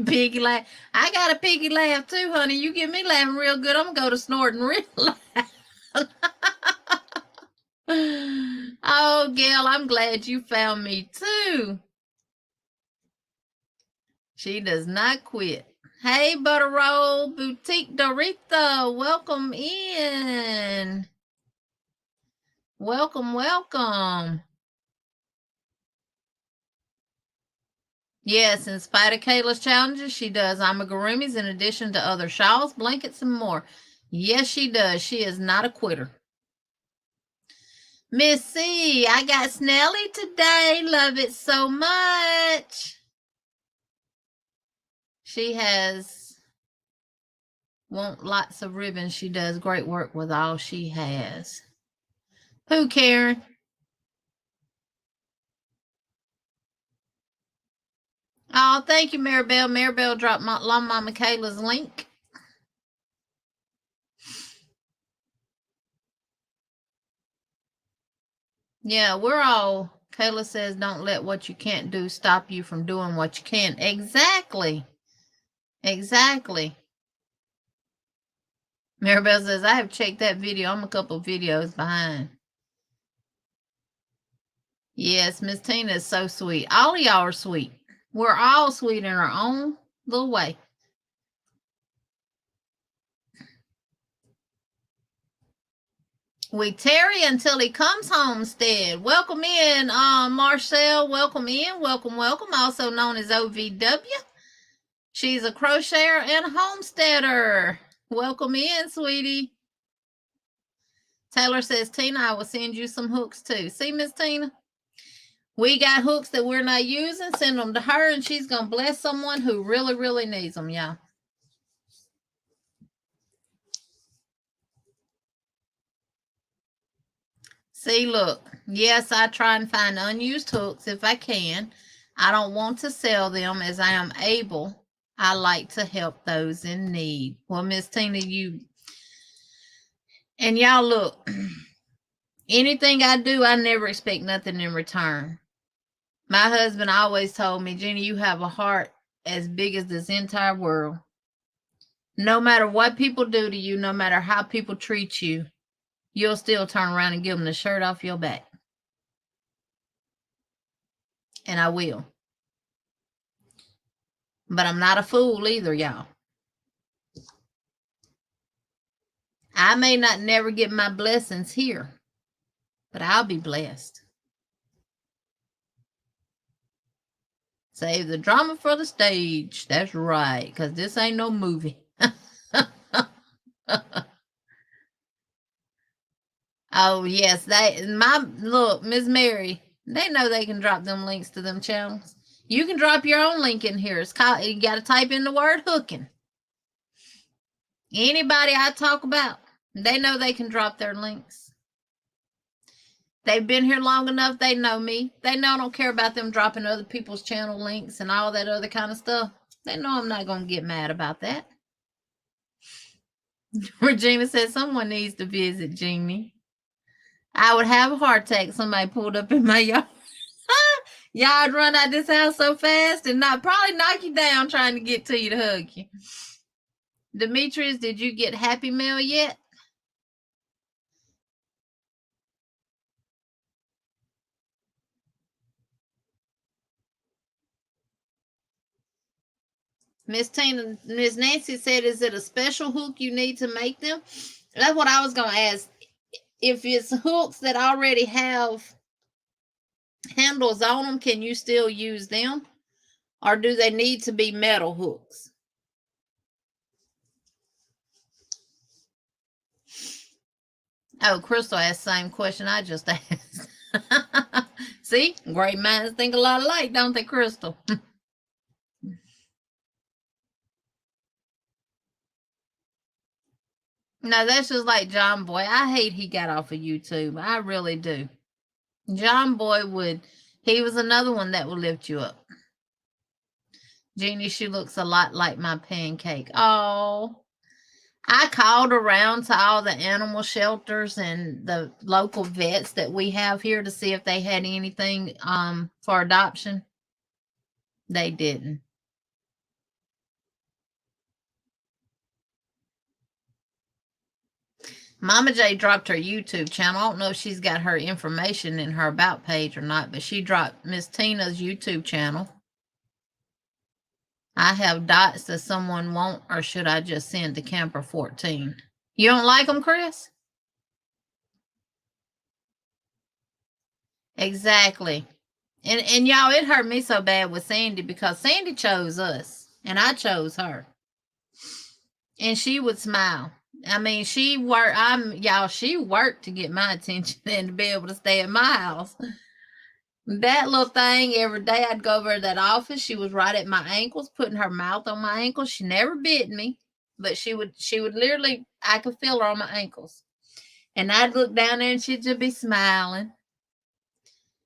Piggy laugh. I got a piggy laugh too, honey. You get me laughing real good, I'm going to go to snorting real loud. Oh, Gail, I'm glad you found me too. She does not quit. Hey, Butter Roll Boutique Dorita, welcome in. Welcome, welcome. Yes, in spite of Kayla's challenges, she does amigurumis in addition to other shawls, blankets, and more. Yes, she does. She is not a quitter. Miss C, I got Snelly today. Love it so much. She want lots of ribbons. She does great work with all she has. Who, Karen? Oh, thank you, Maribel. Maribel dropped my Mama Kayla's link. Yeah, we're all... Kayla says, don't let what you can't do stop you from doing what you can. Exactly. Exactly. Maribel says, I have checked that video. I'm a couple videos behind. Yes, Miss Tina is so sweet. All of y'all are sweet. We're all sweet in our own little way. We tarry until he comes homestead. Welcome in, Marcel. Welcome in. Welcome, welcome. Also known as OVW. She's a crocheter and a homesteader. Welcome in, sweetie. Taylor says, Tina, I will send you some hooks too. See, Miss Tina? We got hooks that we're not using. Send them to her, and she's going to bless someone who really, really needs them, y'all. See, look. Yes, I try and find unused hooks if I can. I don't want to sell them as I am able. I like to help those in need. Well, Miss Tina, you... And y'all, look. Anything I do, I never expect nothing in return. My husband always told me, Jeannie, you have a heart as big as this entire world. No matter what people do to you, no matter how people treat you, you'll still turn around and give them the shirt off your back. And I will. But I'm not a fool either, y'all. I may not never get my blessings here, but I'll be blessed. Save the drama for the stage. That's right, because this ain't no movie. Oh, yes. Look, Miss Mary, they know they can drop them links to them channels. You can drop your own link in here. It's called, you got to type in the word hooking. Anybody I talk about, they know they can drop their links. They've been here long enough. They know me. They know I don't care about them dropping other people's channel links and all that other kind of stuff. They know I'm not going to get mad about that. Regina said someone needs to visit Jeannie. I would have a heart attack if somebody pulled up in my yard. Y'all run out this house so fast and probably knock you down trying to get to you to hug you. Demetrius, did you get Happy Mail yet? Miss Nancy said, is it a special hook you need to make them? That's what I was going to ask. If it's hooks that already have handles on them, can you still use them? Or do they need to be metal hooks? Oh, Crystal asked the same question I just asked. See, great minds think a lot alike, don't they, Crystal? No, that's just like John Boy. I hate he got off of YouTube. I really do. John Boy he was another one that would lift you up. Jeannie, she looks a lot like my pancake. Oh, I called around to all the animal shelters and the local vets that we have here to see if they had anything for adoption. They didn't. Mama J dropped her YouTube channel. I don't know if she's got her information in her about page or not, but she dropped Miss Tina's YouTube channel. I have dots that someone want, or should I just send to Camper 14? You don't like them, Chris? Exactly. And y'all, it hurt me so bad with Sandy because Sandy chose us and I chose her. And she would smile. I mean, she worked to get my attention and to be able to stay at my house. That little thing, every day I'd go over to that office. She was right at my ankles, putting her mouth on my ankles. She never bit me, but she would literally, I could feel her on my ankles. And I'd look down there and she'd just be smiling.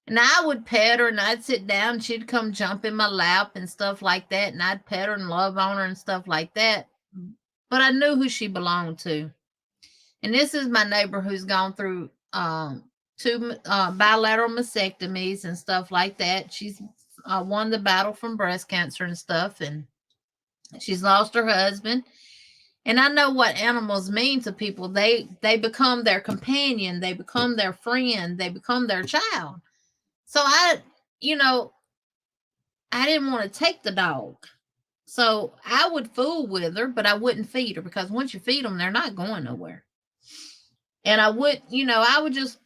And I would pet her and I'd sit down and she'd come jump in my lap and stuff like that. And I'd pet her and love on her and stuff like that. But I knew who she belonged to. And this is my neighbor who's gone through 2 bilateral mastectomies and stuff like that. She's won the battle from breast cancer and stuff. And she's lost her husband. And I know what animals mean to people. They become their companion. They become their friend. They become their child. So I didn't want to take the dog. So I would fool with her, but I wouldn't feed her because once you feed them, they're not going nowhere. And I would just,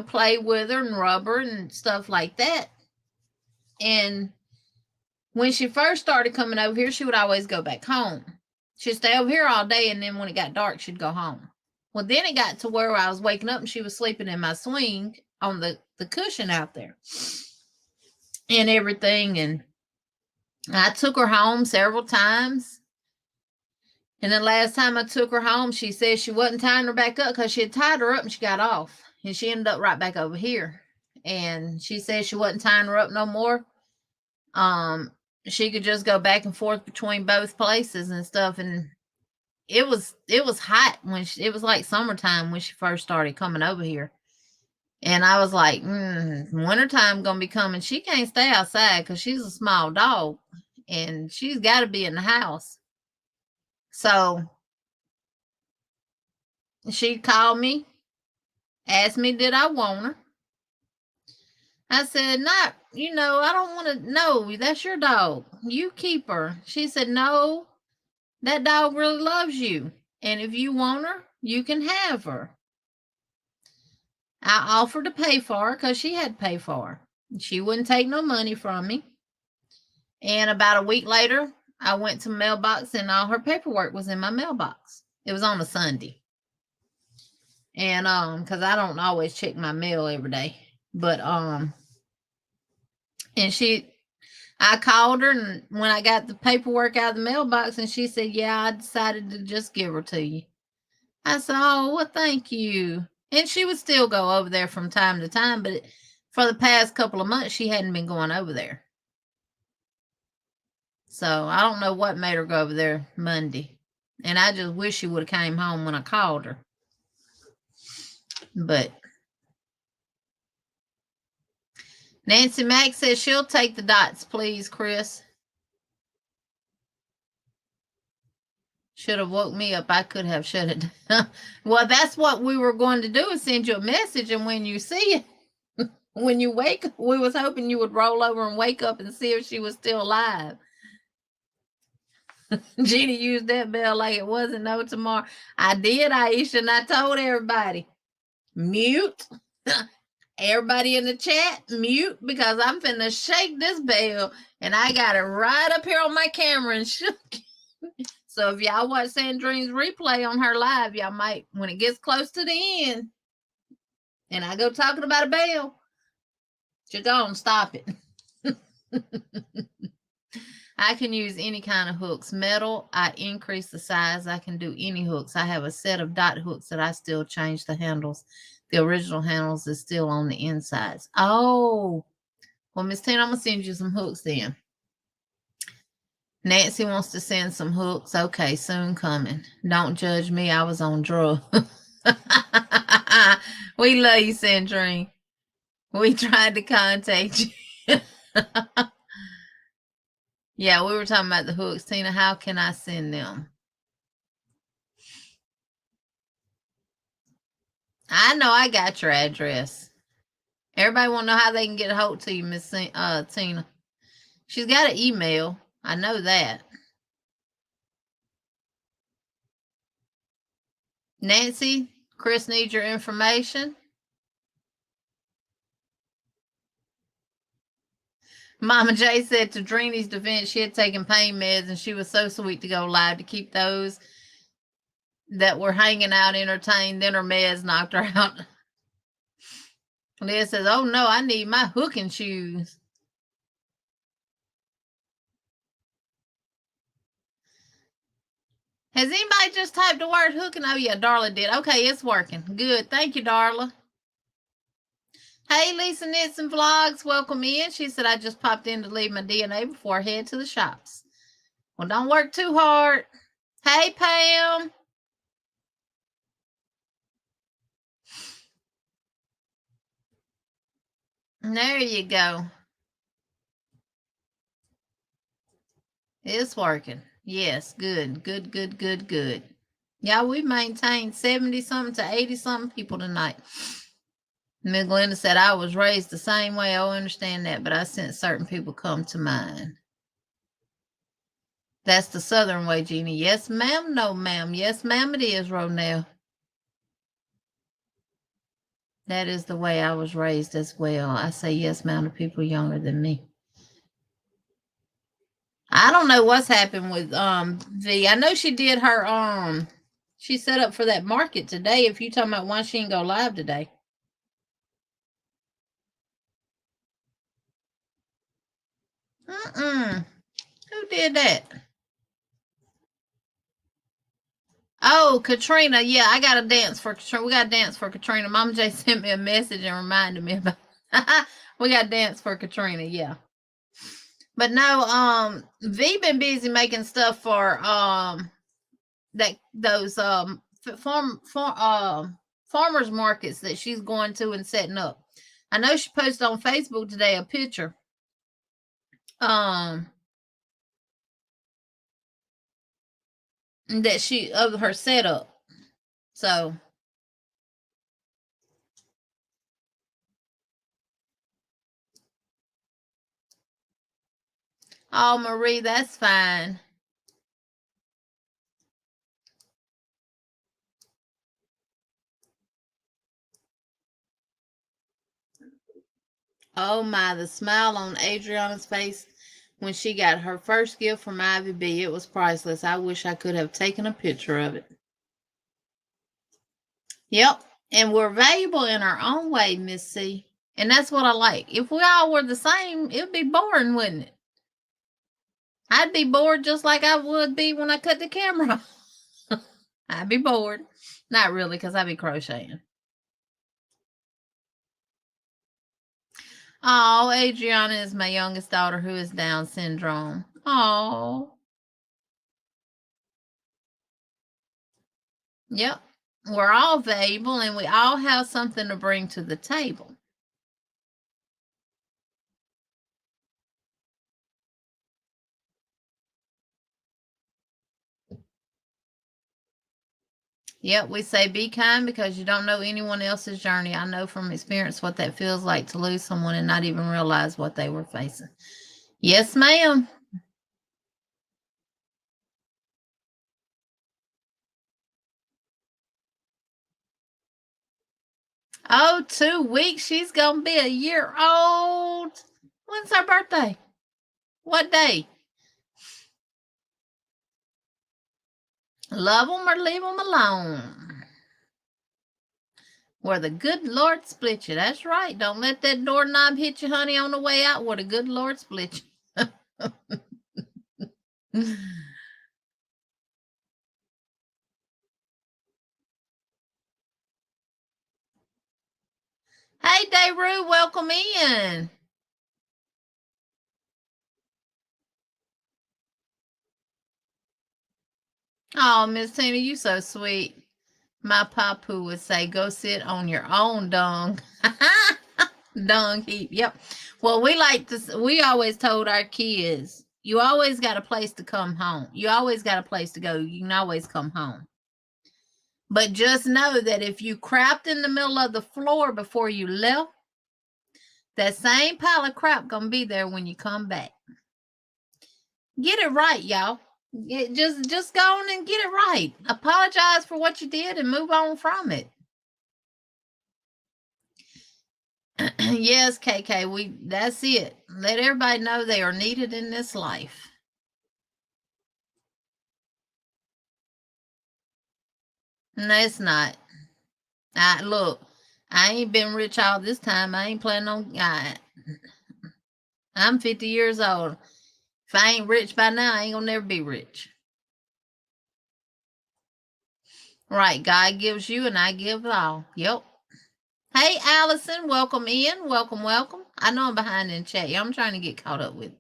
play with her and rub her and stuff like that. And when she first started coming over here, she would always go back home. She'd stay over here all day, and then when it got dark, she'd go home. Well, then it got to where I was waking up and she was sleeping in my swing on the cushion out there and everything. And I took her home several times. And the last time I took her home, she said she wasn't tying her back up because she had tied her up and she got off. And she ended up right back over here. And she said she wasn't tying her up no more. She could just go back and forth between both places and stuff. And it was hot when it was like summertime when she first started coming over here. And I was like, wintertime gonna be coming. She can't stay outside because she's a small dog and she's got to be in the house. So she called me, asked me, did I want her? I said, not, I don't want to. No, that's your dog. You keep her. She said, no, that dog really loves you. And if you want her, you can have her. I offered to pay for her because she had to pay for her. She wouldn't take no money from me. And about a week later, I went to mailbox and all her paperwork was in my mailbox. It was on a Sunday. And because I don't always check my mail every day. But and I called her, and when I got the paperwork out of the mailbox, and she said, yeah, I decided to just give her to you. I said, oh, well, thank you. And she would still go over there from time to time, but for the past couple of months, she hadn't been going over there. So I don't know what made her go over there Monday. And I just wish she would have came home when I called her. But Nancy Mack says she'll take the dots, please, Chris. Should have woke me up. I could have shut it down. Well, that's what we were going to do, is send you a message, and when you see it, when you wake up, we was hoping you would roll over and wake up and see if she was still alive. Jeannie used that bell like it wasn't no tomorrow. I did, Aisha, and I told everybody, mute. Everybody in the chat, mute, because I'm finna shake this bell, and I got it right up here on my camera and shook. So if y'all watch Sandrine's replay on her live, y'all might, when it gets close to the end, and I go talking about a bell, she'll go and stop it. I can use any kind of hooks. Metal, I increase the size. I can do any hooks. I have a set of dot hooks that I still change the handles. The original handles is still on the insides. Oh, well, Miss Tina, I'm going to send you some hooks then. Nancy wants to send some hooks. Okay, soon coming. Don't judge me. I was on drugs. We love you, Sandrine. We tried to contact you. Yeah, we were talking about the hooks. Tina, how can I send them? I know I got your address. Everybody want to know how they can get a hold to you, Miss Tina. She's got an email. I know that. Nancy, Chris needs your information. Mama J said to Dreenie's defense, she had taken pain meds and she was so sweet to go live to keep those that were hanging out entertained. Then her meds knocked her out. Leah says, oh no, I need my hooking shoes. Has anybody just typed the word hooking? Oh yeah, Darla did. Okay, it's working. Good. Thank you, Darla. Hey, Lisa Knits and Vlogs, welcome in. She said, I just popped in to leave my DNA before I head to the shops. Well, don't work too hard. Hey, Pam. There you go. It's working. Yes, good, good, good, good, good. Yeah, we maintained 70-something to 80-something people tonight. Miss Glenda said, I was raised the same way. I understand that, but I sense certain people come to mind. That's the Southern way, Jeannie. Yes, ma'am. No, ma'am. Yes, ma'am, it is, Ronell. That is the way I was raised as well. I say yes, ma'am, to people younger than me. I don't know what's happened with V. I know she did her she set up for that market today. If you talking about why she didn't go live today. Who did that? Oh, Katrina. Yeah, I got to dance for Katrina. We got to dance for Katrina. Mama J sent me a message and reminded me about we got to dance for Katrina. Yeah. But no, V been busy making stuff for those farmers markets that she's going to and setting up. I know she posted on Facebook today a picture that she of her setup. So oh, Marie, that's fine. Oh my, the smile on Adriana's face when she got her first gift from Ivy B. It was priceless. I wish I could have taken a picture of it. Yep. And we're valuable in our own way, Miss C. And that's what I like. If we all were the same, it'd be boring, wouldn't it? I'd be bored just like I would be when I cut the camera. I'd be bored. Not really, because I'd be crocheting. Oh, Adriana is my youngest daughter who is Down syndrome. Oh. Yep. We're all valuable and we all have something to bring to the table. Yep, we say be kind because you don't know anyone else's journey. I know from experience what that feels like to lose someone and not even realize what they were facing. Yes, ma'am. Oh, 2 weeks. She's going to be a year old. When's her birthday? What day? Love them or leave them alone. Where the good Lord split you. That's right. Don't let that doorknob hit you, honey, on the way out where the good Lord split you. Hey, Dayru, welcome in. Oh, Miss Tina, you so sweet. My papu would say, go sit on your own dung. Dung heap. Yep. Well, we always told our kids, you always got a place to come home. You always got a place to go. You can always come home. But just know that if you crapped in the middle of the floor before you left, that same pile of crap gonna be there when you come back. Get it right, y'all. Just go on and get it right. Apologize for what you did and move on from it. Yes, KK, that's it. Let everybody know they are needed in this life. No, it's not. Look, I ain't been rich all this time. I ain't planning on. I'm 50 years old. If I ain't rich by now, I ain't gonna never be rich. Right, God gives you and I give all. Yep. Hey, Allison, welcome in. Welcome, welcome. I know I'm behind in chat. I'm trying to get caught up with it.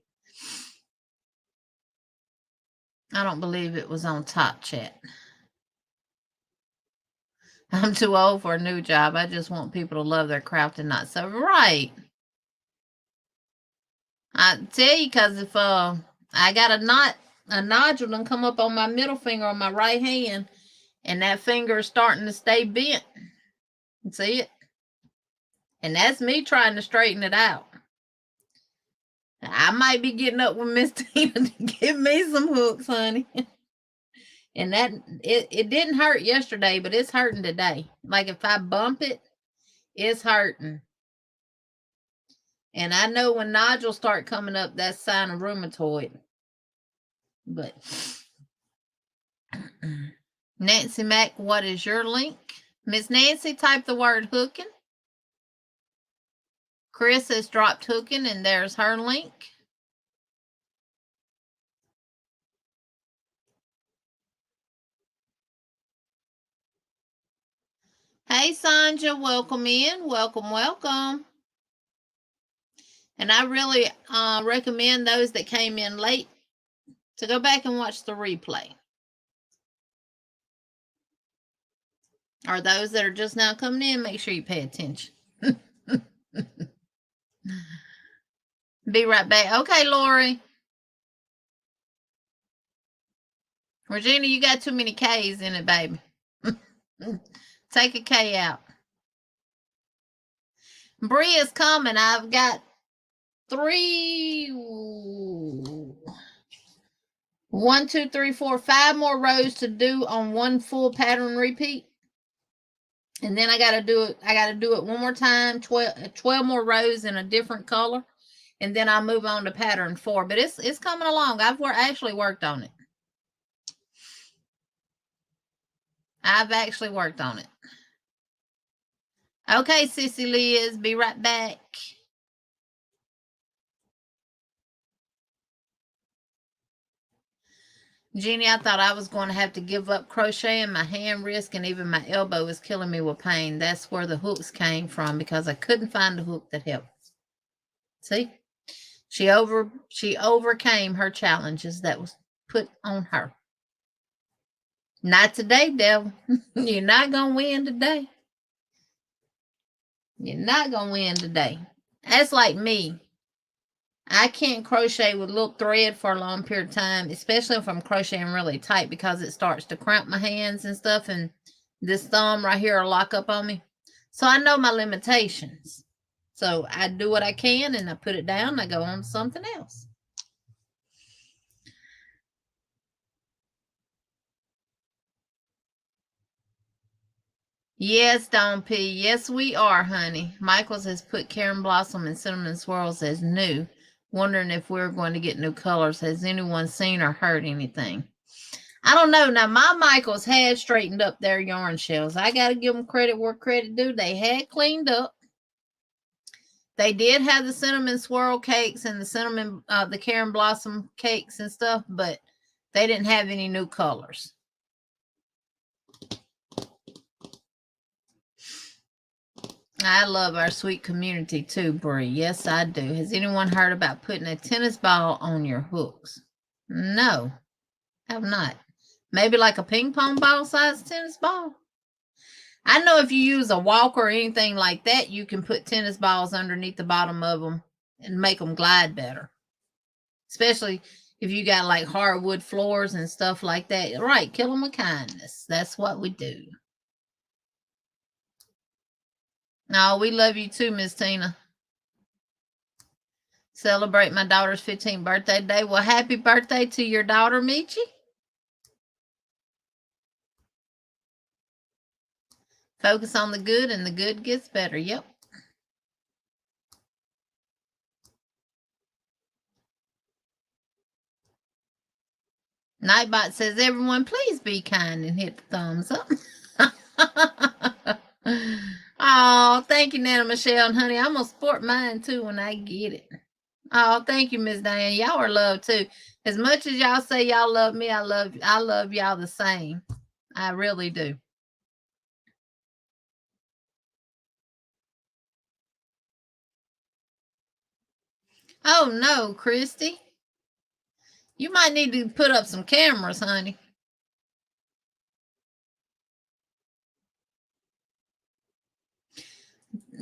I don't believe it was on top chat. I'm too old for a new job. I just want people to love their craft and not so right. I tell you, because if I got a nodule and come up on my middle finger on my right hand, and that finger is starting to stay bent. See it? And that's me trying to straighten it out. I might be getting up with Miss Tina to give me some hooks, honey. And that it didn't hurt yesterday, but it's hurting today. Like if I bump it, it's hurting. And I know when nodules start coming up, that's sign of rheumatoid. But Nancy Mack, what is your link? Miss Nancy, type the word hooking. Chris has dropped hooking, and there's her link. Hey, Sanja, welcome in. Welcome, welcome. And I really recommend those that came in late to go back and watch the replay. Or those that are just now coming in, make sure you pay attention. Be right back. Okay, Lori. Regina, you got too many K's in it, baby. Take a K out. Bree is coming. I've got 5 more rows to do on one full pattern repeat. And then I got to do it one more time, 12 more rows in a different color. And then I'll move on to pattern 4. But it's coming along. I've actually worked on it. Okay, Sissy Liz, be right back. Jeannie, I thought I was going to have to give up crocheting. My hand, wrist, and even my elbow was killing me with pain. That's where the hooks came from, because I couldn't find a hook that helped. See? She overcame her challenges that was put on her. Not today, devil. You're not going to win today. You're not going to win today. That's like me. I can't crochet with little thread for a long period of time, especially if I'm crocheting really tight, because it starts to cramp my hands and stuff, and this thumb right here will lock up on me. So I know my limitations. So I do what I can, and I put it down, and I go on to something else. Yes, Dawn P. Yes, we are, honey. Michaels has put Karen Blossom and Cinnamon Swirls as new, wondering if we're going to get new colors. Has anyone seen or heard anything? I don't know. Now, my Michaels had straightened up their yarn shells. I got to give them credit where credit due. They had cleaned up. They did have the cinnamon swirl cakes and the Karen Blossom cakes and stuff, but they didn't have any new colors. I love our sweet community too, Brie. Yes, I do. Has anyone heard about putting a tennis ball on your hooks? No, have not. Maybe like a ping pong ball size tennis ball. I know if you use a walker or anything like that, you can put tennis balls underneath the bottom of them and make them glide better. Especially if you got like hardwood floors and stuff like that. Right, kill them with kindness. That's what we do. No, we love you too, Miss Tina. Celebrate my daughter's 15th birthday today. Well, happy birthday to your daughter, Michi. Focus on the good, and the good gets better. Yep. Nightbot says, everyone, please be kind and hit the thumbs up. Oh, thank you, Nana Michelle. And honey, I'm going to sport mine too when I get it. Oh, thank you, Miss Diane. Y'all are loved too. As much as y'all say y'all love me, I love y'all the same. I really do. Oh no, Christy. You might need to put up some cameras, honey.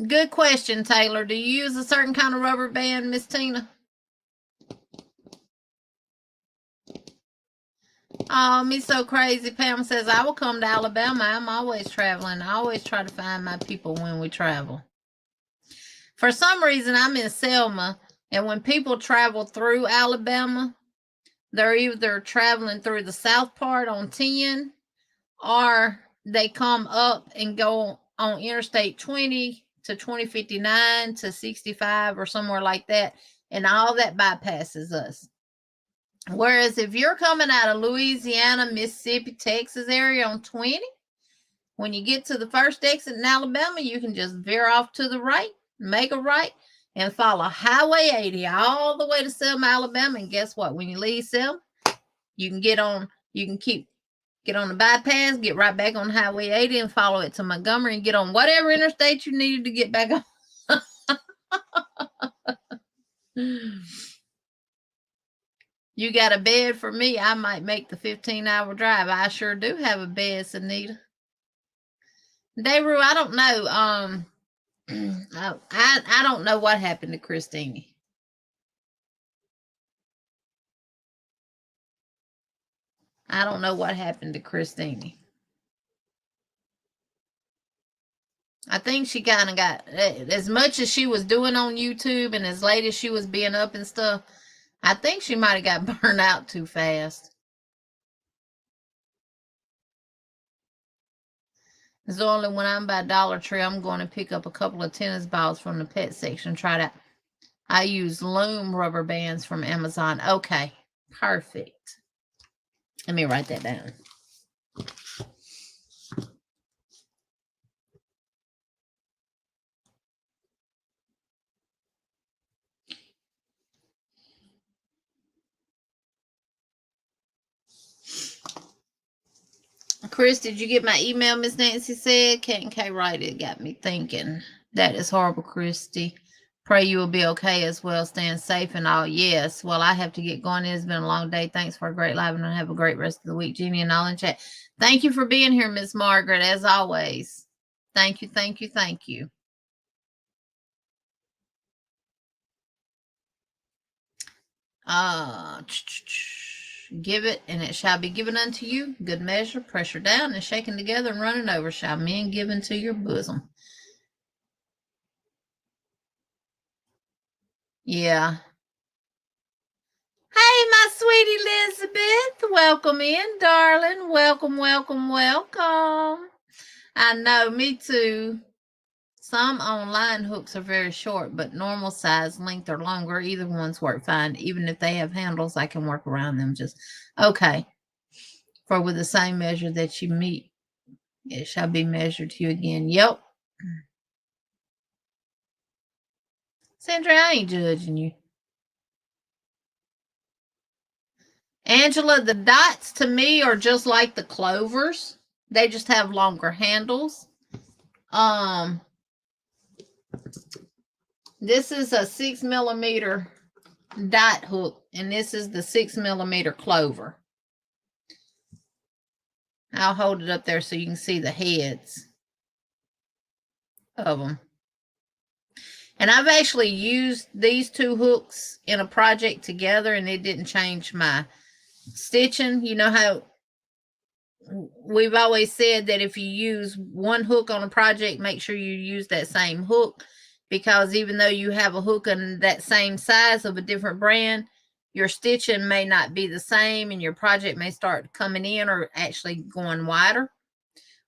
Good question, Taylor. Do you use a certain kind of rubber band, Miss Tina? Oh, me so crazy. Pam says, I will come to Alabama. I'm always traveling. I always try to find my people when we travel. For some reason, I'm in Selma, and when people travel through Alabama, they're either traveling through the south part on 10, or they come up and go on Interstate 20 to 2059 to 65 or somewhere like that, and all that bypasses us. Whereas if you're coming out of Louisiana, Mississippi, Texas area on 20, when you get to the first exit in Alabama, you can just veer off to the right, make a right, and follow Highway 80 all the way to Selma, Alabama. And guess what? When you leave Selma, you can get on the bypass, get right back on Highway 80 and follow it to Montgomery and get on whatever interstate you needed to get back on. You got a bed for me? I might make the 15-hour drive. I sure do have a bed, Sanita. Dayru, I don't know. I don't know what happened to Christine. I don't know what happened to Christine. I think she kind of got, as much as she was doing on YouTube and as late as she was being up and stuff, I think she might have got burned out too fast. So only when I'm by Dollar Tree, I'm going to pick up a couple of tennis balls from the pet section. Try that. I use loom rubber bands from Amazon. Okay, perfect. Let me write that down. Chris, did you get my email? Miss Nancy said. Kate and K write it. Got me thinking. That is horrible, Christy. Pray you will be okay as well. Staying safe and all. Yes. Well, I have to get going. It has been a long day. Thanks for a great live and have a great rest of the week. Jeannie and all in chat. Thank you for being here, Miss Margaret, as always. Thank you, thank you, thank you. Give it, and it shall be given unto you. Good measure, pressure down, and shaken together and running over shall men give into your bosom. Yeah. Hey, my sweet Elizabeth. Welcome in, darling. Welcome, welcome, welcome. I know, me too. Some online hooks are very short, but normal size, length, or longer, either ones work fine. Even if they have handles, I can work around them. Just okay. For with the same measure that you meet, it shall be measured to you again. Yep. Sandra, I ain't judging you. Angela, the dots to me are just like the clovers. They just have longer handles. This is a 6mm dot hook, and this is the 6mm clover. I'll hold it up there so you can see the heads of them. And I've actually used these two hooks in a project together, and it didn't change my stitching. You know how we've always said that if you use one hook on a project, make sure you use that same hook, because even though you have a hook in that same size of a different brand, your stitching may not be the same and your project may start coming in or actually going wider.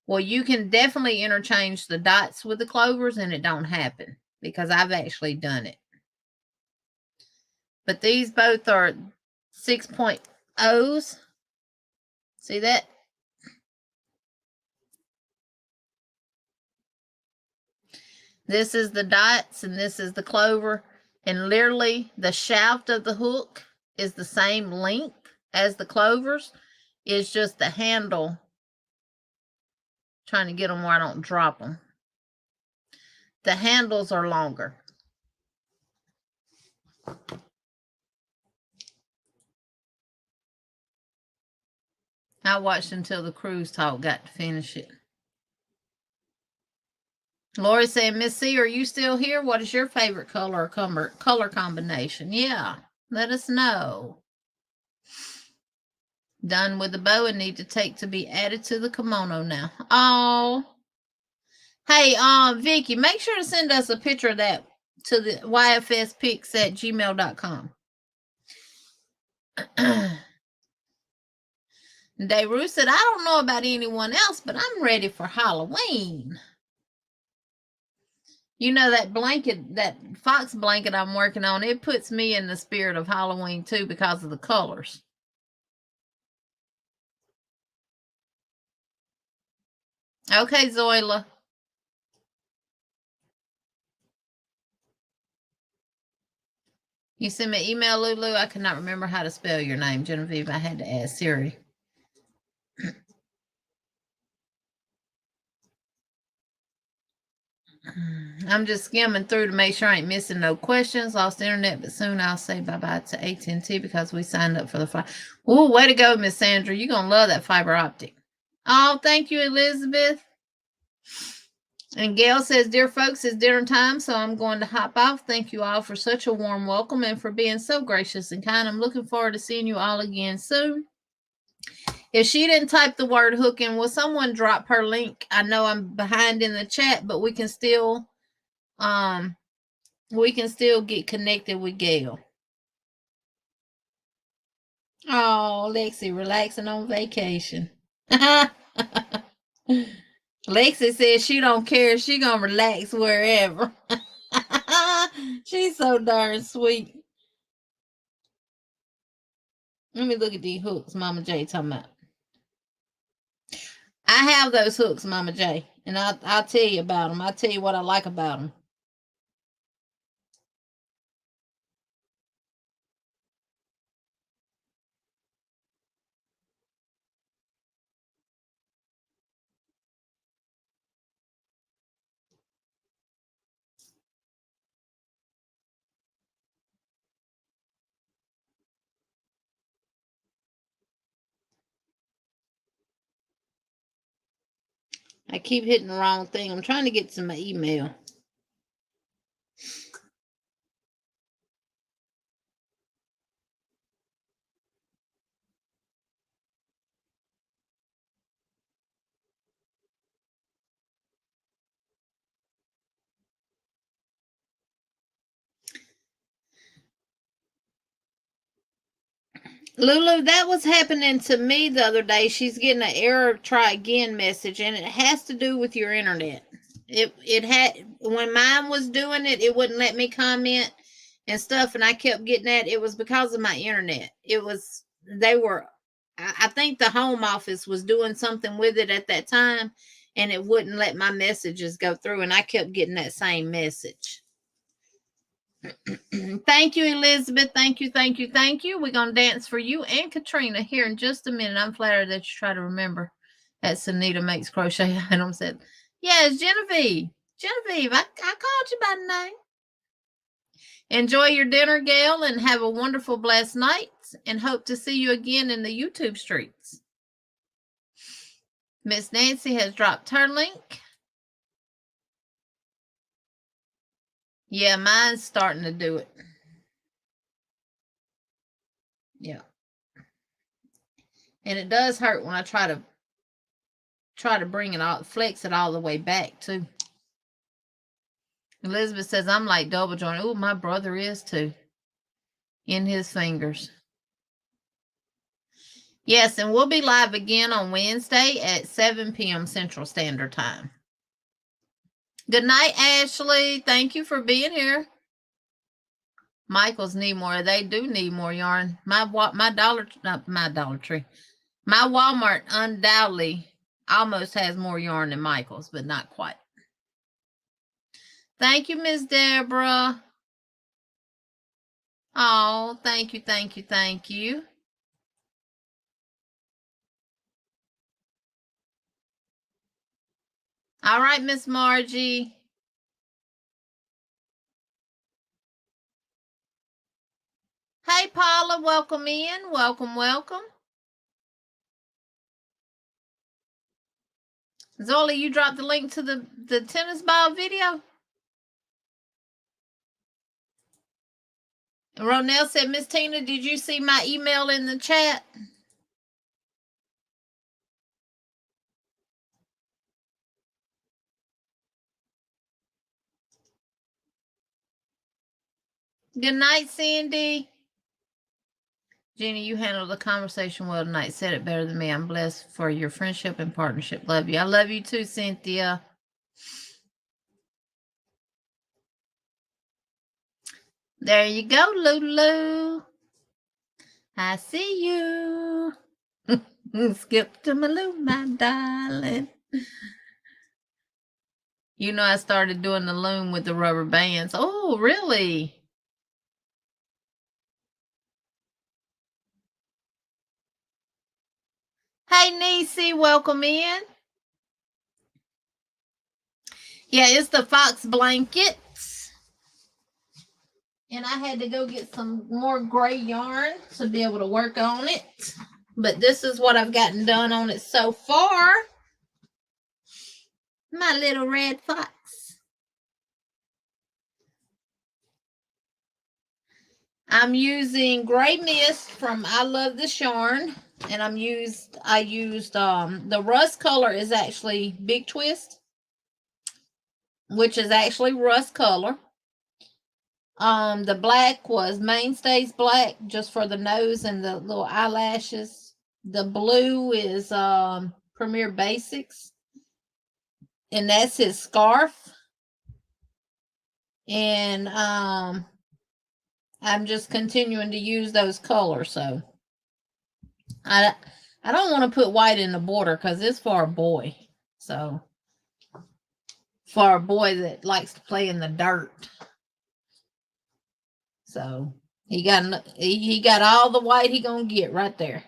Well, you can definitely interchange the dots with the clovers and it don't happen, because I've actually done it. But these both are 6.0s. See that? This is the dots and this is the clover. And literally the shaft of the hook is the same length as the clovers. It's just the handle. Trying to get them where I don't drop them. The handles are longer. I watched until the cruise talk got to finish it. Lori said, Miss C, are you still here? What is your favorite color or color combination? Yeah, let us know. Done with the bow and need to take to be added to the kimono now. Oh. Hey, Vicky, make sure to send us a picture of that to the yfspics@gmail.com. Dayru said, I don't know about anyone else, but I'm ready for Halloween. You know, that blanket, that fox blanket I'm working on, it puts me in the spirit of Halloween too because of the colors. Okay, Zoila. You sent me an email, Lulu. I cannot remember how to spell your name, Genevieve. I had to ask Siri. I'm just skimming through to make sure I ain't missing no questions. Lost internet, but soon I'll say bye-bye to AT&T because we signed up for the fiber. Oh, way to go, Miss Sandra. You're going to love that fiber optic. Oh, thank you, Elizabeth. And Gail says, dear folks, it's dinner time, so I'm going to hop off. Thank you all for such a warm welcome and for being so gracious and kind. I'm looking forward to seeing you all again soon. If she didn't type the word hook in, will someone drop her link? I know I'm behind in the chat, but we can still get connected with Gail. Oh, Lexi, relaxing on vacation. Lexi says she don't care. She gonna relax wherever. She's so darn sweet. Let me look at these hooks Mama J talking about. I have those hooks, Mama J, and I'll tell you about them. I'll tell you what I like about them. I keep hitting the wrong thing. I'm trying to get to my email. Lulu, that was happening to me the other day. She's getting an error try again message, and it has to do with your internet. It had, when mine was doing it, it wouldn't let me comment and stuff, and I kept getting that. It was because of my internet. I think the home office was doing something with it at that time, and it wouldn't let my messages go through, and I kept getting that same message. Thank you, Elizabeth. Thank you, thank you, thank you. We're going to dance for you and Katrina here in just a minute. I'm flattered that you try to remember that Sunita makes crochet items. Yes, Genevieve. Genevieve, I called you by name. Enjoy your dinner, Gail, and have a wonderful, blessed night, and hope to see you again in the YouTube streets. Miss Nancy has dropped her link. Yeah, mine's starting to do it. Yeah. And it does hurt when I try to bring it all, flex it all the way back too. Elizabeth says I'm like double jointed. Oh, my brother is too. In his fingers. Yes, and we'll be live again on Wednesday at 7 p.m. Central Standard Time. Good night, Ashley. Thank you for being here. Michaels need more. They do need more yarn. My Dollar Tree. My Walmart undoubtedly almost has more yarn than Michaels, but not quite. Thank you, Miss Deborah. Oh, thank you, thank you, thank you. All right, Miss Margie. Hey, Paula, welcome in. Welcome, welcome. Zola, you dropped the link to the tennis ball video? Ronell said, Miss Tina, did you see my email in the chat? Good night, Cindy. Jenny, you handled the conversation well tonight. Said it better than me. I'm blessed for your friendship and partnership. Love you. I love you too, Cynthia. There you go, Lulu. I see you. Skip to my Lou, my darling. You know, I started doing the loom with the rubber bands. Oh, really? Hey, Niecy, welcome in. Yeah, it's the fox blankets. And I had to go get some more gray yarn to be able to work on it. But this is what I've gotten done on it so far. My little red fox. I'm using Gray Mist from I Love This Yarn, and I used the rust color is actually Big Twist, which is actually rust color. The black was Mainstays Black, just for the nose and the little eyelashes. The blue is Premier Basics, and that's his scarf. And I'm just continuing to use those colors. So I don't want to put white in the border because it's for a boy. So for a boy that likes to play in the dirt. So he got all the white he gonna get right there.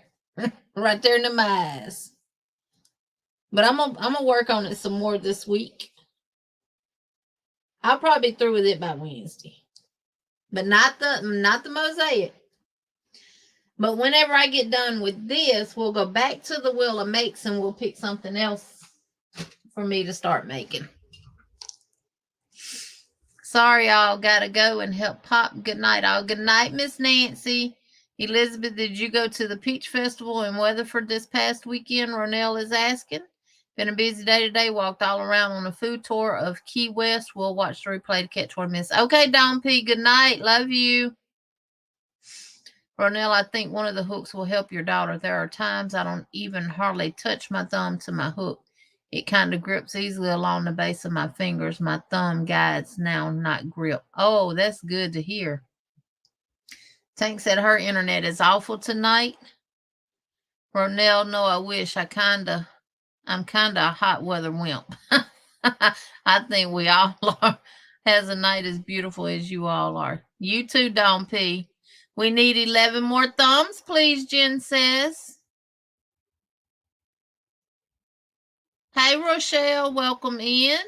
Right there in the eyes. But I'm gonna work on it some more this week. I'll probably be through with it by Wednesday. But not the mosaic. But whenever I get done with this, we'll go back to the Wheel of Makes and we'll pick something else for me to start making. Sorry, all gotta go and help Pop. Good night, all. Good night, Miss Nancy. Elizabeth, did you go to the Peach Festival in Weatherford this past weekend? Ronell is asking. Been a busy day today. Walked all around on a food tour of Key West. We'll watch the replay to catch what I missed. Okay, Don P. Good night. Love you. Ronell, I think one of the hooks will help your daughter. There are times I don't even hardly touch my thumb to my hook. It kind of grips easily along the base of my fingers. My thumb guides now, not grip. Oh, that's good to hear. Tank said her internet is awful tonight. Ronell, no, I wish. I'm kind of a hot weather wimp. I think we all are. Has a night as beautiful as you all are. You too, Don P. We need 11 more thumbs, please, Jen says. Hey, Rochelle, welcome in.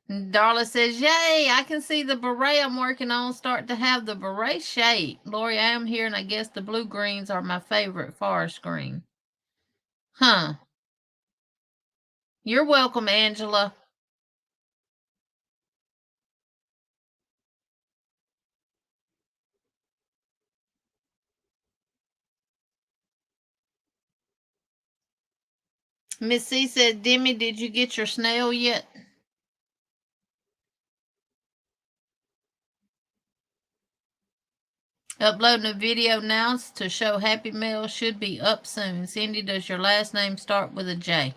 Darla says, yay, I can see the beret I'm working on start to have the beret shape. Lori, I am here, and I guess the blue greens are my favorite forest green. Huh. You're welcome, Angela. Miss C said, Demi, did you get your snail yet? Uploading a video now to show Happy Mail should be up soon. Cindy, does your last name start with a J?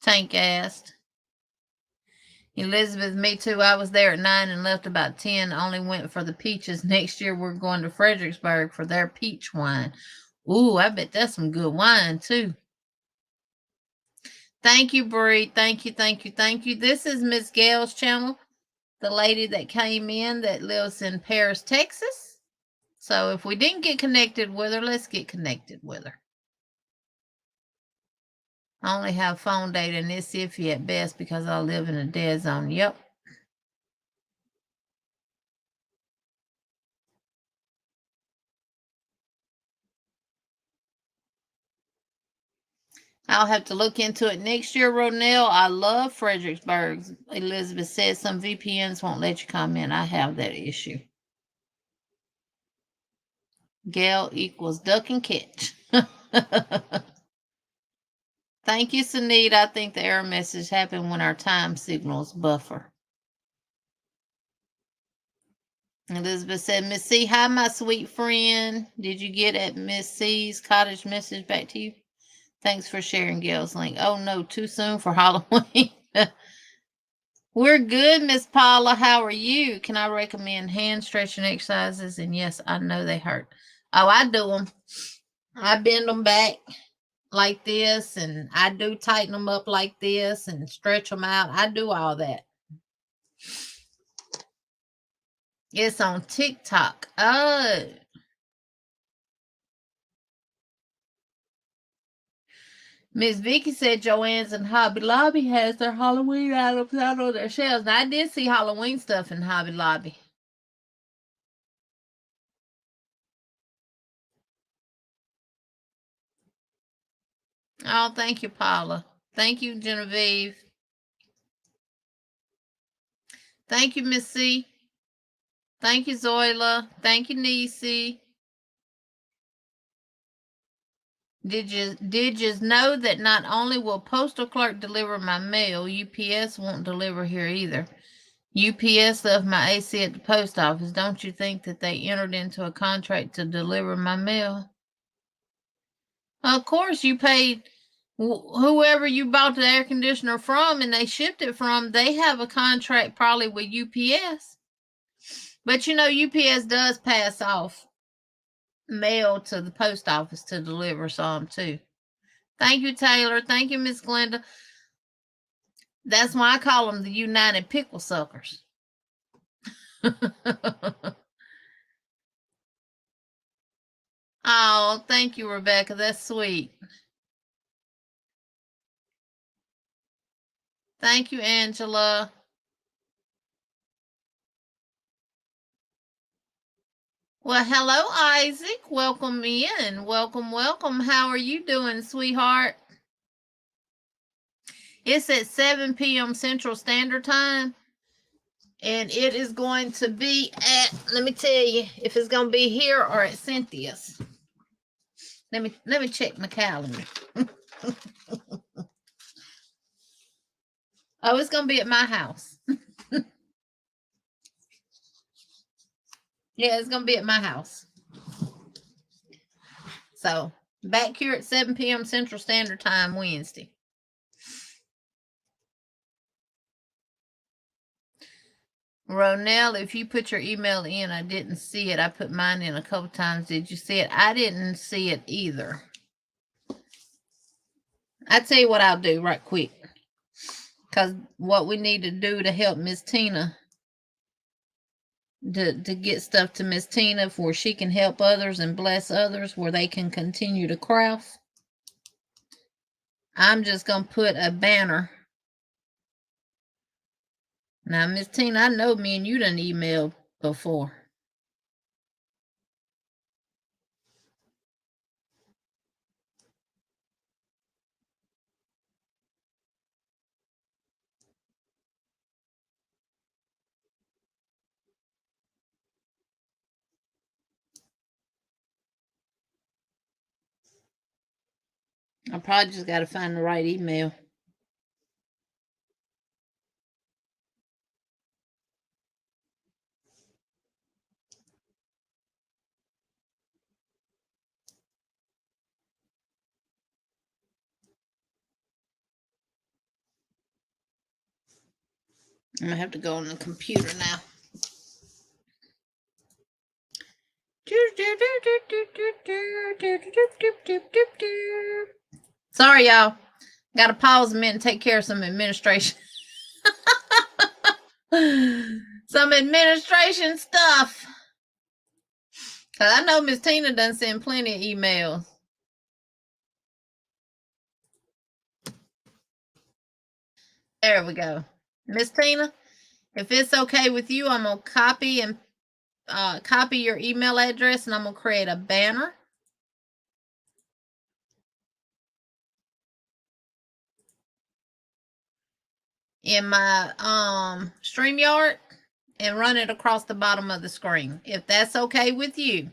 Tank asked. Elizabeth, me too. I was there at 9 and left about 10. Only went for the peaches. Next year we're going to Fredericksburg for their peach wine. Ooh, I bet that's some good wine too. Thank you, Bree. Thank you, thank you, thank you. This is Miss Gail's channel, the lady that came in that lives in Paris, Texas. So if we didn't get connected with her, let's get connected with her. I only have phone data and it's iffy at best because I live in a dead zone. Yep. I'll have to look into it next year, Ronell. I love Fredericksburg. Elizabeth says some VPNs won't let you come in. I have that issue. Gail equals duck and catch. Thank you, Sunita. I think the error message happened when our time signals buffer. Elizabeth said, Miss C, hi, my sweet friend. Did you get at Miss C's cottage message back to you? Thanks for sharing Gail's link. Oh, no, too soon for Halloween. We're good, Miss Paula. How are you? Can I recommend hand stretching exercises? And yes, I know they hurt. Oh, I do them. I bend them back like this, and I do tighten them up like this and stretch them out. I do all that. It's on TikTok. Oh. Miss Vicky said Joann's and Hobby Lobby has their Halloween items out on their shelves. Now, I did see Halloween stuff in Hobby Lobby. Oh, thank you, Paula. Thank you, Genevieve. Thank you, Miss C. Thank you, Zoila. Thank you, Nisi. Did you know that not only will postal clerk deliver my mail, UPS won't deliver here either. UPS left my AC at the post office. Don't you think that they entered into a contract to deliver my mail? Of course, you paid whoever you bought the air conditioner from and they shipped it from. They have a contract probably with UPS. But you know, UPS does pass off mail to the post office to deliver some too. Thank you, Taylor. Thank you, Miss Glenda. That's why I call them the United Pickle Suckers. Oh, thank you, Rebecca. That's sweet. Thank you, Angela. Well, hello, Isaac. Welcome in. Welcome, welcome. How are you doing, sweetheart? It's at 7 p.m. Central Standard Time. And it is going to be at, let me tell you, if it's going to be here or at Cynthia's. Let me check my calendar. Oh, it's going to be at my house. Yeah, it's going to be at my house. So, back here at 7 p.m. Central Standard Time Wednesday. Ronell, if you put your email in, I didn't see it. I put mine in a couple times. Did you see it? I didn't see it either. I'll tell you what I'll do right quick. Because what we need to do to help Miss Tina, to get stuff to Miss Tina where she can help others and bless others where they can continue to craft. I'm just going to put a banner. Now, Miss Tina, I know me and you done emailed before. I probably just got to find the right email. I'm going to have to go on the computer now. Sorry, y'all. Got to pause a minute and take care of some administration. Some administration stuff. Because I know Miss Tina done send plenty of emails. There we go. Miss Tina, if it's okay with you, I'm going to copy your email address and I'm going to create a banner. In my StreamYard and run it across the bottom of the screen, if that's okay with you.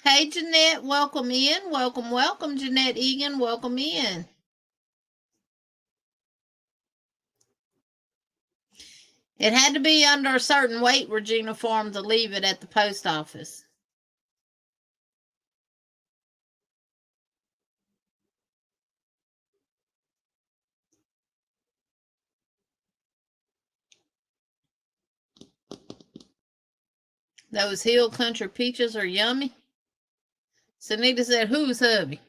Hey, Jeanette, welcome in. Welcome, welcome, Jeanette Egan. Welcome in. It had to be under a certain weight, Regina Farm, to leave it at the post office. Those Hill Country peaches are yummy. Sunita said, who's hubby?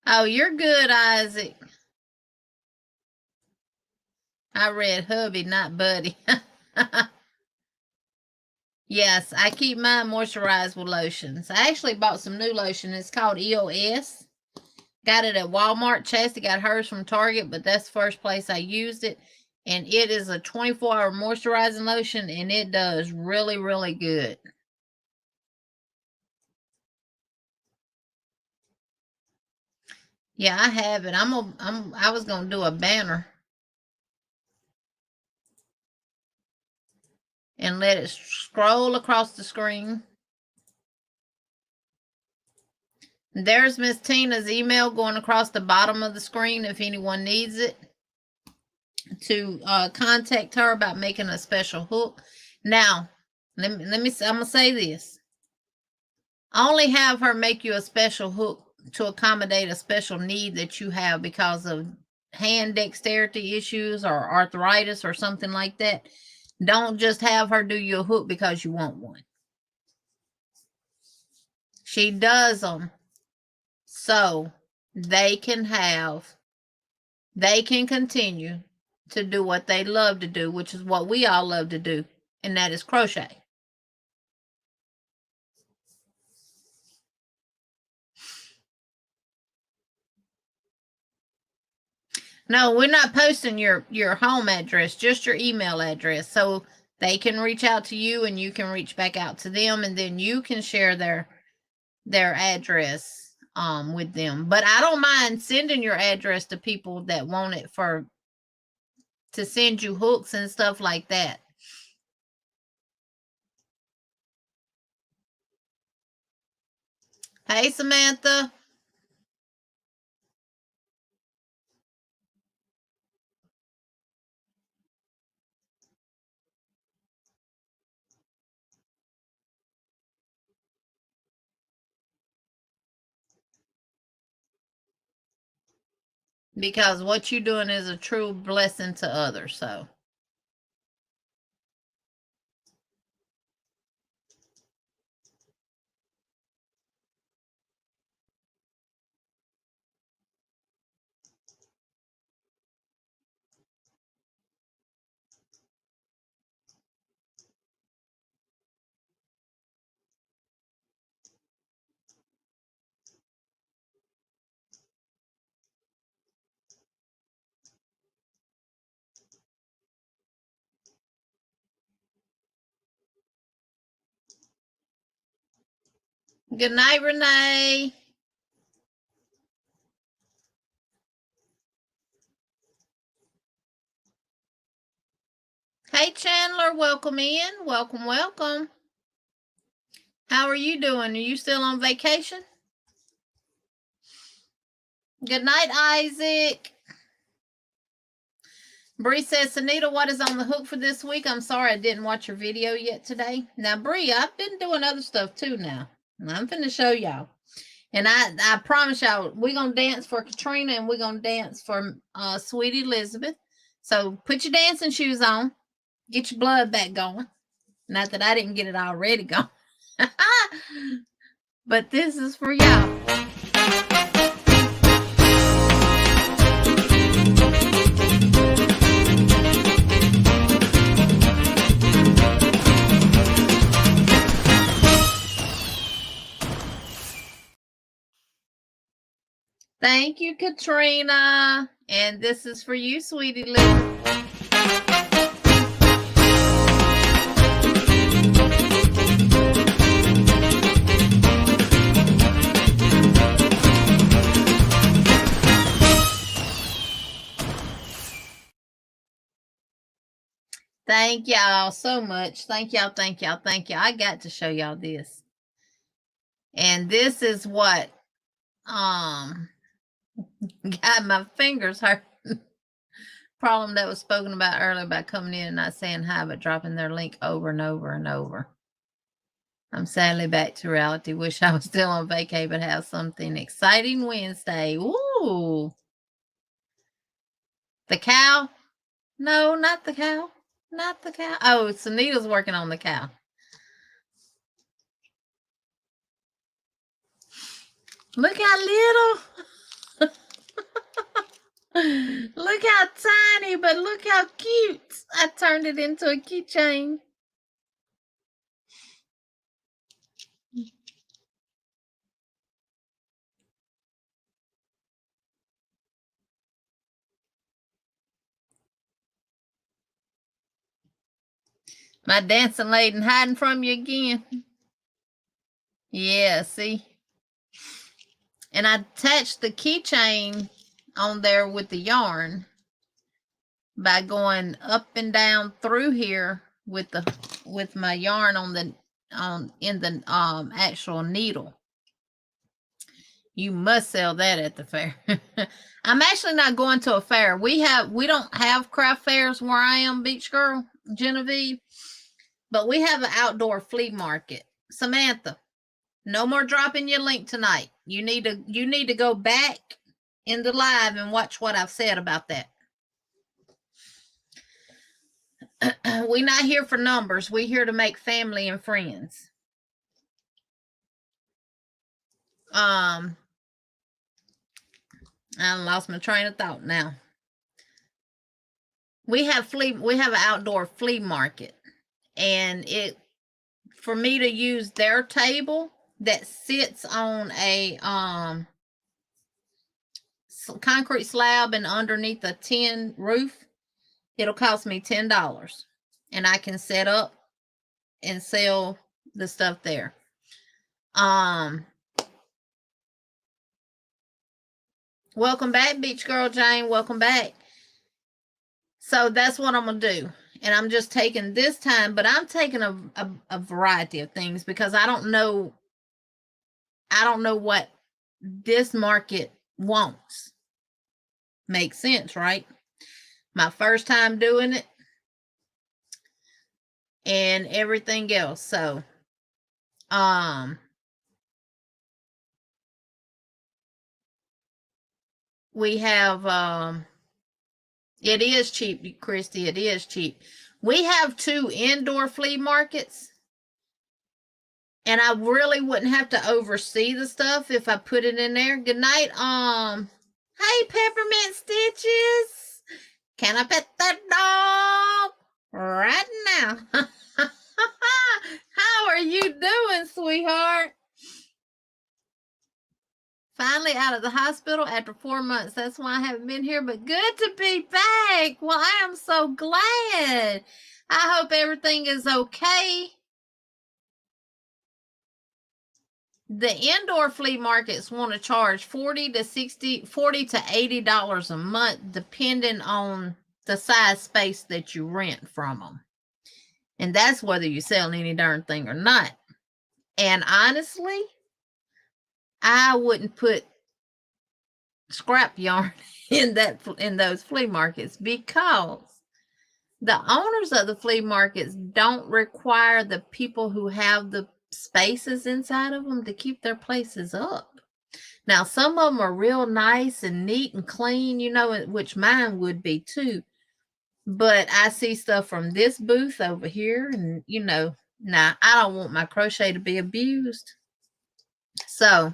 Oh, you're good, Isaac. I read hubby, not buddy. Yes, I keep mine moisturized with lotions. I actually bought some new lotion. It's called EOS. Got it at Walmart. Chastity got hers from Target, but that's the first place I used it. And it is a 24-hour moisturizing lotion, and it does really, really good. Yeah, I have it. I was gonna do a banner and let it scroll across the screen. There's Miss Tina's email going across the bottom of the screen if anyone needs it, to contact her about making a special hook. Now, let me I'm gonna say this. Only have her make you a special hook to accommodate a special need that you have because of hand dexterity issues or arthritis or something like that. Don't just have her do you a hook because you want one. She does them so they can continue to do what they love to do, which is what we all love to do, and that is crochet. No, we're not posting your home address, just your email address, so they can reach out to you and you can reach back out to them, and then you can share their address with them. But I don't mind sending your address to people that want it to send you hooks and stuff like that. Hey, Samantha. Because what you're doing is a true blessing to others, so. Good night, Renee. Hey, Chandler, welcome in. Welcome, welcome. How are you doing? Are you still on vacation? Good night, Isaac. Bree says, Sunita, what is on the hook for this week? I'm sorry I didn't watch your video yet today. Now, Bree, I've been doing other stuff too now. I'm finna show y'all. And I promise y'all, we're going to dance for Katrina and we're going to dance for Sweet Elizabeth. So put your dancing shoes on. Get your blood back going. Not that I didn't get it already going. But this is for y'all. Thank you, Katrina. And this is for you, sweetie Liz. Thank y'all so much. Thank y'all, thank y'all, thank y'all. I got to show y'all this. And this is what got my fingers hurt. Problem that was spoken about earlier about coming in and not saying hi, but dropping their link over and over and over. I'm sadly back to reality. Wish I was still on vacay, but have something exciting Wednesday. Ooh. The cow? No, not the cow. Not the cow. Oh, Sunita's working on the cow. Look how little. Look how tiny, but look how cute. I turned it into a keychain. My dancing lady hiding from you again. Yeah, see? And I attached the keychain on there with the yarn by going up and down through here with my yarn in the actual needle. You must sell that at the fair. I'm actually not going to a fair. We don't have craft fairs where I am, Beach Girl, Genevieve, but we have an outdoor flea market. Samantha, no more dropping your link tonight. You need to go back in the live and watch what I've said about that. We're not here for numbers. We're here to make family and friends. I lost my train of thought now. We have an outdoor flea market, and for me to use their table that sits on a concrete slab and underneath a tin roof, it'll cost me $10, and I can set up and sell the stuff there. Welcome back, Beach Girl Jane. Welcome back. So that's what I'm gonna do, and I'm just taking this time, but I'm taking a variety of things because I don't know what this market wants. Makes sense, right? My first time doing it and everything else. So we have it is cheap, Christy. It is cheap. We have 2 indoor flea markets, and I really wouldn't have to oversee the stuff if I put it in there. Good night. Hey, Peppermint Stitches. Can I pet that dog right now? How are you doing, sweetheart? Finally out of the hospital after 4 months. That's why I haven't been here, but good to be back. Well, I am so glad. I hope everything is okay. The indoor flea markets want to charge $40 to $80 a month, depending on the size space that you rent from them. And that's whether you sell any darn thing or not. And honestly, I wouldn't put scrap yarn in those flea markets because the owners of the flea markets don't require the people who have the spaces inside of them to keep their places up. Now, some of them are real nice and neat and clean, which mine would be too. But I see stuff from this booth over here, and I don't want my crochet to be abused. So,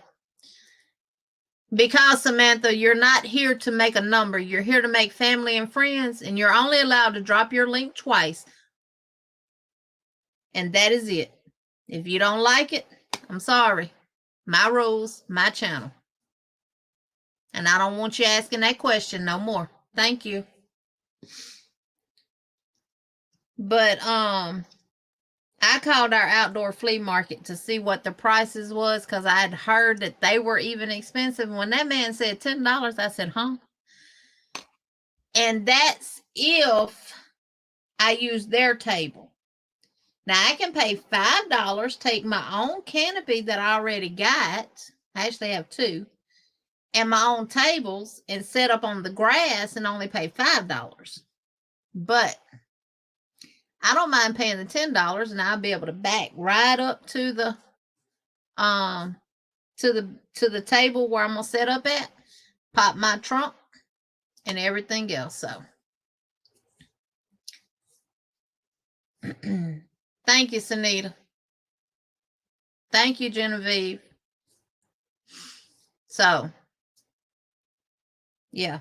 because Samantha, you're not here to make a number. You're here to make family and friends, and you're only allowed to drop your link twice. And that is it. If you don't like it, I'm sorry. My rules, my channel. And I don't want you asking that question no more. Thank you. But I called our outdoor flea market to see what the prices was because I had heard that they were even expensive. When that man said $10, I said, huh? And that's if I use their table. Now I can pay $5, take my own canopy that I already got. I actually have 2. And my own tables and set up on the grass and only pay $5. But I don't mind paying the $10, and I'll be able to back right up to the table where I'm gonna set up at, pop my trunk and everything else. So thank you, Sunita. Thank you, Genevieve. So yeah.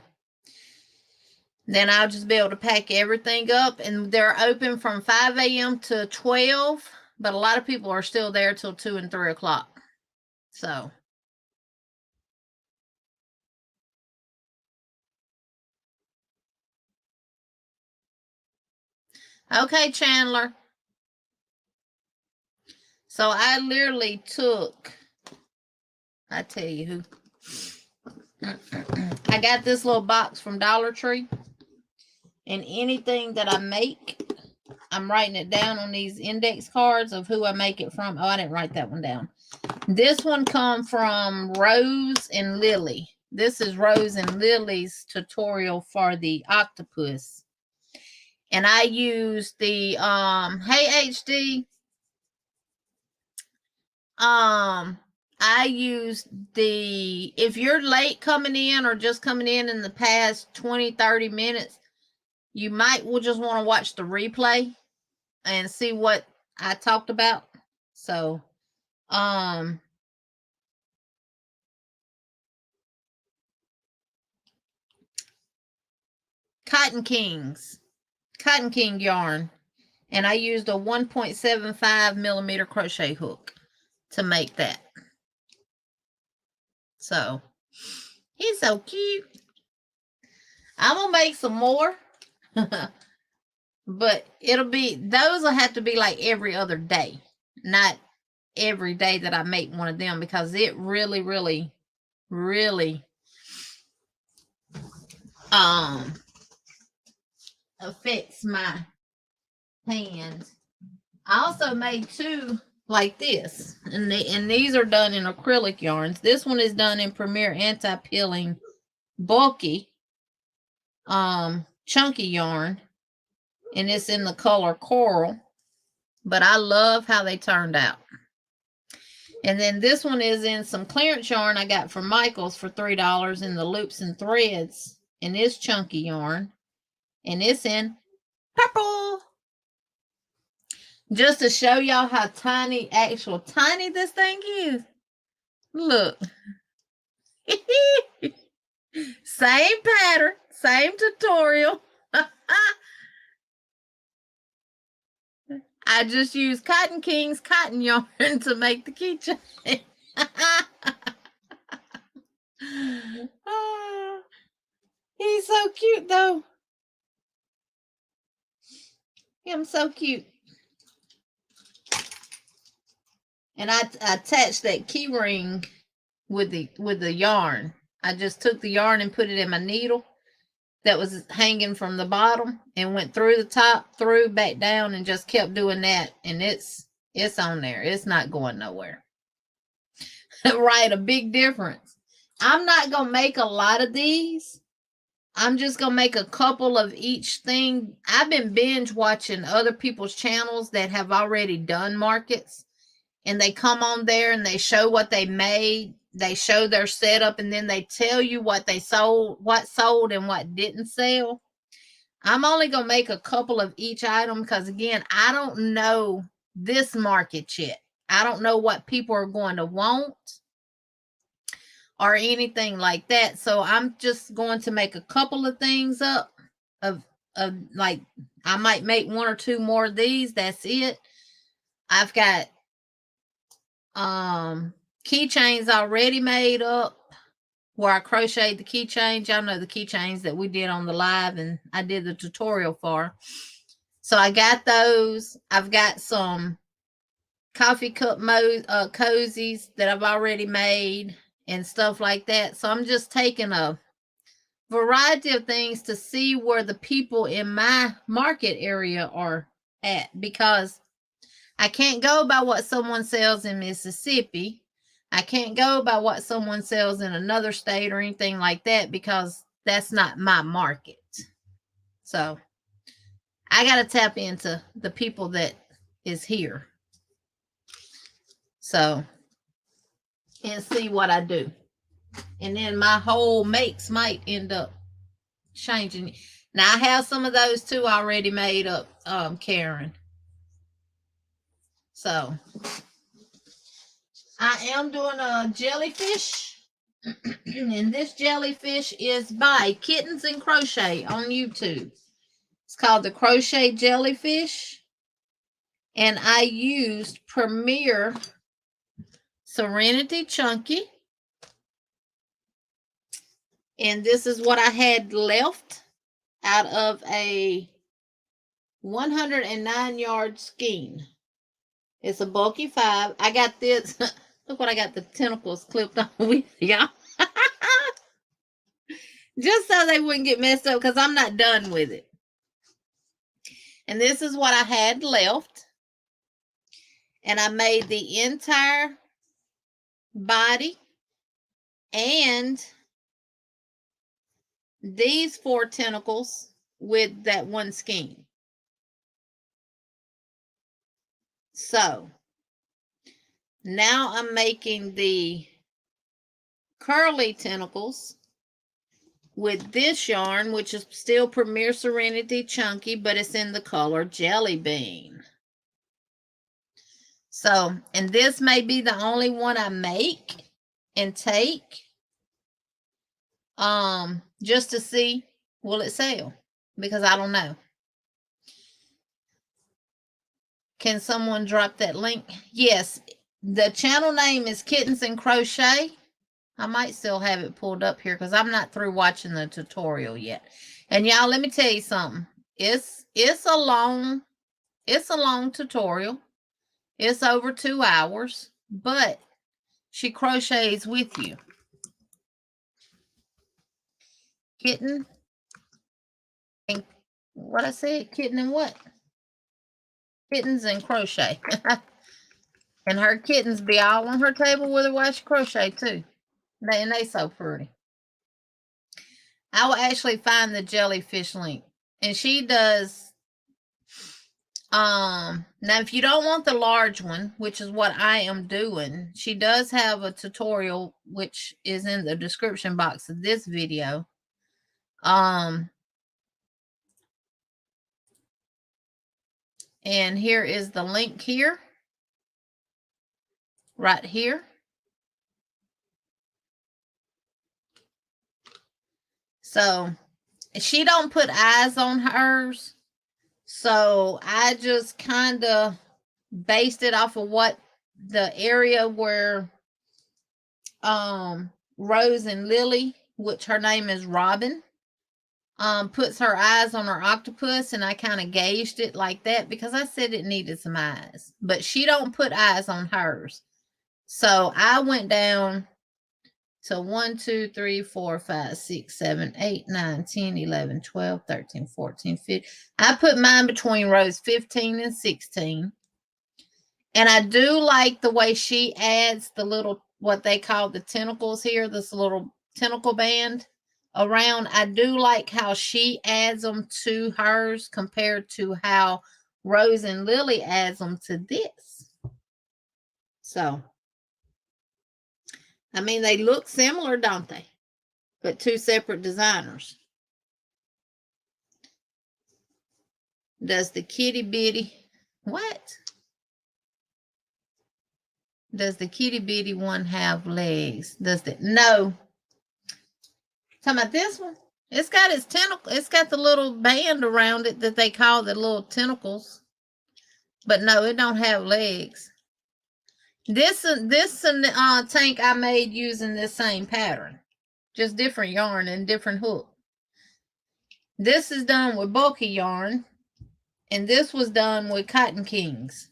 Then I'll just be able to pack everything up, and they're open from 5 a.m. to 12, but a lot of people are still there till 2 and 3 o'clock. So okay, Chandler. So I literally took, I tell you who, I got this little box from Dollar Tree, and anything that I make, I'm writing it down on these index cards of who I make it from. Oh, I didn't write that one down. This one come from Rose and Lily. This is Rose and Lily's tutorial for the octopus. And I used the, hey HD, I used the, if you're late coming in or just coming in the past 20-30 minutes, you might will just want to watch the replay and see what I talked about. So cotton king yarn, and I used a 1.75 millimeter crochet hook to make that. So he's so cute. I'm gonna make some more. But those will have to be like every other day, not every day that I make one of them, because it really, really, really affects my hands. I also made two like this, and these are done in acrylic yarns. This one is done in Premier Anti-Peeling Bulky chunky yarn, and it's in the color coral, but I love how they turned out. And then this one is in some clearance yarn I got from Michael's for $3 in the loops and threads, and it's chunky yarn, and it's in purple. Just to show y'all how tiny this thing is. Look. Same pattern, same tutorial. I just used Cotton King's cotton yarn to make the keychain. He's so cute, though. I'm so cute. And I attached that key ring with the yarn. I just took the yarn and put it in my needle that was hanging from the bottom and went through the top, through, back down, and just kept doing that. And it's on there. It's not going nowhere. Right, a big difference. I'm not going to make a lot of these. I'm just going to make a couple of each thing. I've been binge watching other people's channels that have already done markets, and they come on there and they show what they made. They show their setup, and then they tell you what they sold, what sold and what didn't sell. I'm only going to make a couple of each item because, again, I don't know this market yet. I don't know what people are going to want or anything like that. So I'm just going to make a couple of things up of like, I might make one or two more of these. That's it. I've got keychains already made up where I crocheted the keychains. Y'all know the keychains that we did on the live and I did the tutorial for. So I got those. I've got some coffee cup cozies that I've already made and stuff like that. So I'm just taking a variety of things to see where the people in my market area are at, because I can't go by what someone sells in Mississippi. I can't go by what someone sells in another state or anything like that, because that's not my market. So I got to tap into the people that is here. So, and see what I do. And then my whole makes might end up changing. Now I have some of those too already made up, Karen. So I am doing a jellyfish. And this jellyfish is by Kittens and Crochet on YouTube. It's called the Crochet Jellyfish. And I used Premier Serenity Chunky. And this is what I had left out of a 109 yard skein. It's a bulky 5. I got this. Look what I got the tentacles clipped on with, y'all. Just so they wouldn't get messed up because I'm not done with it. And this is what I had left. And I made the entire body and these 4 tentacles with that one skein. So now I'm making the curly tentacles with this yarn, which is still Premier Serenity Chunky, but it's in the color Jelly Bean. So, and this may be the only one I make and take, just to see, will it sell? Because I don't know. Can someone drop that link? Yes, the channel name is Kittens and Crochet. I might still have it pulled up here because I'm not through watching the tutorial yet. And y'all, let me tell you something. It's a long tutorial. It's over 2 hours, but she crochets with you. Kitten and what I said, kitten and what? Kittens and crochet. And her kittens be all on her table with her while she crochet too. And they so pretty. I will actually find the jellyfish link. And she does, now if you don't want the large one, which is what I am doing, she does have a tutorial, which is in the description box of this video. And here is the link here. Right here. So she don't put eyes on hers. So I just kind of based it off of what the area where Rose and Lily, which her name is Robin, puts her eyes on her octopus, and I kind of gauged it like that because I said it needed some eyes. But she don't put eyes on hers. So I went down to 1, 2, 3, 4, 5, 6, 7, 8, 9, 10, 11, 12, 13, 14, 15. I put mine between rows 15 and 16. And I do like the way she adds the little, what they call the tentacles here, this little tentacle band around. I do like how she adds them to hers compared to how Rose and Lily adds them to this. So, I mean, they look similar, don't they? But 2 separate designers. Does the kitty bitty, what? Does the kitty bitty one have legs? Does the, no. Talking about this one? It's got its tentacle. It's got the little band around it that they call the little tentacles. But no, it don't have legs. This tank I made using this same pattern. Just different yarn and different hook. This is done with bulky yarn. And this was done with Cotton Kings,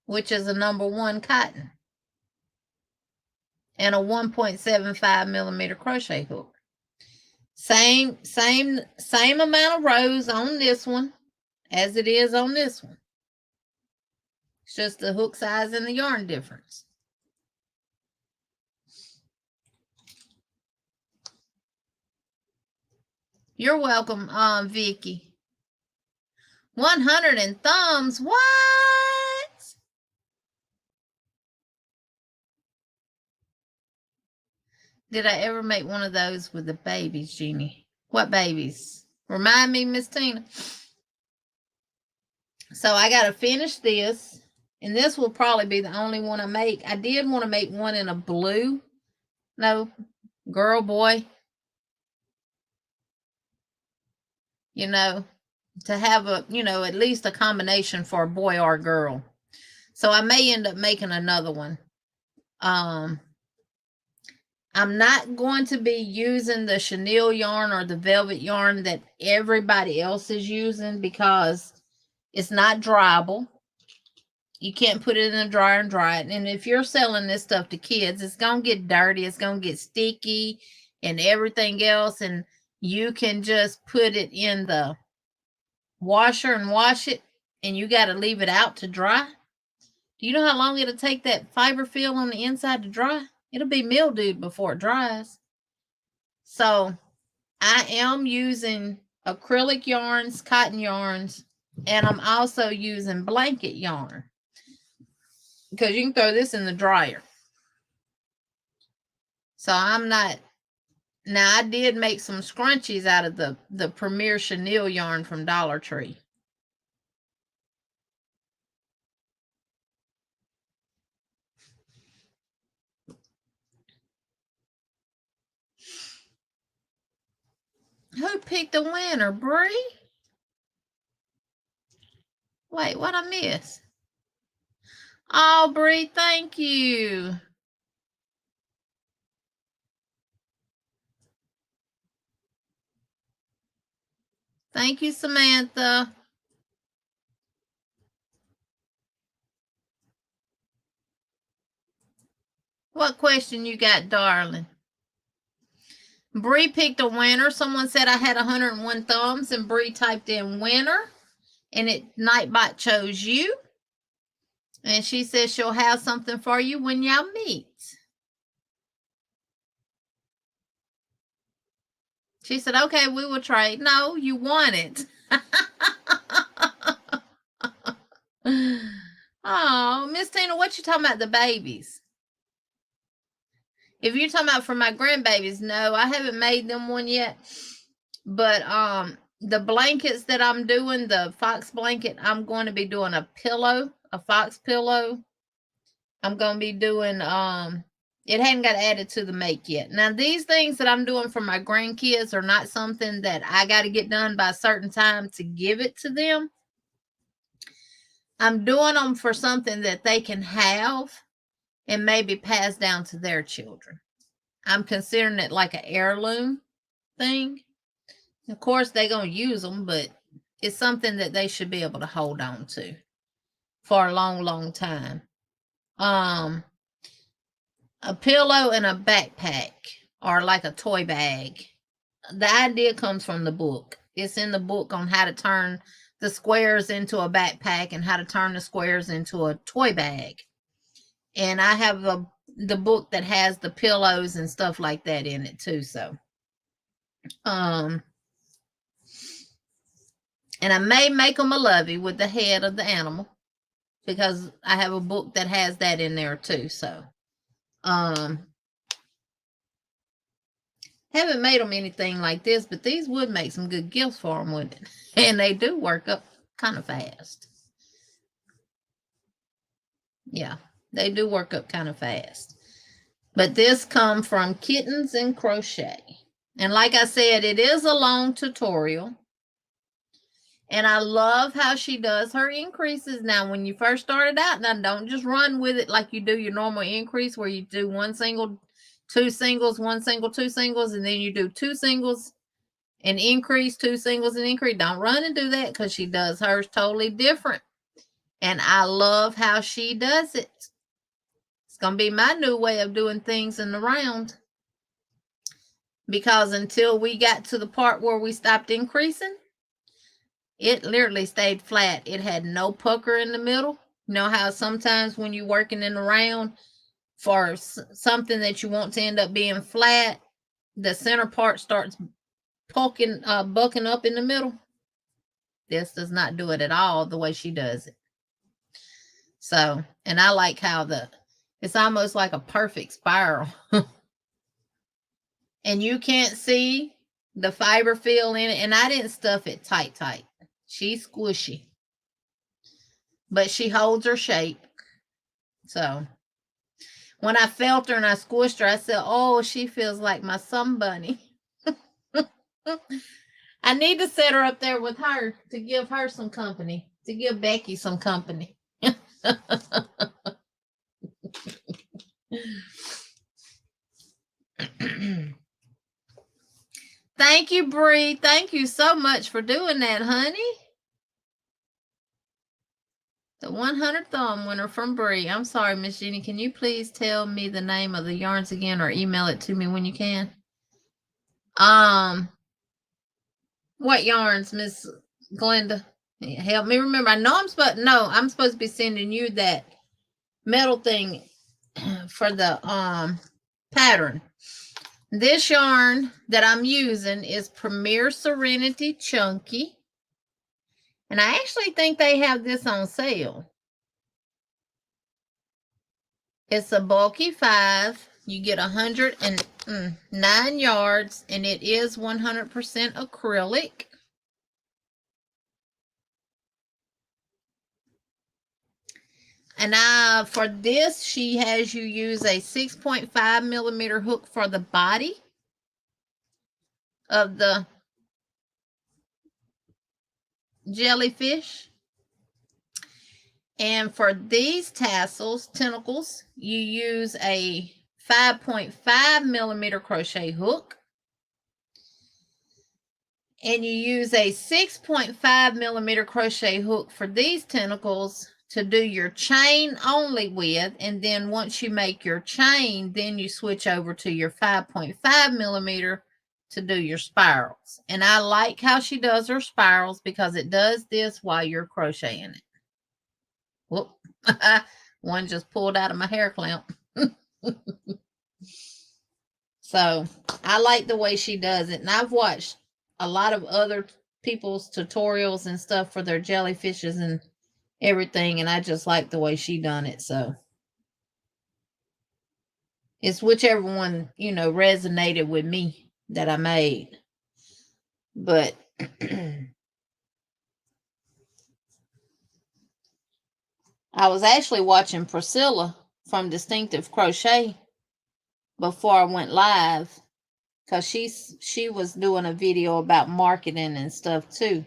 which is a #1 cotton. And a 1.75 millimeter crochet hook. Same amount of rows on this one as it is on this one. It's just the hook size and the yarn difference. You're welcome, Vicky. 100 and thumbs. What? Did I ever make one of those with the babies, Jeannie? What babies? Remind me, Miss Tina. So I got to finish this. And this will probably be the only one I make. I did want to make one in a blue. No, girl, boy. You know, to have a, you know, at least a combination for a boy or a girl. So I may end up making another one. I'm not going to be using the chenille yarn or the velvet yarn that everybody else is using because it's not dryable. You can't put it in the dryer and dry it. And if you're selling this stuff to kids, it's going to get dirty. It's going to get sticky and everything else. And you can just put it in the washer and wash it. And you got to leave it out to dry. Do you know how long it'll take that fiber film on the inside to dry? It'll be mildewed before it dries. So I am using acrylic yarns, cotton yarns, and I'm also using blanket yarn. Because you can throw this in the dryer. So I'm not. Now, I did make some scrunchies out of the Premier Chenille yarn from Dollar Tree. Who picked the winner, Bree? Wait, what I miss? Oh, Bree, thank you. Thank you, Samantha. What question you got, darling? Bree picked a winner. Someone said I had 101 thumbs, and Bree typed in winner, and Nightbot chose you. And she says she'll have something for you when y'all meet. She said, okay, we will trade. No, you won it. Oh, Miss Tina, what you talking about, the babies? If you're talking about for my grandbabies, no, I haven't made them one yet. But the blankets that I'm doing, the fox blanket, I'm going to be doing a pillow, a fox pillow. I'm going to be doing it hadn't got added to the make yet. Now, these things that I'm doing for my grandkids are not something that I got to get done by a certain time to give it to them. I'm doing them for something that they can have and maybe pass down to their children. I'm considering it like an heirloom thing. Of course, they're going to use them, but it's something that they should be able to hold on to for a long, long time. A pillow and a backpack, or like a toy bag. The idea comes from the book. It's in the book on how to turn the squares into a backpack and how to turn the squares into a toy bag. And I have the book that has the pillows and stuff like that in it too. So, and I may make them a lovey with the head of the animal, because I have a book that has that in there too. So, haven't made them anything like this, but these would make some good gifts for them, wouldn't it? And they do work up kind of fast. Yeah, they do work up kind of fast. But this come from Kittens and Crochet. And like I said, it is a long tutorial. And I love how she does her increases. Now, when you first started out, now don't just run with it like you do your normal increase, where you do one single, two singles, one single, two singles, and then you do two singles and increase, two singles and increase. Don't run and do that, because she does hers totally different. And I love how she does it. It's going to be my new way of doing things in the round. Because until we got to the part where we stopped increasing, it literally stayed flat. It had no pucker in the middle. You know how sometimes when you're working in the round for something that you want to end up being flat, the center part starts bucking up in the middle? This does not do it at all the way she does it. So, and I like how it's almost like a perfect spiral. And you can't see the fiber feel in it. And I didn't stuff it tight. She's squishy, but she holds her shape. So when I felt her and I squished her, I said, oh, she feels like my sun bunny. I need to set her up there with her to give her some company, to give Becky some company. Thank you, Bree. Thank you so much for doing that, honey. The 100 thumb winner from Bree. I'm sorry, Miss Jenny. Can you please tell me the name of the yarns again, or email it to me when you can? What yarns, Miss Glenda? Help me remember. I know I'm supposed to be sending you that metal thing for the pattern. This yarn that I'm using is Premier Serenity Chunky. And I actually think they have this on sale. It's a bulky 5. You get 109 yards, and it is 100% acrylic. And for this, she has you use a 6.5 millimeter hook for the body of the jellyfish. And for these tentacles, you use a 5.5 millimeter crochet hook. And you use a 6.5 millimeter crochet hook for these tentacles to do your chain only with. And then once you make your chain, then you switch over to your 5.5 millimeter to do your spirals. And I like how she does her spirals because it does this while you're crocheting it. Whoop. One just pulled out of my hair clamp. So I like the way she does it. And I've watched a lot of other people's tutorials and stuff for their jellyfishes and everything. And I just like the way she done it. So it's whichever one, resonated with me that I made. But I was actually watching Priscilla from Distinctive Crochet before I went live, because she was doing a video about marketing and stuff too.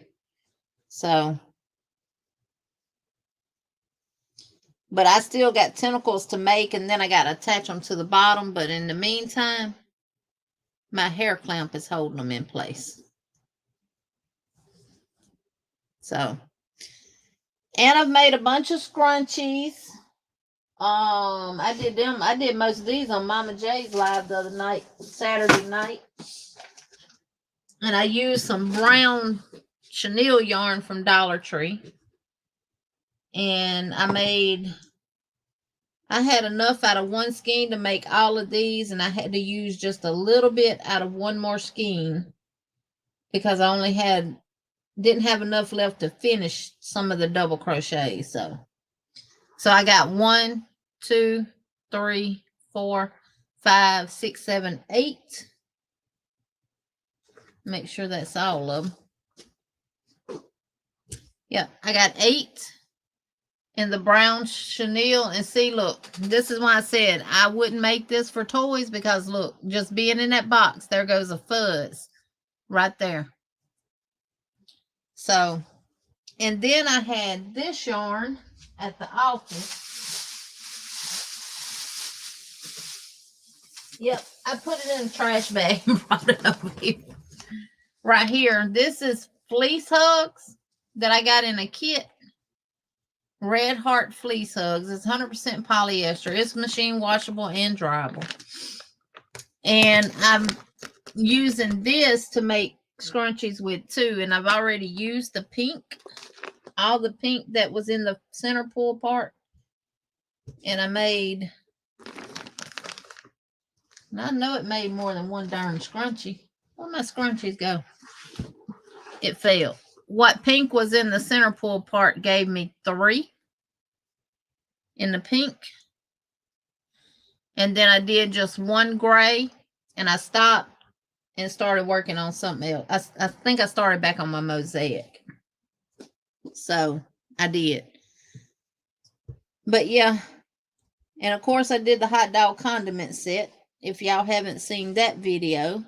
So, but I still got tentacles to make, and then I got to attach them to the bottom. But in the meantime, my hair clamp is holding them in place. So, and I've made a bunch of scrunchies. I did most of these on Mama J's live the other night, Saturday night. And I used some brown chenille yarn from Dollar Tree. And I had enough out of one skein to make all of these, and I had to use just a little bit out of one more skein because I didn't have enough left to finish some of the double crochets. So I got 1, 2, 3, 4, 5, 6, 7, 8. Make sure that's all of them. Yep, I got 8 in the brown chenille. And see, look, this is why I said I wouldn't make this for toys, because look, just being in that box, there goes a fuzz right there. So, and then I had this yarn at the office. Yep, I put it in a trash bag and brought it over here. Right here, this is fleece hugs that I got in a kit. Red Heart fleece hugs. It's 100% polyester. It's machine washable and dryable. And I'm using this to make scrunchies with too. And I've already used the pink, all the pink that was in the center pull part. And I know it made more than one darn scrunchie. Where'd my scrunchies go? It fell. What pink was in the center pull part gave me 3 in the pink. And then I did just 1 gray, and I stopped and started working on something else. I think I started back on my mosaic. So I did. But yeah. And of course I did the hot dog condiment set. If y'all haven't seen that video,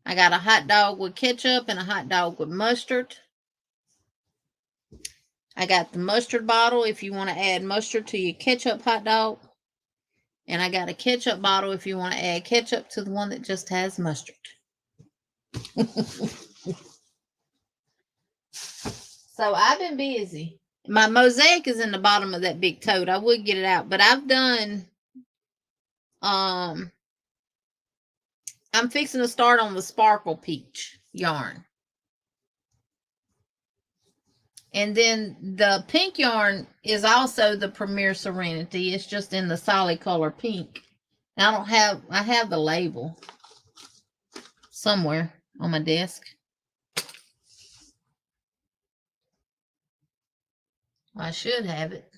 I got a hot dog with ketchup and a hot dog with mustard. I got the mustard bottle if you want to add mustard to your ketchup hot dog. And I got a ketchup bottle if you want to add ketchup to the one that just has mustard. So I've been busy. My mosaic is in the bottom of that big tote. I would get it out, but I've done, I'm fixing to start on the Sparkle Peach yarn. And then the pink yarn is also the Premier Serenity. It's just in the solid color pink. Now I have the label somewhere on my desk. I should have it.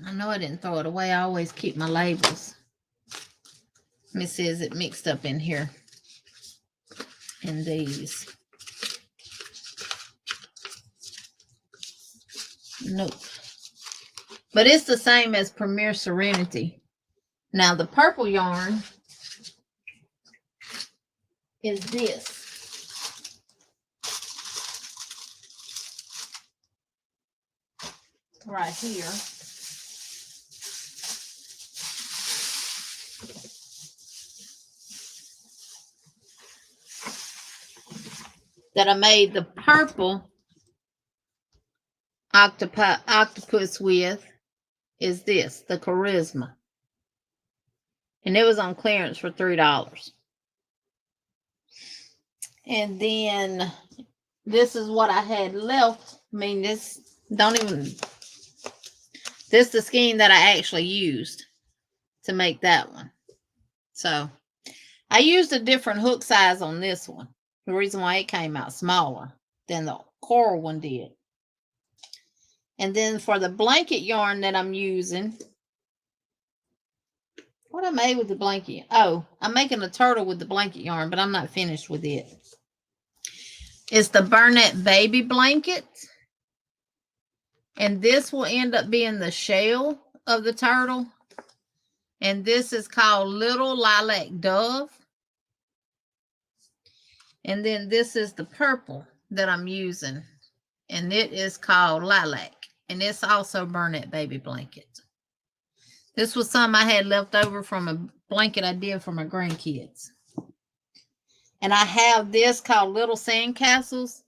I know I didn't throw it away. I always keep my labels. Let me see, is it mixed up in here? In these. Nope. But it's the same as Premier Serenity. Now the purple yarn is this. Right here. That I made the purple octopus with is this, the Charisma. And it was on clearance for $3. And then this is what I had left. I mean, this is the skein that I actually used to make that one. So I used a different hook size on this one. The reason why it came out smaller than the coral one did. And then for the blanket yarn that I'm using, what I made with the blanket? Oh, I'm making a turtle with the blanket yarn, but I'm not finished with it. It's the Burnett Baby Blanket. And this will end up being the shell of the turtle. And this is called Little Lilac Dove. And then this is the purple that I'm using. And it is called Lilac. And it's also Burnett Baby Blanket. This was some I had left over from a blanket I did for my grandkids. And I have this called Little Sandcastles.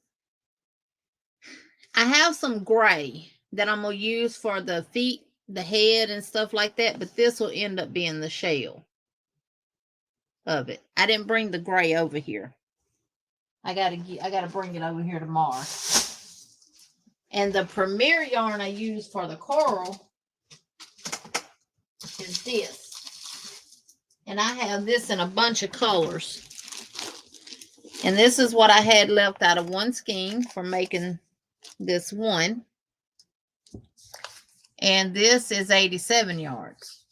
I have some gray that I'm going to use for the feet, the head, and stuff like that. But this will end up being the shell of it. I didn't bring the gray over here. I gotta bring it over here tomorrow. And the Premier yarn I use for the coral is this. And I have this in a bunch of colors. And this is what I had left out of one skein for making this one. And this is 87 yards.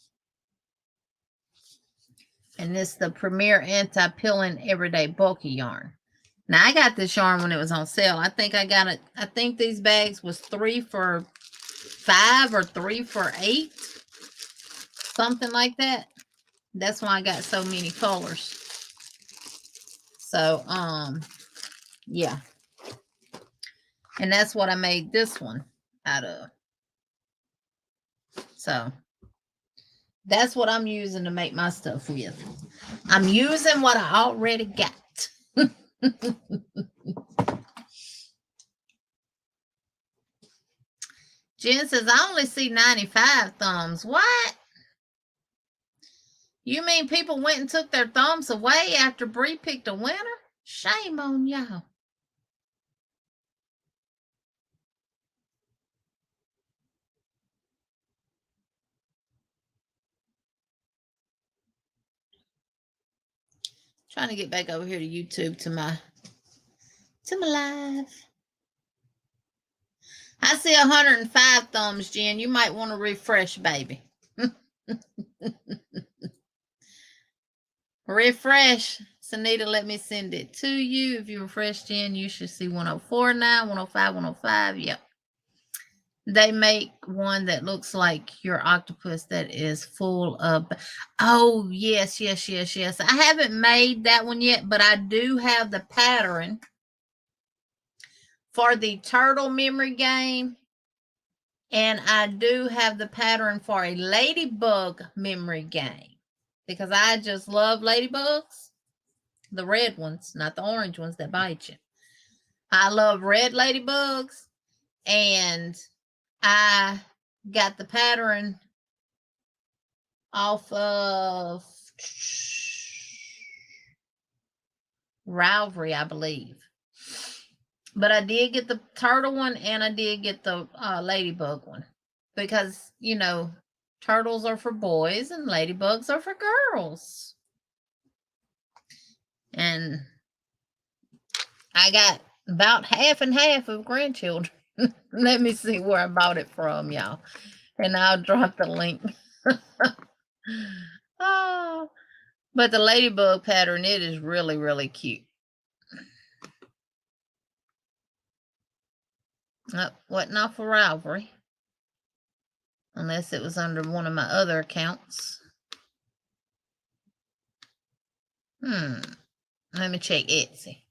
And this is the Premier Anti-Pilling Everyday Bulky Yarn. Now, I got this yarn when it was on sale. I think I got it. I think these bags was 3 for $5 or 3 for $8. Something like that. That's why I got so many colors. So, yeah. And that's what I made this one out of. So, that's what I'm using to make my stuff with. I'm using what I already got. Jen says, I only see 95 thumbs. What? You mean people went and took their thumbs away after Bree picked a winner? Shame on y'all. Trying to get back over here to YouTube to my live. I see 105 thumbs, Jen. You might want to refresh, baby. Refresh. Sanita, let me send it to you. If you refresh, Jen, you should see 104 now, 105, 105. Yep. They make one that looks like your octopus that is full of... Oh, yes. I haven't made that one yet, but I do have the pattern for the turtle memory game. And I do have the pattern for a ladybug memory game. Because I just love ladybugs. the red ones, not the orange ones that bite you. I love red ladybugs, and I got the pattern off of Ravelry, I believe. But I did get the turtle one, and I did get the ladybug one, because, you know, turtles are for boys and ladybugs are for girls. And I got about half and half of grandchildren. Let me see where I bought it from, y'all. And I'll drop the link. Oh, but the ladybug pattern, it is really, really cute. Wasn't off of Ravelry, unless it was under one of my other accounts. Let me check Etsy.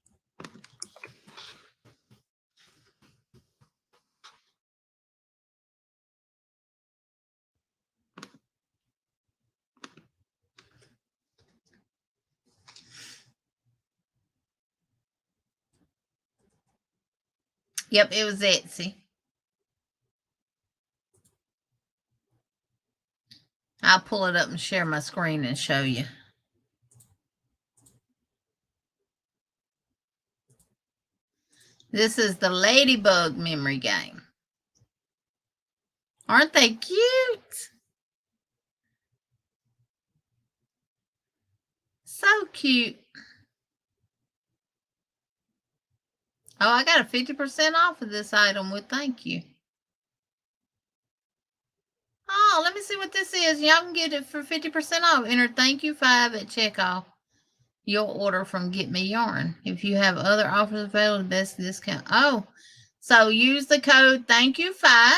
Yep, it was Etsy. I'll pull it up and share my screen and show you. This is the ladybug memory game. Aren't they cute? So cute. Oh, I got a 50% off of this item with thank you. Oh, let me see what this is. Y'all can get it for 50% off. Enter thank you 5 at checkout. You'll order from Get Me Yarn. If you have other offers available, best discount. Oh, so use the code thank you 5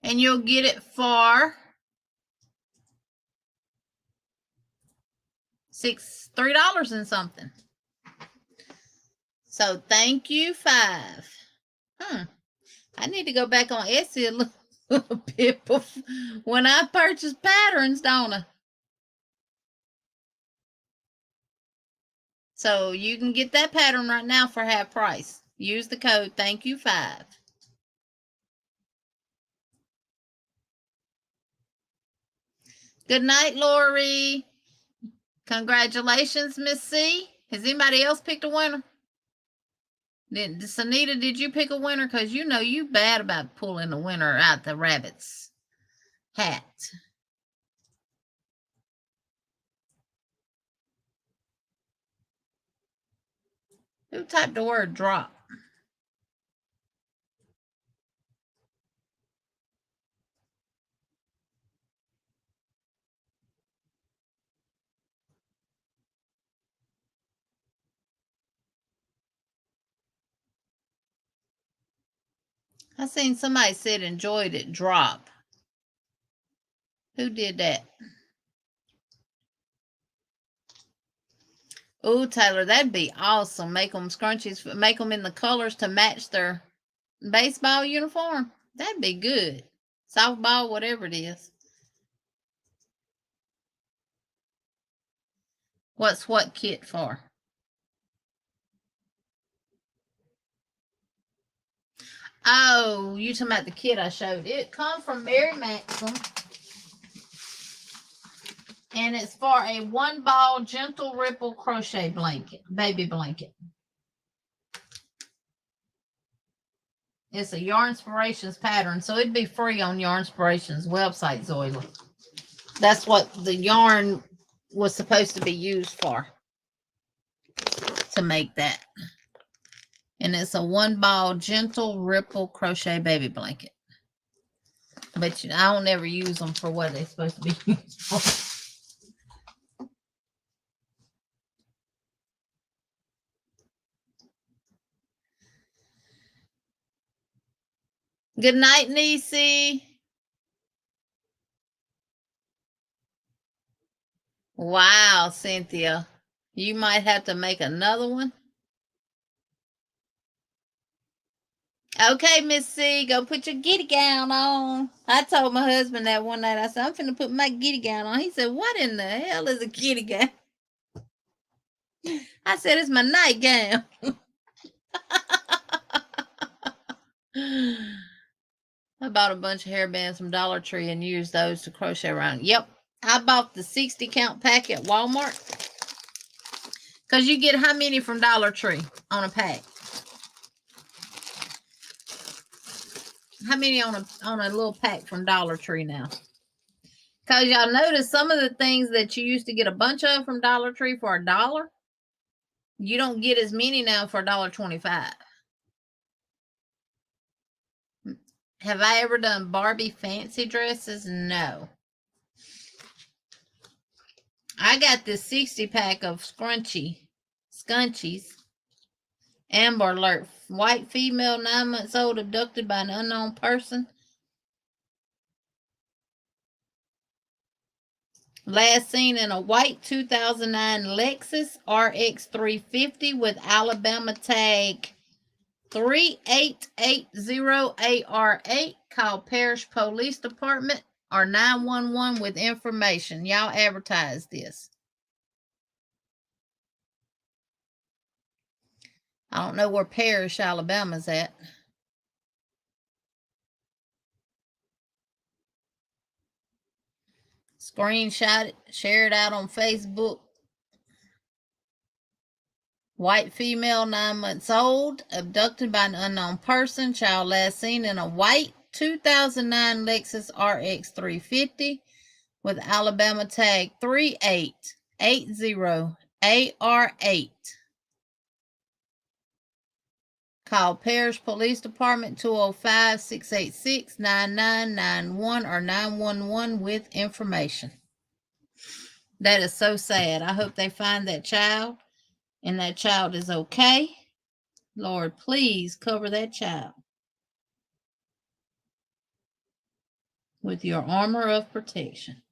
and you'll get it for $3 and something. So thank you 5. I need to go back on Etsy a little bit when I purchase patterns, don't I? So you can get that pattern right now for half price. Use the code thank you 5. Good night, Lori. Congratulations, Miss C. Has anybody else picked a winner? Sanita, did you pick a winner? Because you know you bad about pulling the winner out the rabbit's hat. Who typed the word drop? I seen somebody said enjoyed it drop. Who did that? Oh, Taylor, that'd be awesome. Make them scrunchies, make them in the colors to match their baseball uniform. That'd be good. Softball, whatever it is. What's what kit for? Oh, you talking about the kit I showed. It comes from Mary Maxim. And it's for a 1-ball gentle ripple crochet blanket, baby blanket. It's a Yarnspirations pattern, so it'd be free on Yarnspirations website, Zoila. That's what the yarn was supposed to be used for, to make that. And it's a 1-ball gentle ripple crochet baby blanket. But I don't ever use them for what they're supposed to be used for. Good night, Niecy. Wow, Cynthia. You might have to make another one. Okay, Miss C, go put your giddy gown on. I told my husband that one night. I said, I'm finna put my giddy gown on. He said, what in the hell is a giddy gown? I said, it's my nightgown. I bought a bunch of hairbands from Dollar Tree and used those to crochet around. Yep. I bought the 60 count pack at Walmart. Because you get how many from Dollar Tree on a pack? How many on a little pack from Dollar Tree now? Because y'all notice some of the things that you used to get a bunch of from Dollar Tree for $1, you don't get as many now for $1.25. Have I ever done Barbie fancy dresses? No. I got this 60 pack of scunchies. Amber Alert. White female, 9 months old, abducted by an unknown person. Last seen in a white 2009 Lexus RX 350 with Alabama tag 3880AR8. Call Parish Police Department or 911 with information. Y'all advertise this. I don't know where Parish, Alabama's at. Screenshot it, share it out on Facebook. White female, 9 months old, abducted by an unknown person. Child last seen in a white 2009 Lexus RX 350 with Alabama tag 3880AR8. Call Parish Police Department 205-686-9991 or 911 with information. That is so sad. I hope they find that child and that child is okay. Lord, please cover that child with your armor of protection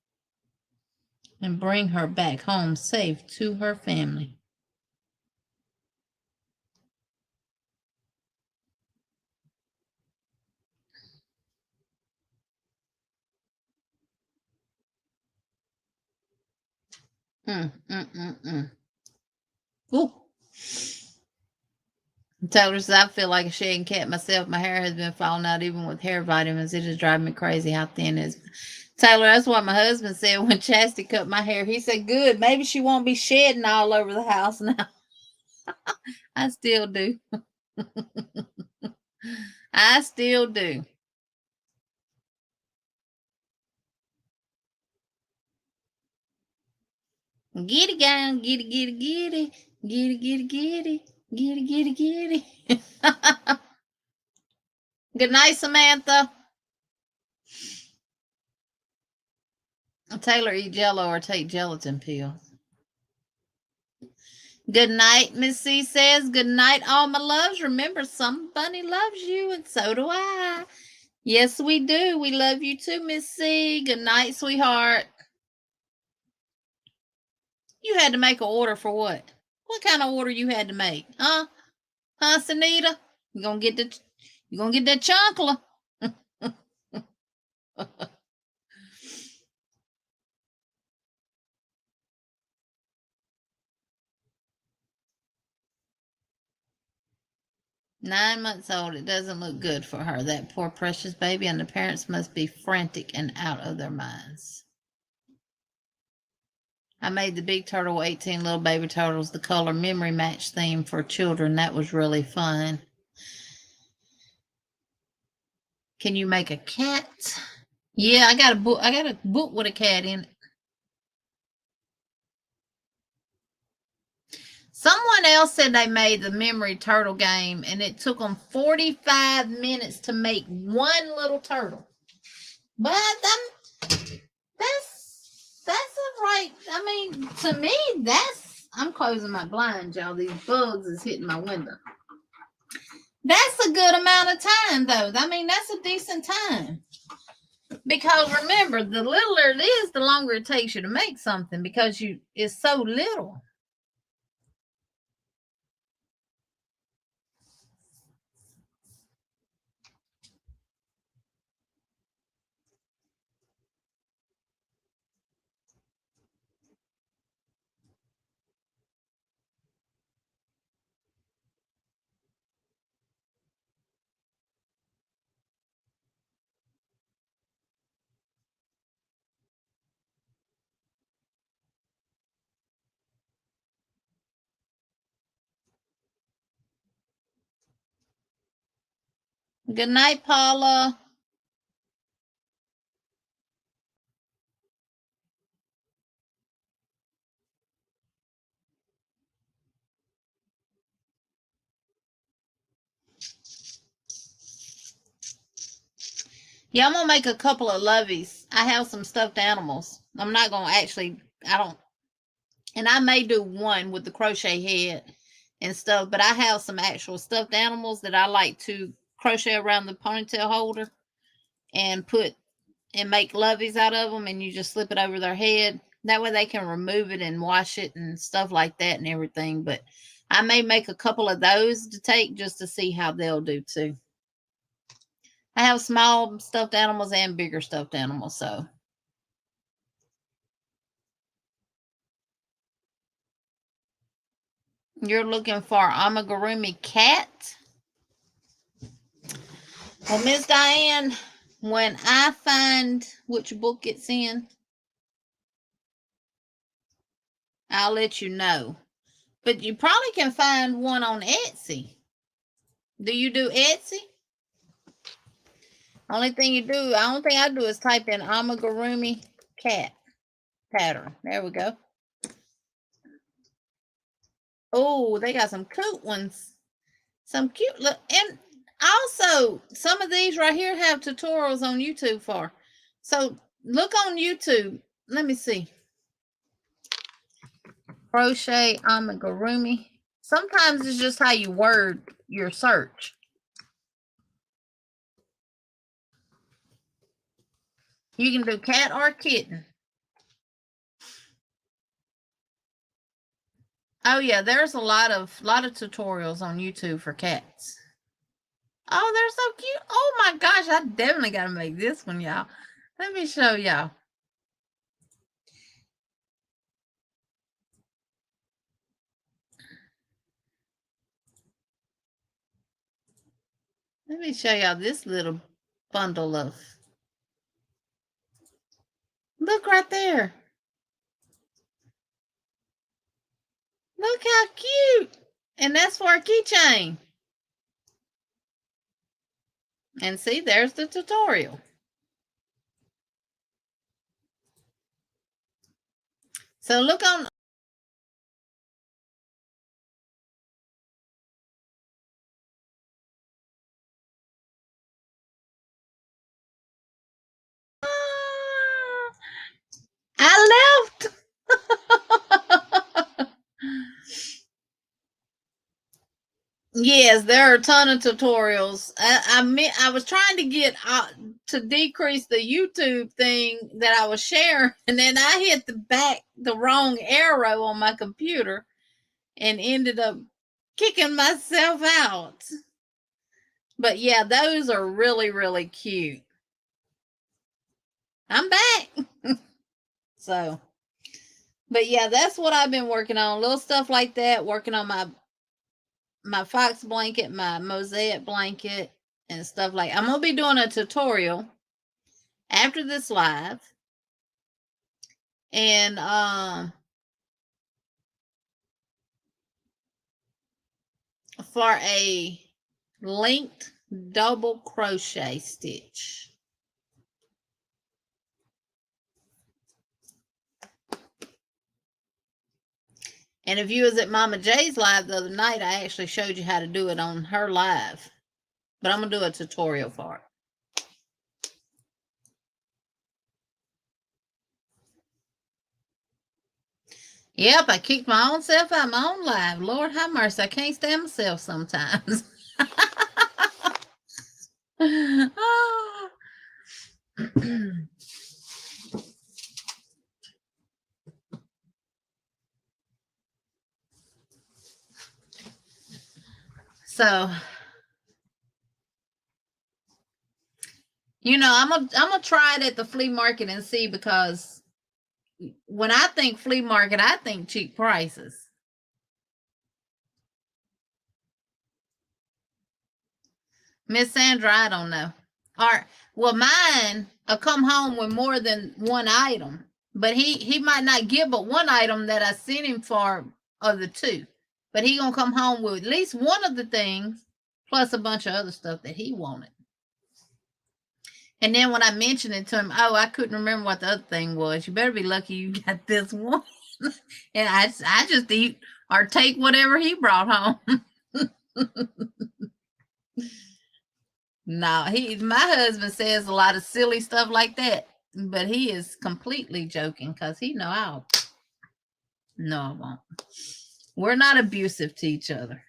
and bring her back home safe to her family. Ooh. Taylor says, I feel like a shedding cat myself. My hair has been falling out even with hair vitamins. It is driving me crazy how thin it is. Taylor, that's what my husband said when Chastity cut my hair. He said, good, maybe she won't be shedding all over the house now. I still do. I still do. Giddy gown, giddy, giddy, giddy, giddy, giddy, giddy, giddy, giddy, giddy. Good night, Samantha. Taylor, eat Jello or take gelatin pills. Good night, Miss C says. Good night, all my loves. Remember, somebody loves you, and so do I. Yes, we do. We love you too, Miss C. Good night, sweetheart. You had to make an order for what? What kind of order you had to make? Huh? Huh, Sanita? You gonna get that chocolate? 9 months old. It doesn't look good for her. That poor precious baby, and the parents must be frantic and out of their minds. I made the big turtle 18 little baby turtles, the color memory match theme for children. That was really fun. Can you make a cat? Yeah, I got a book. I got a book with a cat in it. Someone else said they made the memory turtle game, and it took them 45 minutes to make one little turtle. But that's a right. I mean, to me, I'm closing my blinds, y'all. These bugs is hitting my window. That's a good amount of time, though. I mean, that's a decent time. Because remember, the littler it is, the longer it takes you to make something because it's so little. Good night, Paula. Yeah, I'm gonna make a couple of loveys. I have some stuffed animals. I'm not gonna actually. I don't, and I may do one with the crochet head and stuff. But I have some actual stuffed animals that I like to crochet around the ponytail holder and put and make loveys out of them, and you just slip it over their head. That way they can remove it and wash it and stuff like that and everything. But I may make a couple of those to take just to see how they'll do too. I have small stuffed animals and bigger stuffed animals, so. You're looking for amigurumi cat? Well, Miss Diane, when I find which book it's in, I'll let you know. But you probably can find one on Etsy. Do you do Etsy? Only thing you do, the only thing I do is type in amigurumi cat pattern. There we go. Oh, they got some cute ones. Some cute look. And also, some of these right here have tutorials on YouTube for. So look on YouTube. Let me see. Crochet amigurumi. Sometimes it's just how you word your search. You can do cat or kitten. Oh yeah, there's a lot of tutorials on YouTube for cats. Oh, they're so cute. Oh my gosh, I definitely got to make this one, y'all. Let me show y'all. Let me show y'all this little bundle of. Look right there. Look how cute. And that's for a keychain. And see, there's the tutorial. So look on. I left. Yes, there are a ton of tutorials. I was trying to get to decrease the YouTube thing that I was sharing, and then I hit the wrong arrow on my computer, and ended up kicking myself out. But yeah, those are really, really cute. I'm back. So, but yeah, that's what I've been working on. Little stuff like that. Working on my fox blanket, my mosaic blanket, and stuff like. I'm gonna be doing a tutorial after this live, and for a linked double crochet stitch. And if you was at Mama J's live the other night, I actually showed you how to do it on her live. But I'm going to do a tutorial for it. Yep, I kicked my own self out my own live. Lord have mercy. I can't stand myself sometimes. So, I'm gonna try it at the flea market and see, because when I think flea market, I think cheap prices. Miss Sandra, I don't know. Well, mine will come home with more than one item, but he might not give but one item that I sent him for, of the two. But he gonna come home with at least one of the things, plus a bunch of other stuff that he wanted. And then when I mentioned it to him, oh, I couldn't remember what the other thing was. You better be lucky you got this one. And I just eat or take whatever he brought home. No, my husband says a lot of silly stuff like that, but he is completely joking because he know no, I won't. We're not abusive to each other.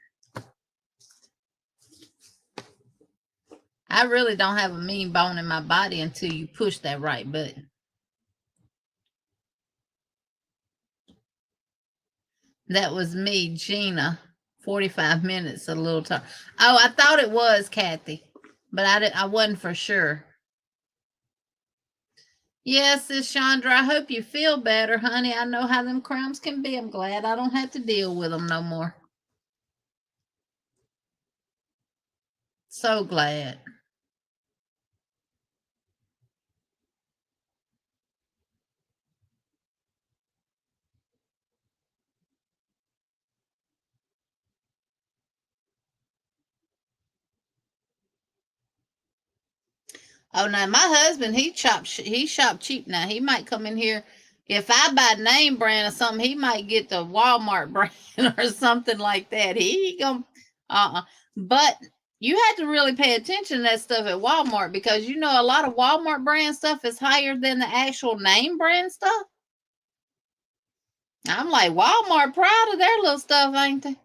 I really don't have a mean bone in my body until you push that right button. That was me, Gina. 45 minutes, a little time. Oh, I thought it was Kathy, but I wasn't for sure. Yes, Sis Chandra, I hope you feel better, honey. I know how them cramps can be. I'm glad I don't have to deal with them no more. So glad. Oh, now my husband, he shop cheap now. He might come in here. If I buy name brand or something, he might get the Walmart brand or something like that. He gonna But you have to really pay attention to that stuff at Walmart because you know a lot of Walmart brand stuff is higher than the actual name brand stuff. I'm like, Walmart proud of their little stuff, ain't they?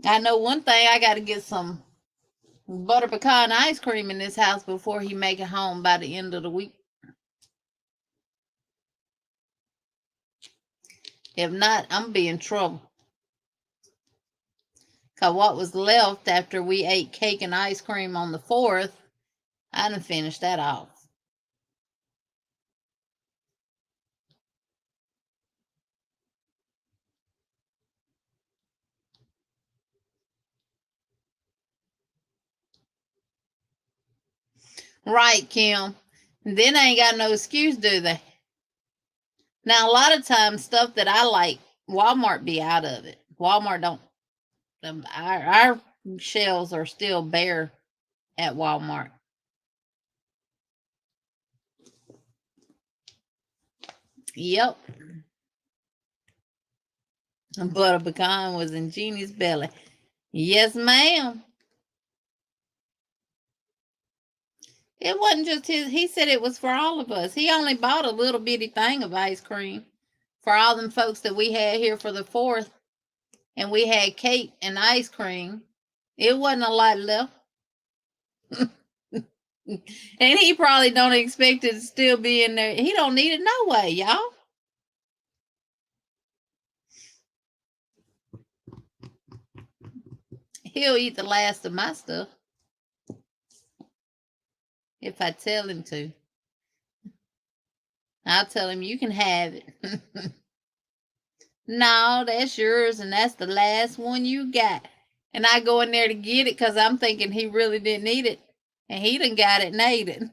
I know one thing, I got to get some butter pecan ice cream in this house before he make it home by the end of the week. If not, I'm be in trouble. Cause what was left after we ate cake and ice cream on the 4th, I done finished that off. Right, Kim. Then I ain't got no excuse, do they? Now a lot of times stuff that I like, Walmart be out of it. Walmart don't. Our shelves are still bare at Walmart. Yep. Butter pecan was in Jeannie's belly. Yes, ma'am. It wasn't just his. He said it was for all of us. He only bought a little bitty thing of ice cream for all them folks that we had here for the 4th, and we had cake and ice cream. It wasn't a lot left. And he probably don't expect it to still be in there. He don't need it no way, y'all. He'll eat the last of my stuff if I tell him to. I'll tell him you can have it. No, that's yours, and that's the last one you got. And I go in there to get it because I'm thinking he really didn't eat it, and he done got it and ate it.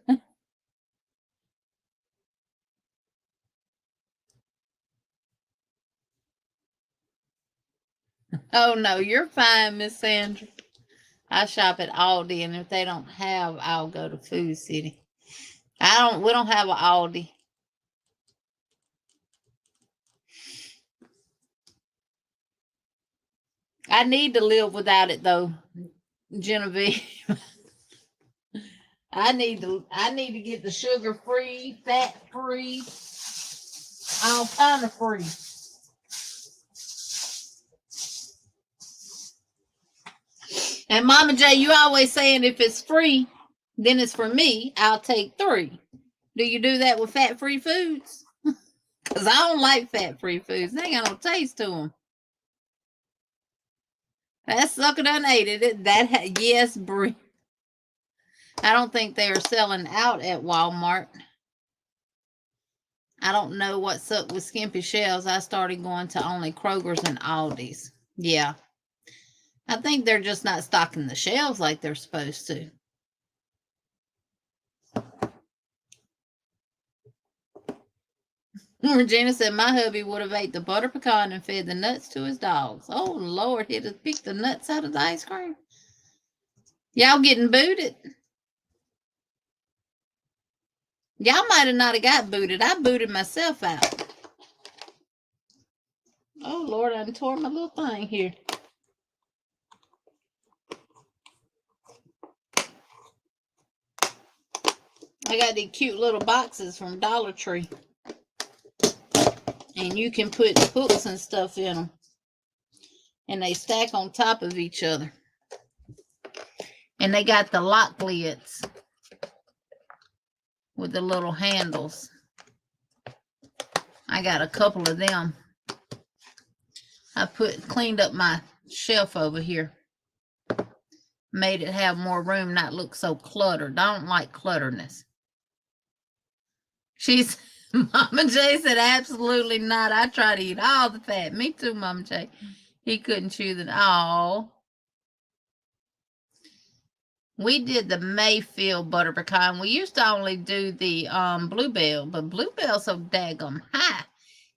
Oh no, you're fine, Miss Sandra. I shop at Aldi, and if they don't have, I'll go to Food City. We don't have an Aldi. I need to live without it though, Genevieve. I need to get the sugar free, fat free, all kind of free. And Mama J, you always saying if it's free, then it's for me. I'll take 3. Do you do that with fat free foods? Because I don't like fat free foods. They ain't got no taste to them. That sucker done ate it. Yes, Brie. I don't think they are selling out at Walmart. I don't know what's up with Skimpy Shells. I started going to only Kroger's and Aldi's. Yeah. I think they're just not stocking the shelves like they're supposed to. Regina said my hubby would have ate the butter pecan and fed the nuts to his dogs. Oh Lord, he'd have picked the nuts out of the ice cream. Y'all getting booted? Y'all might have not have got booted. I booted myself out. Oh Lord, I tore my little thing here. I got these cute little boxes from Dollar Tree. And you can put hooks and stuff in them. And they stack on top of each other. And they got the lock lids with the little handles. I got a couple of them. I cleaned up my shelf over here. Made it have more room, not look so cluttered. I don't like clutterness. Mama J said, absolutely not. I try to eat all the fat. Me too, Mama J. He couldn't chew the, oh. We did the Mayfield butter pecan. We used to only do the Bluebell, but Bluebell's so daggum high.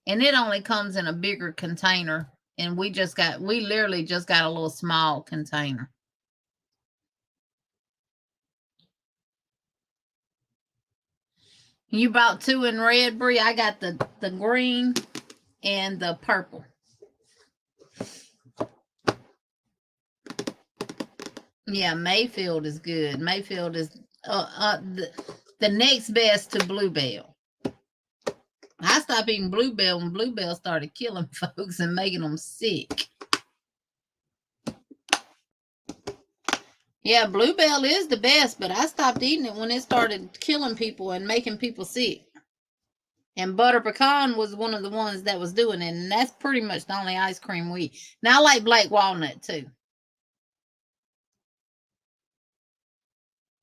And it only comes in a bigger container. And we literally just got a little small container. You bought 2 in red, Brie. I got the green and the purple. Yeah, Mayfield is good. Mayfield is the next best to Bluebell. I stopped eating Bluebell when Bluebell started killing folks and making them sick. Yeah, Bluebell is the best, but I stopped eating it when it started killing people and making people sick. And butter pecan was one of the ones that was doing it, and that's pretty much the only ice cream we eat. Now, I like black walnut, too.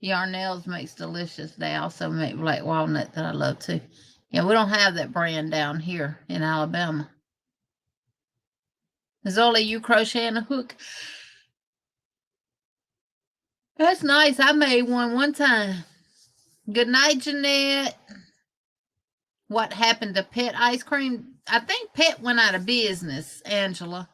Yarnell's makes delicious. They also make black walnut that I love, too. Yeah, we don't have that brand down here in Alabama. Zola, you crocheting a hook? That's nice. I made one time. Good night, Jeanette. What happened to Pet ice cream? I think Pet went out of business, Angela.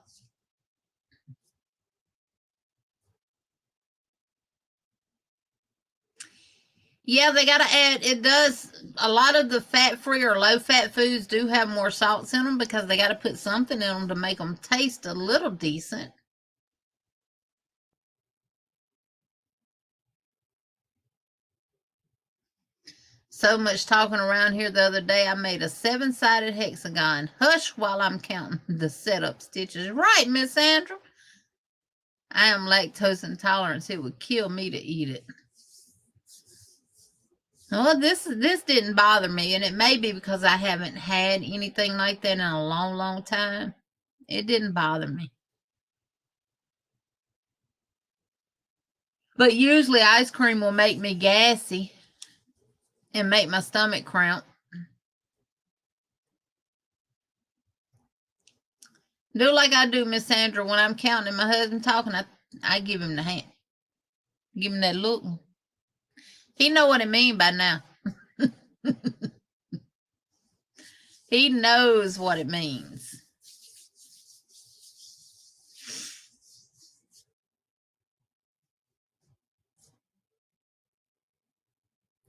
Yeah, they got to add, it does, a lot of the fat-free or low-fat foods do have more salts in them because they got to put something in them to make them taste a little decent. So much talking around here the other day, I made a 7-sided hexagon. Hush while I'm counting the setup stitches. Right, Miss Sandra? I am lactose intolerant. It would kill me to eat it. Well, this didn't bother me, and it may be because I haven't had anything like that in a long, long time. It didn't bother me. But usually ice cream will make me gassy and make my stomach cramp. Do like I do, Miss Sandra. When I'm counting and my husband talking, I give him the hand. Give him that look. He know what I mean by now. He knows what it means.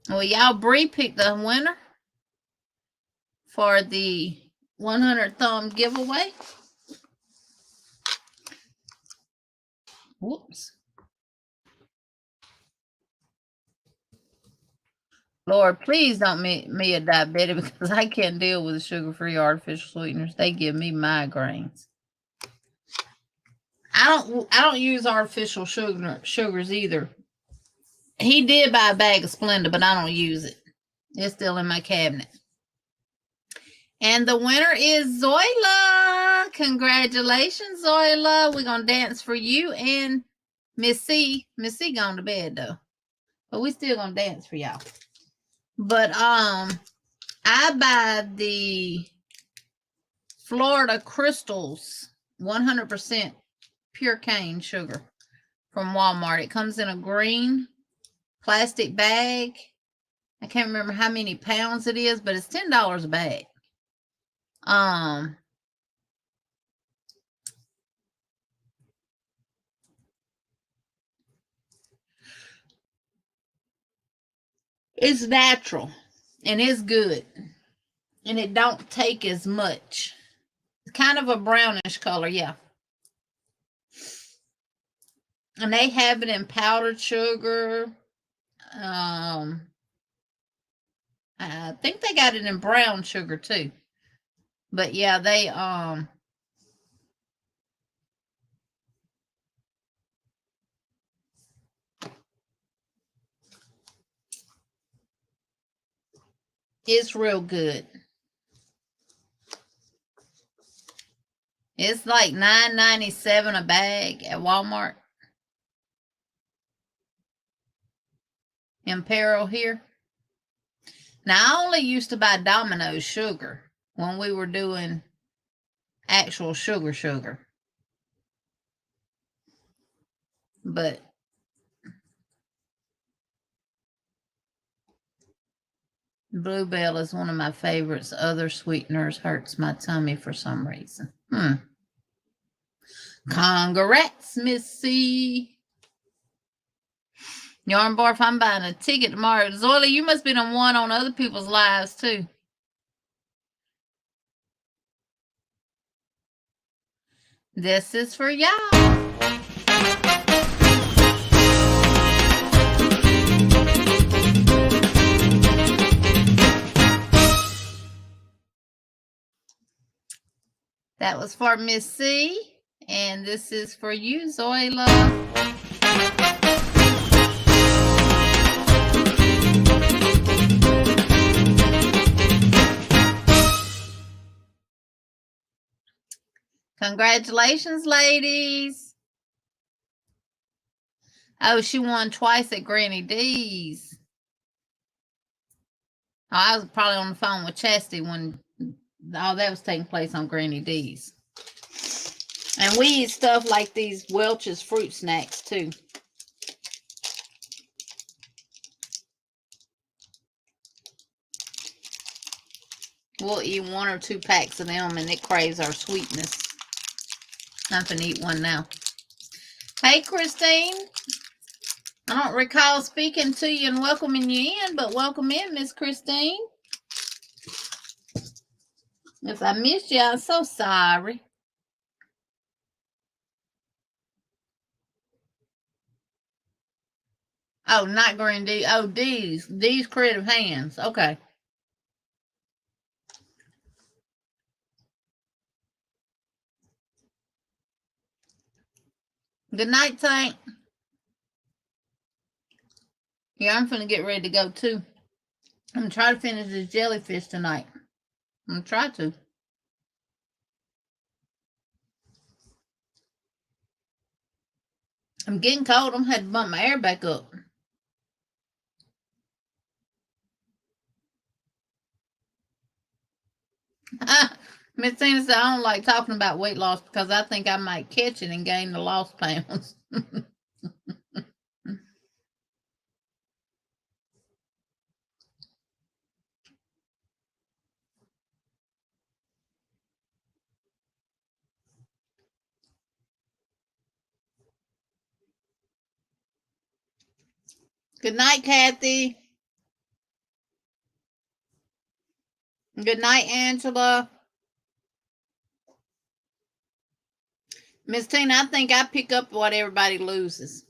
Well, y'all, Bree picked the winner for the 100 thumb giveaway. Whoops. Lord, please don't make me a diabetic because I can't deal with the sugar-free artificial sweeteners. They give me migraines. I don't use artificial sugars either. He did buy a bag of Splenda, but I don't use it. It's still in my cabinet. And the winner is Zoila. Congratulations, Zoila. We're going to dance for you and Miss C. Miss C gone to bed, though. But we still going to dance for y'all. But I buy the Florida Crystals 100% pure cane sugar from Walmart. It comes in a green plastic bag. I can't remember how many pounds it is, but it's $10 a bag. It's natural and it's good. And it don't take as much. It's kind of a brownish color, yeah. And they have it in powdered sugar. I think they got it in brown sugar too. But yeah, they it's real good. It's like $9.97 a bag at Walmart. Imperial here. Now I only used to buy Domino's sugar when we were doing actual sugar. But Bluebell is one of my favorites. Other sweeteners hurts my tummy for some reason. Congrats, Missy. Yarn Barf, I'm buying a ticket tomorrow. Zoila, you must be the one on other people's lives too. This is for y'all. That was for Miss C. And this is for you, Zoila. Congratulations, ladies. Oh, she won twice at Granny D's. Oh, I was probably on the phone with Chastity when all that was taking place on Granny D's. And we eat stuff like these Welch's fruit snacks too. We'll eat 1 or 2 packs of them and it craves our sweetness. I'm going to eat one now. Hey, Christine. I don't recall speaking to you and welcoming you in, but welcome in, Miss Christine. If I missed you, I'm so sorry. Oh, not Green D. Oh, D's. D's Creative Hands. Okay. Good night, Tank. Yeah, I'm finna get ready to go too. I'm gonna try to finish this jellyfish tonight. I'm gonna try to. I'm getting cold. I'm had to bump my air back up. Miss Tina said I don't like talking about weight loss because I think I might catch it and gain the lost pounds. Good night, Kathy. Good night, Angela. Miss Tina, I think I pick up what everybody loses.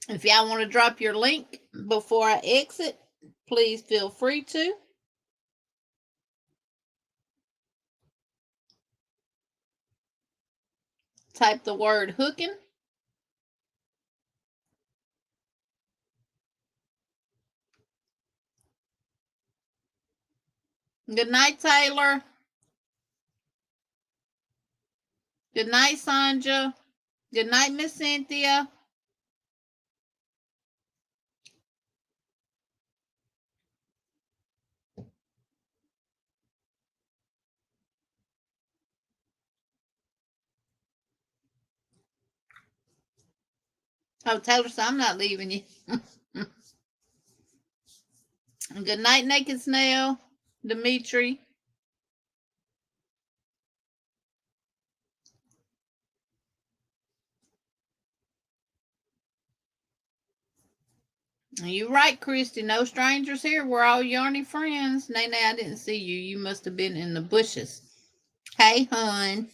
If y'all want to drop your link before I exit, please feel free to. Type the word hooking. Good night, Taylor. Good night, Sanja. Good night, Miss Cynthia. Oh, Taylor said I'm not leaving you. Good night, Naked Snail, Dimitri. You're right, Christy. No strangers here. We're all yarny friends. Nene, I didn't see you. You must have been in the bushes. Hey, hun.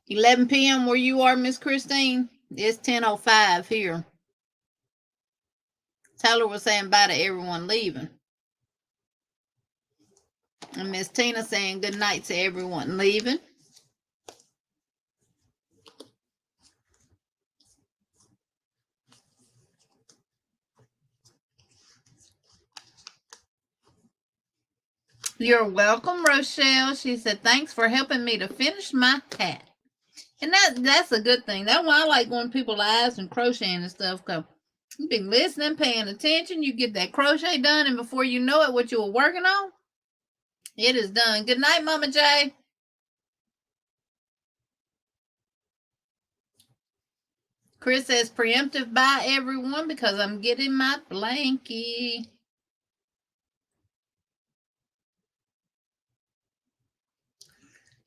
11 p.m. where you are, Miss Christine? It's 10:05 here. Taylor was saying bye to everyone leaving. And Miss Tina saying good night to everyone leaving. You're welcome, Rochelle. She said, thanks for helping me to finish my hat. And that's a good thing. That's why I like going to people's lives and crocheting and stuff, because you be listening, paying attention, you get that crochet done, and before you know it, what you were working on, it is done. Good night, Mama J. Chris says preemptive bye everyone because I'm getting my blankie.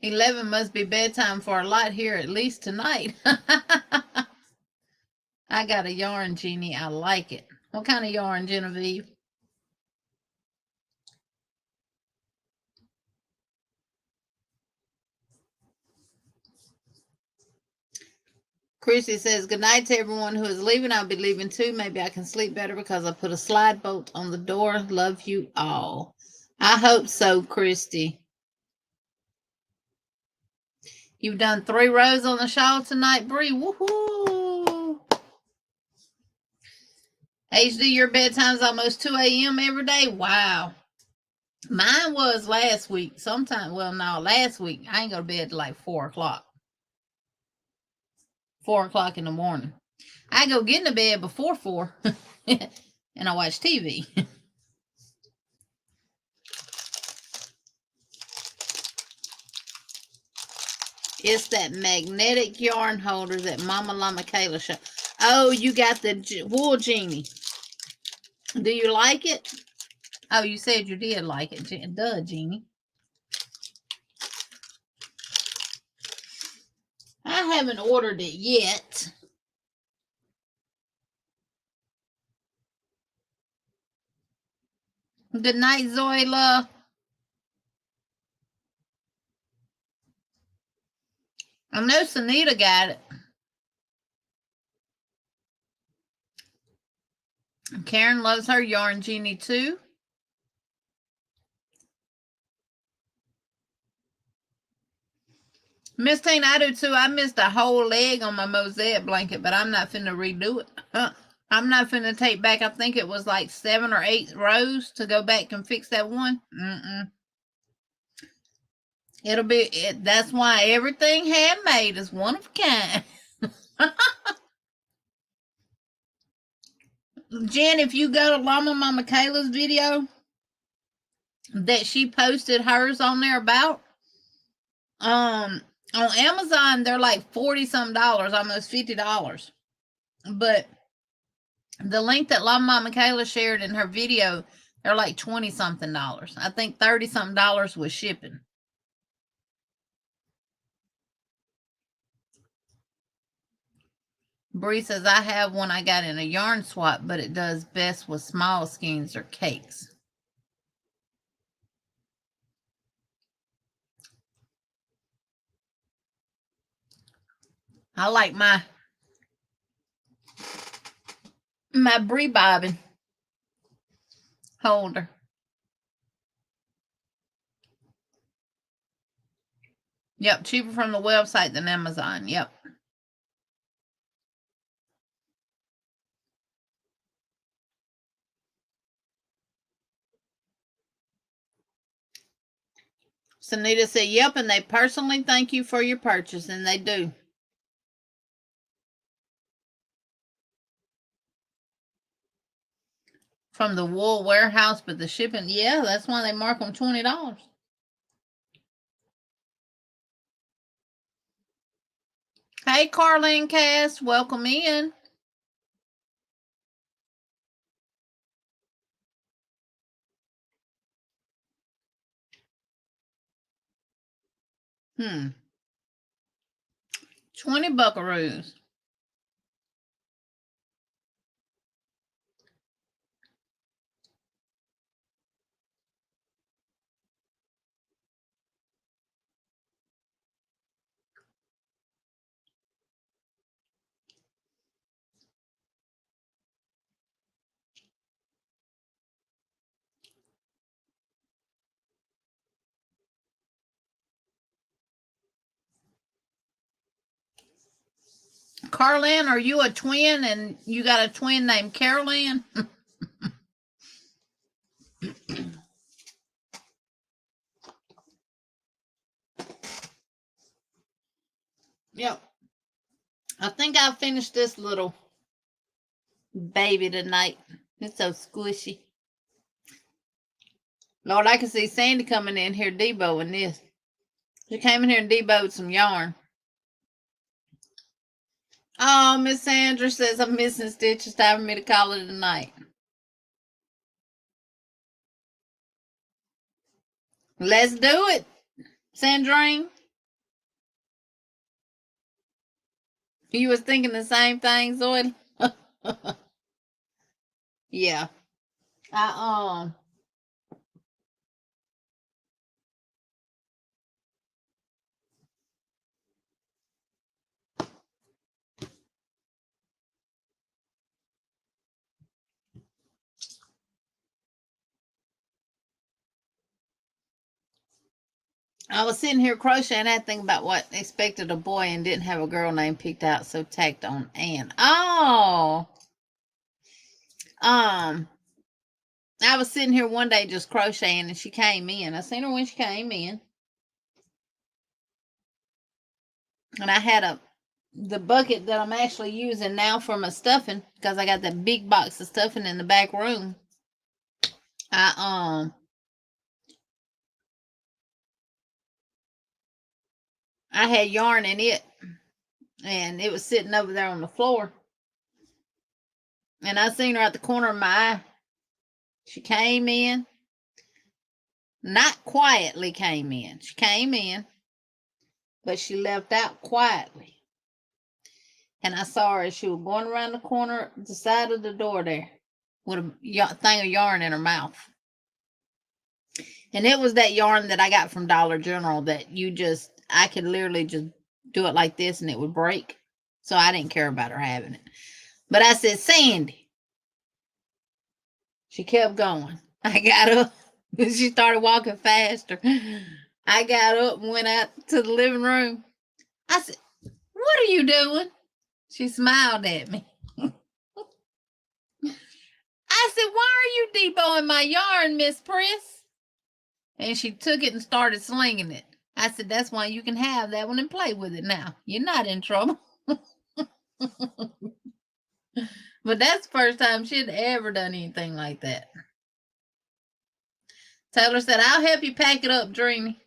11 must be bedtime for a lot here, at least tonight. I got a yarn, Jeannie. I like it. What kind of yarn, Genevieve? Chrissy says, good night to everyone who is leaving. I'll be leaving too. Maybe I can sleep better because I put a slide bolt on the door. Love you all. I hope so, Christy. You've done 3 rows on the shawl tonight, Bree. Woohoo! HD, your bedtime's almost 2 a.m. every day. Wow. Mine was last week. Sometime, well, no, last week. I ain't go to bed till like 4 o'clock. 4 o'clock in the morning. I go get into bed before 4 and I watch TV. It's that magnetic yarn holder that Mama Llama Kayla showed. Oh, you got the wool genie. Do you like it? Oh, you said you did like it. Duh, Jeannie. I haven't ordered it yet. Good night, Zoila. I know Sunita got it. Karen loves her yarn genie too. Miss Tina, I do too. I missed a whole leg on my mosaic blanket, but I'm not finna redo it. I'm not finna take back, I think it was like 7 or 8 rows to go back and fix that one. It'll be, that's why everything handmade is one of a kind. Jen, if you go to Llama Mama Kayla's video that she posted hers on there about, on Amazon, they're like 40 some dollars, almost $50. But the link that Llama Mama Kayla shared in her video, they're like 20 something dollars. I think 30 something dollars was shipping. Bree says, I have one I got in a yarn swap, but it does best with small skeins or cakes. I like my Bree bobbin holder. Yep, cheaper from the website than Amazon. Yep. Sunita said, yep, and they personally thank you for your purchase, and they do. From the wool warehouse, but the shipping, yeah, that's why they mark them $20. Hey, Carlene Cass, welcome in. 20 buckaroos. Carlin, are you a twin and you got a twin named Carolyn? Yep. I think I'll finish this little baby tonight. It's so squishy. Lord, I can see Sandy coming in here deboing this. She came in here and debowed some yarn. Oh, Miss Sandra says I'm missing stitches. Time for me to call it a night. Let's do it, Sandrine. You was thinking the same thing, Zoe? Yeah. I was sitting here crocheting. I had to think about what expected a boy and didn't have a girl name picked out, so tacked on Anne. Oh. I was sitting here one day just crocheting and she came in. I seen her when she came in. And I had the bucket that I'm actually using now for my stuffing because I got that big box of stuffing in the back room. I had yarn in it and it was sitting over there on the floor. And I seen her at the corner of my eye. She came in. Not quietly came in. She came in, but she left out quietly. And I saw her as she was going around the corner, the side of the door there, with a thing of yarn in her mouth. And it was that yarn that I got from Dollar General that I could literally just do it like this and it would break. So I didn't care about her having it. But I said, Sandy. She kept going. I got up. She started walking faster. I got up and went out to the living room. I said, what are you doing? She smiled at me. I said, why are you deboing my yarn, Miss Priss? And she took it and started slinging it. I said, that's why you can have that one and play with it now. You're not in trouble. But that's the first time she'd ever done anything like that. Taylor said, I'll help you pack it up, Dreamy.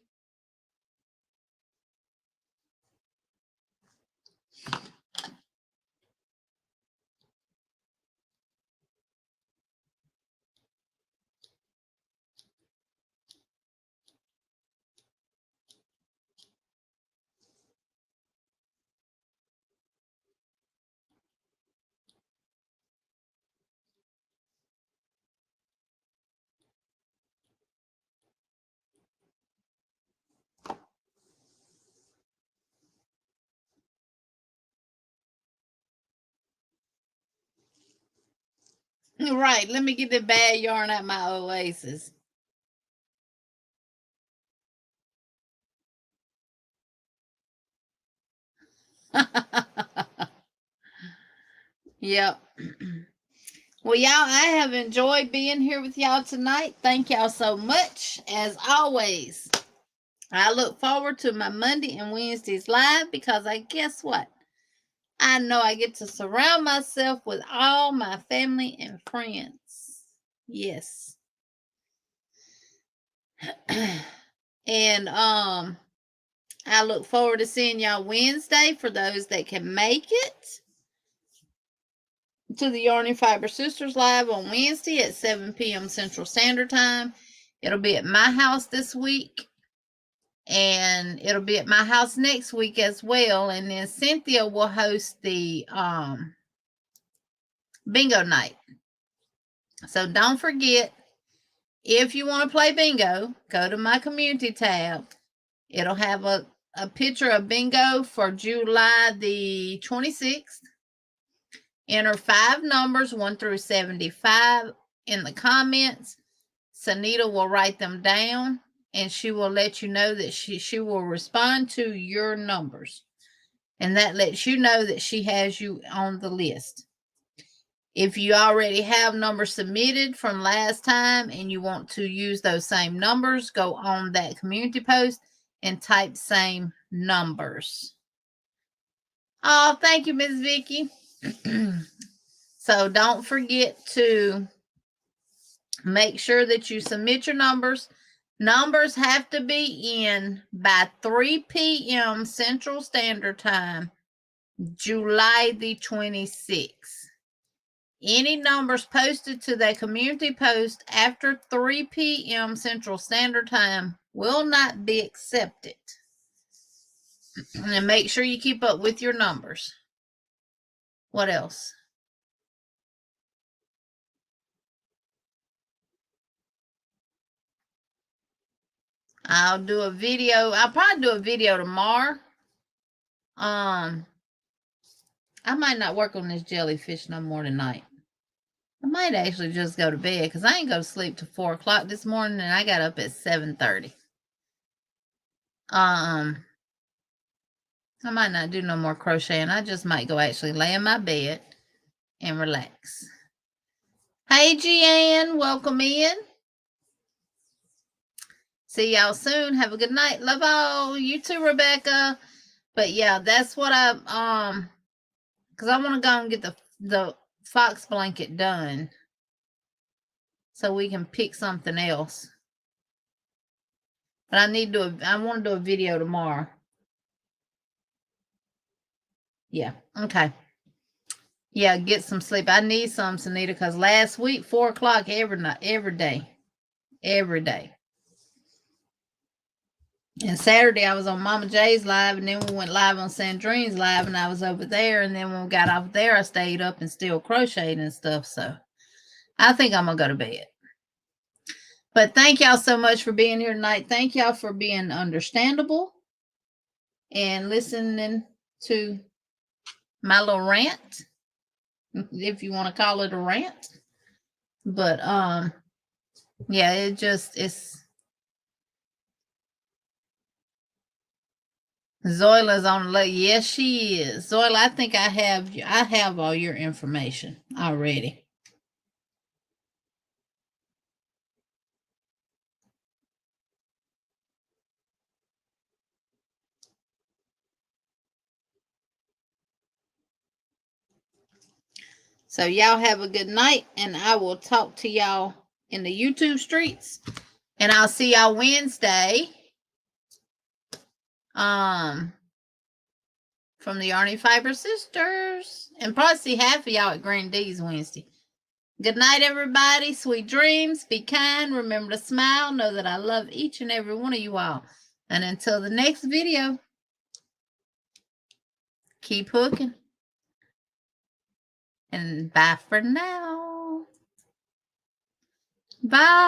Right, let me get the bad yarn out my Oasis. Yep. Well, y'all, I have enjoyed being here with y'all tonight. Thank y'all so much. As always, I look forward to my Monday and Wednesdays live because guess what? I know I get to surround myself with all my family and friends. Yes. And I look forward to seeing y'all Wednesday for those that can make it to the Yarny Fiber Sisters Live on Wednesday at 7 p.m. Central Standard Time. It'll be at my house this week. And it'll be at my house next week as well. And then Cynthia will host the bingo night. So don't forget, if you want to play bingo, go to my community tab. It'll have a picture of bingo for July the 26th. Enter 5 numbers, 1 through 75, in the comments. Sanita will write them down, and she will let you know that she will respond to your numbers. And that lets you know that she has you on the list. If you already have numbers submitted from last time and you want to use those same numbers, go on that community post and type same numbers. Oh, thank you, Ms. Vicky. So don't forget to make sure that you submit your numbers. Numbers have to be in by 3 p.m. Central Standard Time, July the 26th. Any numbers posted to that community post after 3 p.m. Central Standard Time will not be accepted. And make sure you keep up with your numbers. What else? I'll do a video. I'll probably do a video tomorrow. I might not work on this jellyfish no more tonight. I might actually just go to bed because I ain't go to sleep till 4 o'clock this morning and I got up at 7:30. I might not do no more crocheting. I just might go actually lay in my bed and relax. Hey, Jeanne, welcome in. See y'all soon. Have a good night. Love all. You too, Rebecca. But yeah, that's what I because I want to go and get the fox blanket done so we can pick something else. But I want to do a video tomorrow. Yeah. Okay. Yeah, get some sleep. I need some, Sanita, because last week, 4 o'clock every night, every day. Every day. And Saturday, I was on Mama J's live, and then we went live on Sandrine's live, and I was over there. And then when we got off there, I stayed up and still crocheted and stuff. So I think I'm going to go to bed. But thank y'all so much for being here tonight. Thank y'all for being understandable and listening to my little rant, if you want to call it a rant. But yeah, it's Zoila's on the yes, she is. Zoila, I think I have all your information already. So y'all have a good night, and I will talk to y'all in the YouTube streets, and I'll see y'all Wednesday. From the Yarny Fiber Sisters, and probably see half of y'all at Grand D's Wednesday. Good night, everybody. Sweet dreams. Be kind. Remember to smile. Know that I love each and every one of you all. And until the next video, keep hooking. And bye for now. Bye.